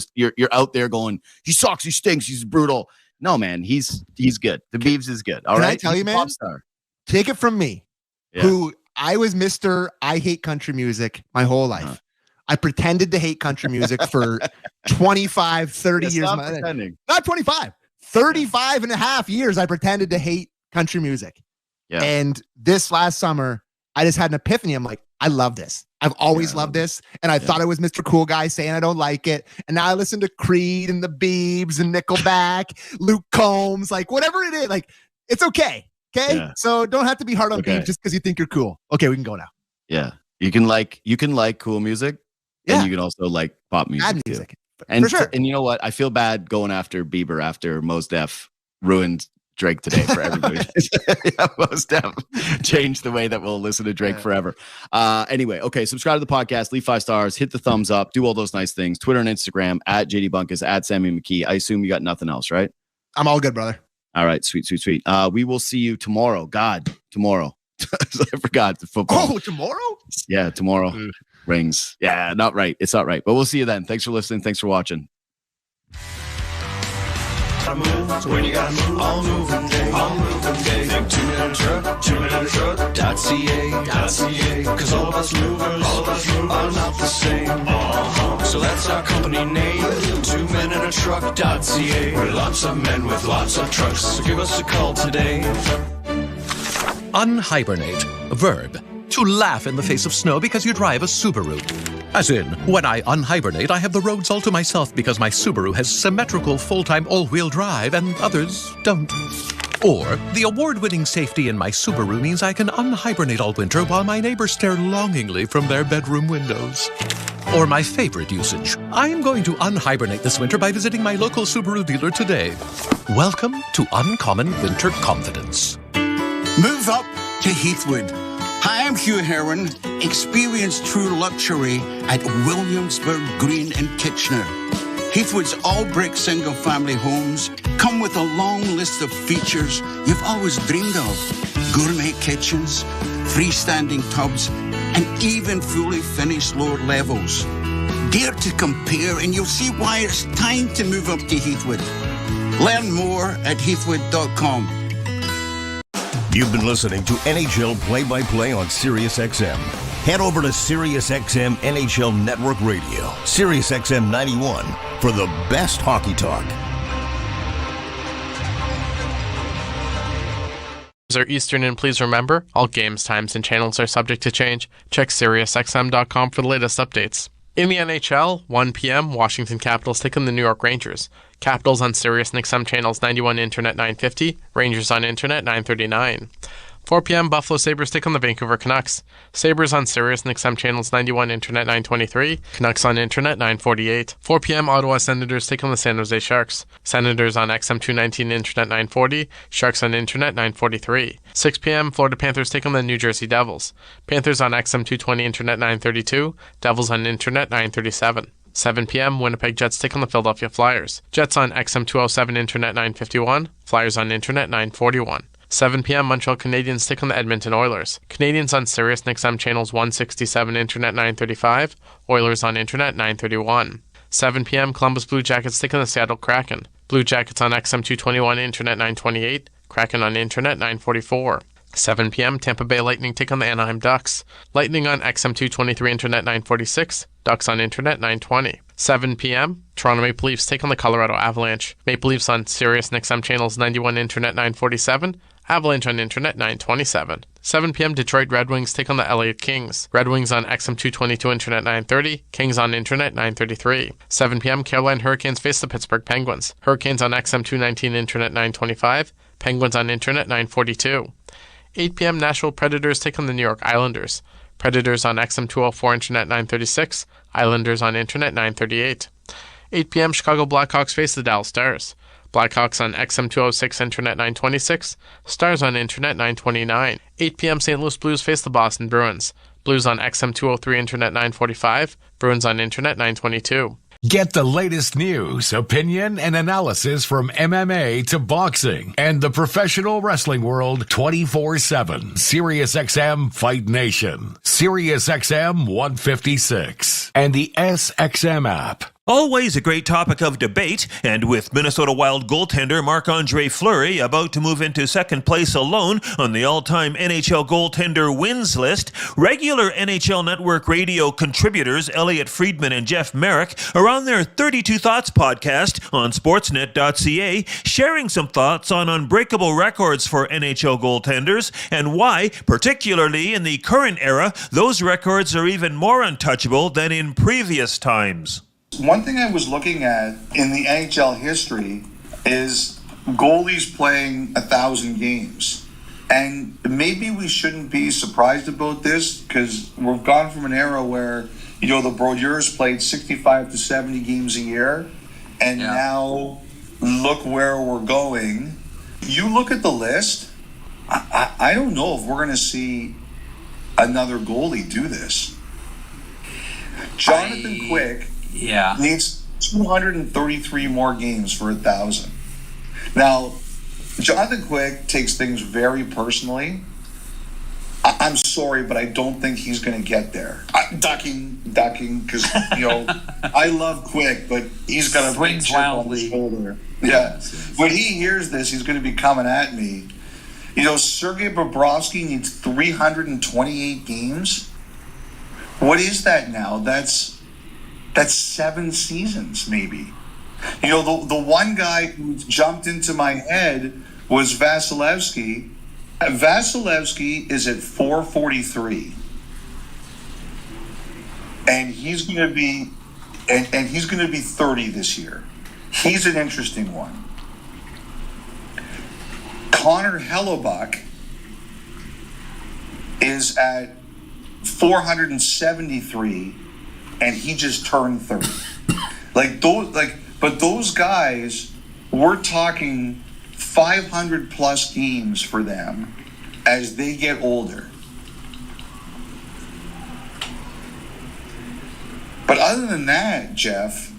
out there going, he sucks, he stinks, he's brutal. No, man, he's good. The Beavs is good. All right, I tell you, man, take it from me, who I was Mr. I hate country music my whole life. I pretended to hate country music for 25, 30 years. Not 25, 35 and a half years. I pretended to hate country music. Yeah. And this last summer, I just had an epiphany. I'm like, I love this. I've always loved this. And I thought I was Mr. Cool Guy saying I don't like it. And now I listen to Creed and the Biebs and Nickelback, Luke Combs, like whatever it is. Like, it's okay. Okay. Yeah. So don't have to be hard on Biebs just because you think you're cool. Okay, we can go now. Yeah. You can like cool music. And you can also like pop music. Music. And for sure. And you know what? I feel bad going after Bieber after Mos Def ruined Drake today for everybody. Mos Def changed the way that we'll listen to Drake forever. Anyway, okay, subscribe to the podcast, leave 5 stars, hit the thumbs up, do all those nice things. Twitter and Instagram at JD Bunkus, at Sammy McKee. I assume you got nothing else, right? I'm all good, brother. All right, sweet. We will see you tomorrow. Tomorrow. I forgot the football. Oh, tomorrow? Yeah, tomorrow. Rings. Yeah, not right. It's not right. But we'll see you then. Thanks for listening. Thanks for watching. So when you gotta move, all moving day, think 2-minute truck.ca, cause all of us movers are not the same. So that's our company name, 2-minute-truck.ca. We're lots of men with lots of trucks, so give us a call today. Unhibernate, verb. To laugh in the face of snow because you drive a Subaru. As in, when I unhibernate, I have the roads all to myself because my Subaru has symmetrical full-time all-wheel drive and others don't. Or, the award-winning safety in my Subaru means I can unhibernate all winter while my neighbors stare longingly from their bedroom windows. Or my favorite usage, I am going to unhibernate this winter by visiting my local Subaru dealer today. Welcome to Uncommon Winter Confidence. Move up to Heathwood. Hi, I'm Hugh Herron. Experience true luxury at Williamsburg Green in Kitchener. Heathwood's all-brick single-family homes come with a long list of features you've always dreamed of. Gourmet kitchens, freestanding tubs, and even fully finished lower levels. Dare to compare and you'll see why it's time to move up to Heathwood. Learn more at heathwood.com. You've been listening to NHL Play-by-Play on SiriusXM. Head over to SiriusXM NHL Network Radio, SiriusXM 91, for the best hockey talk. Eastern, and please remember, all games, times, and channels are subject to change. Check SiriusXM.com for the latest updates. In the NHL, 1 p.m., Washington Capitals take on the New York Rangers. Capitals on Sirius and XM channels 91 Internet 950, Rangers on Internet 939. 4 p.m., Buffalo Sabres take on the Vancouver Canucks. Sabres on Sirius and XM channels 91 Internet 923, Canucks on Internet 948. 4 p.m., Ottawa Senators take on the San Jose Sharks. Senators on XM 219 Internet 940, Sharks on Internet 943. 6 p.m., Florida Panthers take on the New Jersey Devils. Panthers on XM 220 Internet 932, Devils on Internet 937. 7 p.m., Winnipeg Jets take on the Philadelphia Flyers. Jets on XM 207 Internet 951, Flyers on Internet 941. 7 p.m., Montreal Canadiens take on the Edmonton Oilers. Canadiens on Sirius and XM channels 167 Internet 935, Oilers on Internet 931. 7 p.m., Columbus Blue Jackets take on the Seattle Kraken. Blue Jackets on XM 221 Internet 928, Kraken on Internet 944. 7 p.m., Tampa Bay Lightning take on the Anaheim Ducks. Lightning on XM 223 Internet 946, Ducks on Internet 920. 7 p.m., Toronto Maple Leafs take on the Colorado Avalanche. Maple Leafs on Sirius and XM channels 91 Internet 947, Avalanche on Internet 927. 7 p.m. Detroit Red Wings take on the LA Kings. Red Wings on XM 222 Internet 930. Kings on Internet 933. 7 p.m. Carolina Hurricanes face the Pittsburgh Penguins. Hurricanes on XM 219 Internet 925. Penguins on Internet 942. 8 p.m. Nashville Predators take on the New York Islanders. Predators on XM 204 Internet 936. Islanders on Internet 938. 8 p.m. Chicago Blackhawks face the Dallas Stars. Blackhawks on XM 206 Internet 926. Stars on Internet 929. 8 p.m. St. Louis Blues face the Boston Bruins. Blues on XM 203 Internet 945. Bruins on Internet 922. Get the latest news, opinion, and analysis from MMA to boxing and the professional wrestling world 24/7. SiriusXM Fight Nation, SiriusXM 156, and the SXM app. Always a great topic of debate, and with Minnesota Wild goaltender Marc-Andre Fleury about to move into second place alone on the all-time NHL goaltender wins list, regular NHL Network Radio contributors Elliot Friedman and Jeff Merrick are on their 32 Thoughts podcast on sportsnet.ca, sharing some thoughts on unbreakable records for NHL goaltenders and why, particularly in the current era, those records are even more untouchable than in previous times. One thing I was looking at in the NHL history is goalies playing 1,000 games. And maybe we shouldn't be surprised about this because we've gone from an era where, the Brodeurs played 65 to 70 games a year. And now look where we're going. You look at the list, I don't know if we're going to see another goalie do this. Jonathan Quick needs 233 more games for 1,000. Now, Jonathan Quick takes things very personally. I'm sorry, but I don't think he's going to get there. Ducking, because I love Quick, but he's got a big chip on his shoulder. Yeah, when he hears this, he's going to be coming at me. Sergei Bobrovsky needs 328 games. What is that now? That's 7 seasons, maybe. The one guy who jumped into my head was Vasilevsky. Vasilevsky is at 443, and he's going to be, and he's going to be 30 this year. He's an interesting one. Connor Hellebuck is at 473. And he just turned 30. But those guys, we're talking 500 plus games for them as they get older. But other than that, Jeff,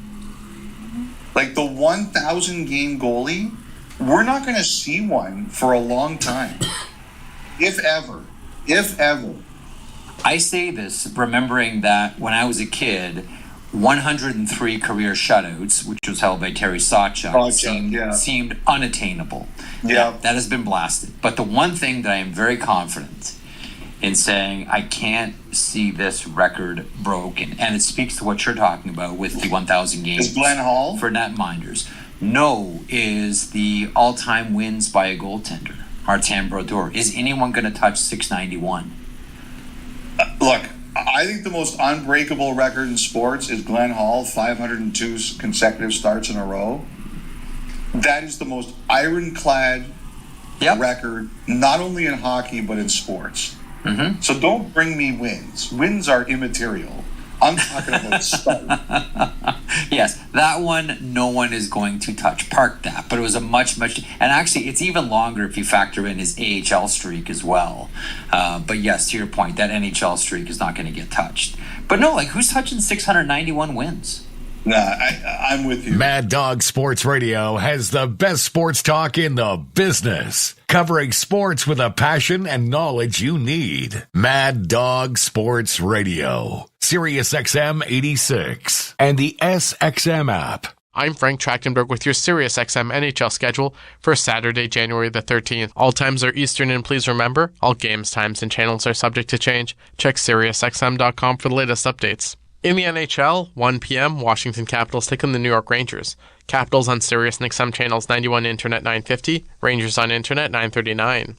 the 1,000 game goalie, we're not going to see one for a long time. If ever. I say this remembering that when I was a kid, 103 career shutouts, which was held by Terry Sawchuk, seemed unattainable. Yeah. That has been blasted. But the one thing that I am very confident in saying I can't see this record broken, and it speaks to what you're talking about with the 1,000 games. Is Glenn Hall? For netminders. No, is the all-time wins by a goaltender, Martin Brodeur. Is anyone going to touch 691? Look, I think the most unbreakable record in sports is Glenn Hall, 502 consecutive starts in a row. That is the most ironclad record, not only in hockey, but in sports. Mm-hmm. So don't bring me wins. Wins are immaterial. I'm talking about start. Yes, that one no one is going to touch. Park that. But it was a much, and actually it's even longer if you factor in his AHL streak as well. But yes, to your point, that NHL streak is not going to get touched. But no, who's touching 691 wins? Nah, I'm with you. Mad Dog Sports Radio has the best sports talk in the business, covering sports with a passion and knowledge you need. Mad Dog Sports Radio, SiriusXM 86, and the SXM app. I'm Frank Trachtenberg with your SiriusXM NHL schedule for Saturday, January the 13th. All times are Eastern, and please remember, all games, times, and channels are subject to change. Check SiriusXM.com for the latest updates. In the NHL, 1 p.m., Washington Capitals take on the New York Rangers. Capitals on Sirius and XM channels 91 Internet 950, Rangers on Internet 939.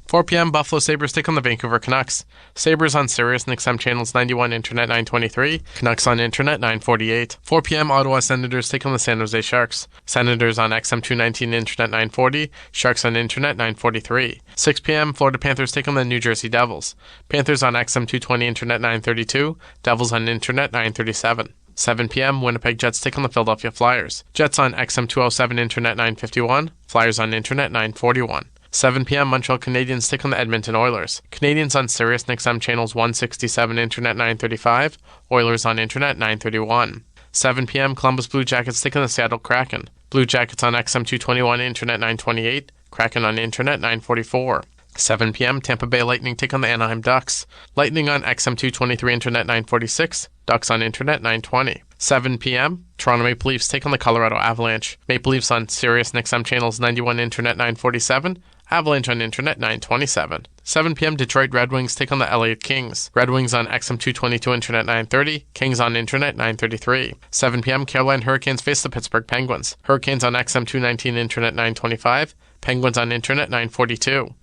4 p.m., Buffalo Sabres take on the Vancouver Canucks. Sabres on Sirius and XM channels 91 Internet 923, Canucks on Internet 948. 4 p.m., Ottawa Senators take on the San Jose Sharks. Senators on XM 219 Internet 940, Sharks on Internet 943. 6 p.m., Florida Panthers take on the New Jersey Devils. Panthers on XM 220 Internet 932, Devils on Internet 937. 7 p.m., Winnipeg Jets take on the Philadelphia Flyers. Jets on XM 207 Internet 951, Flyers on Internet 941. 7 p.m., Montreal Canadiens take on the Edmonton Oilers. Canadiens on Sirius and XM channels 167 Internet 935, Oilers on Internet 931. 7 p.m., Columbus Blue Jackets take on the Seattle Kraken. Blue Jackets on XM 221 Internet 928, Kraken on Internet 944. 7 p.m., Tampa Bay Lightning take on the Anaheim Ducks. Lightning on XM 223 Internet 946, Ducks on Internet 920. 7 p.m., Toronto Maple Leafs take on the Colorado Avalanche. Maple Leafs on Sirius and XM channels 91 Internet 947, Avalanche on Internet 927. 7 p.m., Detroit Red Wings take on the LA Kings. Red Wings on XM 222 Internet 930, Kings on Internet 933. 7 p.m., Carolina Hurricanes face the Pittsburgh Penguins. Hurricanes on XM 219 Internet 925, Penguins on Internet 942.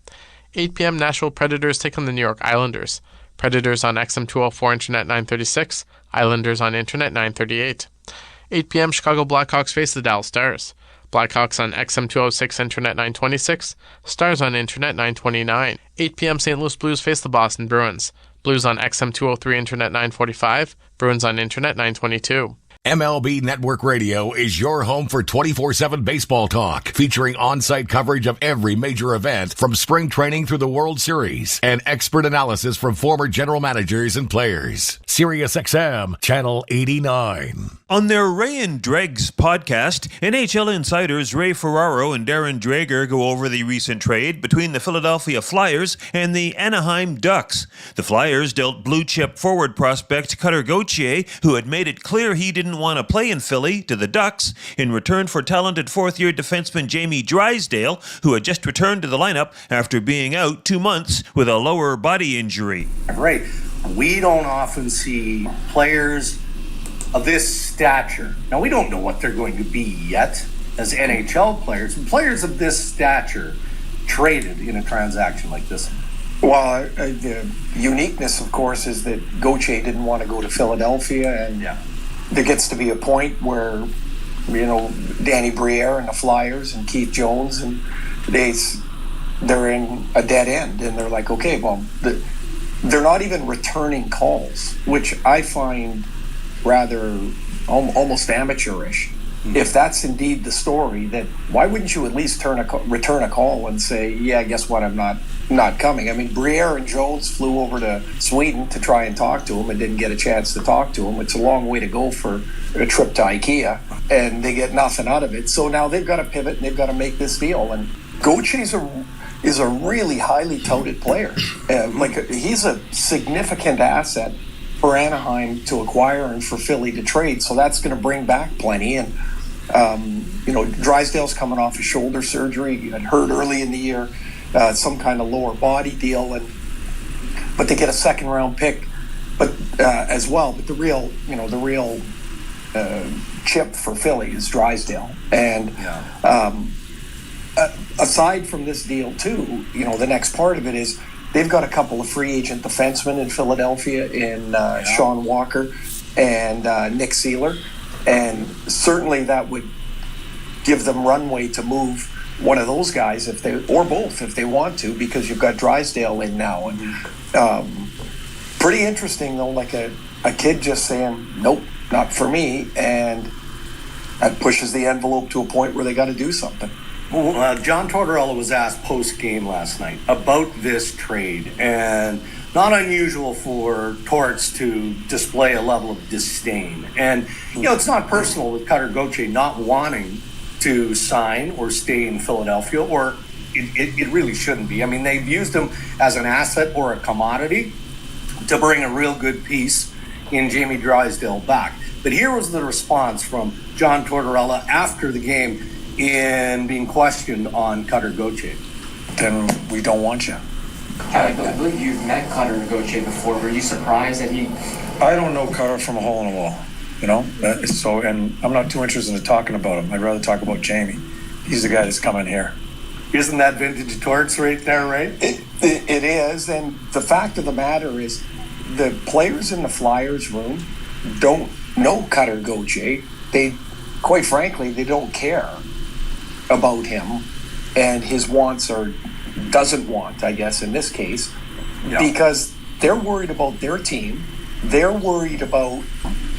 8 p.m., Nashville Predators take on the New York Islanders. Predators on XM 204 Internet 936, Islanders on Internet 938. 8 p.m., Chicago Blackhawks face the Dallas Stars. Blackhawks on XM 206 Internet 926, Stars on Internet 929. 8 p.m., St. Louis Blues face the Boston Bruins. Blues on XM 203 Internet 945, Bruins on Internet 922. MLB Network Radio is your home for 24/7 baseball talk, featuring on-site coverage of every major event from spring training through the World Series and expert analysis from former general managers and players. SiriusXM Channel 89. On their Ray and Dregs podcast, NHL insiders Ray Ferraro and Darren Dreger go over the recent trade between the Philadelphia Flyers and the Anaheim Ducks. The Flyers dealt blue-chip forward prospect Cutter Gauthier, who had made it clear he didn't want to play in Philly, to the Ducks in return for talented fourth-year defenseman Jamie Drysdale, who had just returned to the lineup after being out 2 months with a lower body injury. Right. We don't often see players of this stature. Now, we don't know what they're going to be yet as NHL players. Players of this stature traded in a transaction like this. Well, the uniqueness, of course, is that Gauthier didn't want to go to Philadelphia, and there gets to be a point where, you know, Danny Briere and the Flyers and Keith Jones, and they're in a dead end, and they're like, okay, well, they're not even returning calls, which I find rather almost amateurish. If that's indeed the story, then why wouldn't you at least return a call and say, yeah, guess what, I'm not coming? I mean, Briere and Jones flew over to Sweden to try and talk to him and didn't get a chance to talk to him. It's a long way to go for a trip to IKEA, and they get nothing out of it. So now they've got to pivot and they've got to make this deal. And Gauthier is a really highly touted player. He's a significant asset for Anaheim to acquire and for Philly to trade. So that's going to bring back plenty. And, Drysdale's coming off a shoulder surgery. He got hurt early in the year, some kind of lower body deal. But they get a second round pick as well. But the real chip for Philly is Drysdale. And aside from this deal too, the next part of it is they've got a couple of free agent defensemen in Philadelphia in Sean Walker and Nick Seeler. And certainly that would give them runway to move one of those guys if they want to, because you've got Drysdale in now. And pretty interesting though, like a kid just saying, nope, not for me. And that pushes the envelope to a point where they got to do something. John Tortorella was asked post-game last night about this trade, and not unusual for Torts to display a level of disdain. And, it's not personal with Cutter Gauthier not wanting to sign or stay in Philadelphia, or it really shouldn't be. I mean, they've used him as an asset or a commodity to bring a real good piece in Jamie Drysdale back. But here was the response from John Tortorella after the game in being questioned on Cutter Gauthier. Then we don't want you. I believe you've met Cutter Gauthier before. Were you surprised that he I don't know Cutter from a hole in a wall, you know? And I'm not too interested in talking about him. I'd rather talk about Jamie. He's the guy that's coming here. Isn't that vintage Torts right there, right? It is, and the fact of the matter is the players in the Flyers room don't know Cutter Gauthier. They, quite frankly, they don't care about him and his wants or doesn't want, I guess, in this case, because they're worried about their team. They're worried about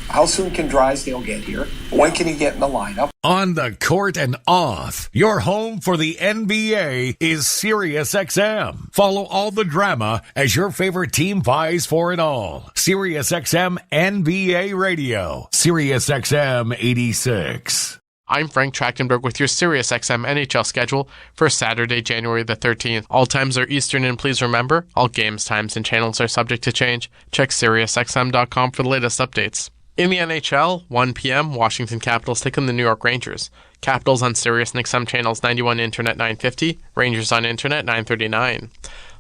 how soon can Drysdale get here? When can he get in the lineup? On the court and off, your home for the NBA is SiriusXM. Follow all the drama as your favorite team vies for it all. SiriusXM NBA Radio. SiriusXM 86. I'm Frank Trachtenberg with your SiriusXM NHL schedule for Saturday, January the 13th. All times are Eastern, and please remember, all games, times, and channels are subject to change. Check SiriusXM.com for the latest updates. In the NHL, 1 p.m., Washington Capitals take on the New York Rangers. Capitals on Sirius and XM channels 91 Internet 950, Rangers on Internet 939.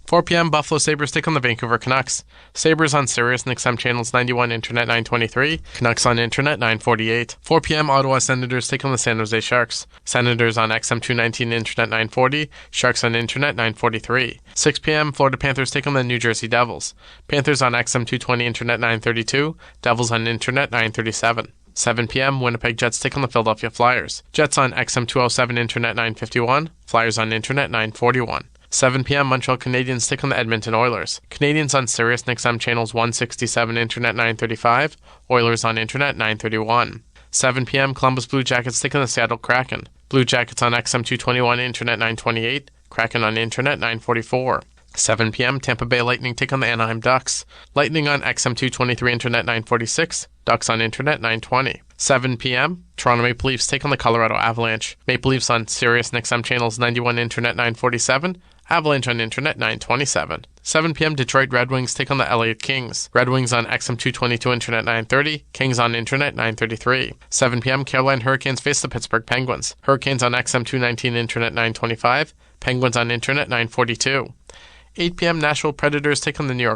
4 p.m., Buffalo Sabres take on the Vancouver Canucks. Sabres on Sirius and XM channels 91 Internet 923, Canucks on Internet 948. 4 p.m., Ottawa Senators take on the San Jose Sharks. Senators on XM 219 Internet 940, Sharks on Internet 943. 6 p.m., Florida Panthers take on the New Jersey Devils. Panthers on XM 220 Internet 932, Devils on Internet 937. 7 p.m., Winnipeg Jets take on the Philadelphia Flyers. Jets on XM 207 Internet 951, Flyers on Internet 941. 7 p.m., Montreal Canadiens take on the Edmonton Oilers. Canadiens on Sirius and XM channels 167 Internet 935, Oilers on Internet 931. 7 p.m., Columbus Blue Jackets take on the Seattle Kraken. Blue Jackets on XM 221 Internet 928, Kraken on Internet 944. 7 p.m., Tampa Bay Lightning take on the Anaheim Ducks. Lightning on XM 223 Internet 946, Ducks on Internet 920. 7 p.m., Toronto Maple Leafs take on the Colorado Avalanche. Maple Leafs on Sirius and XM channels 91 Internet 947, Avalanche on Internet 927. 7 p.m., Detroit Red Wings take on the LA Kings. Red Wings on XM 222 Internet 930, Kings on Internet 933. 7 p.m., Carolina Hurricanes face the Pittsburgh Penguins. Hurricanes on XM 219 Internet 925, Penguins on Internet 942. 8 p.m., Nashville Predators take on the New York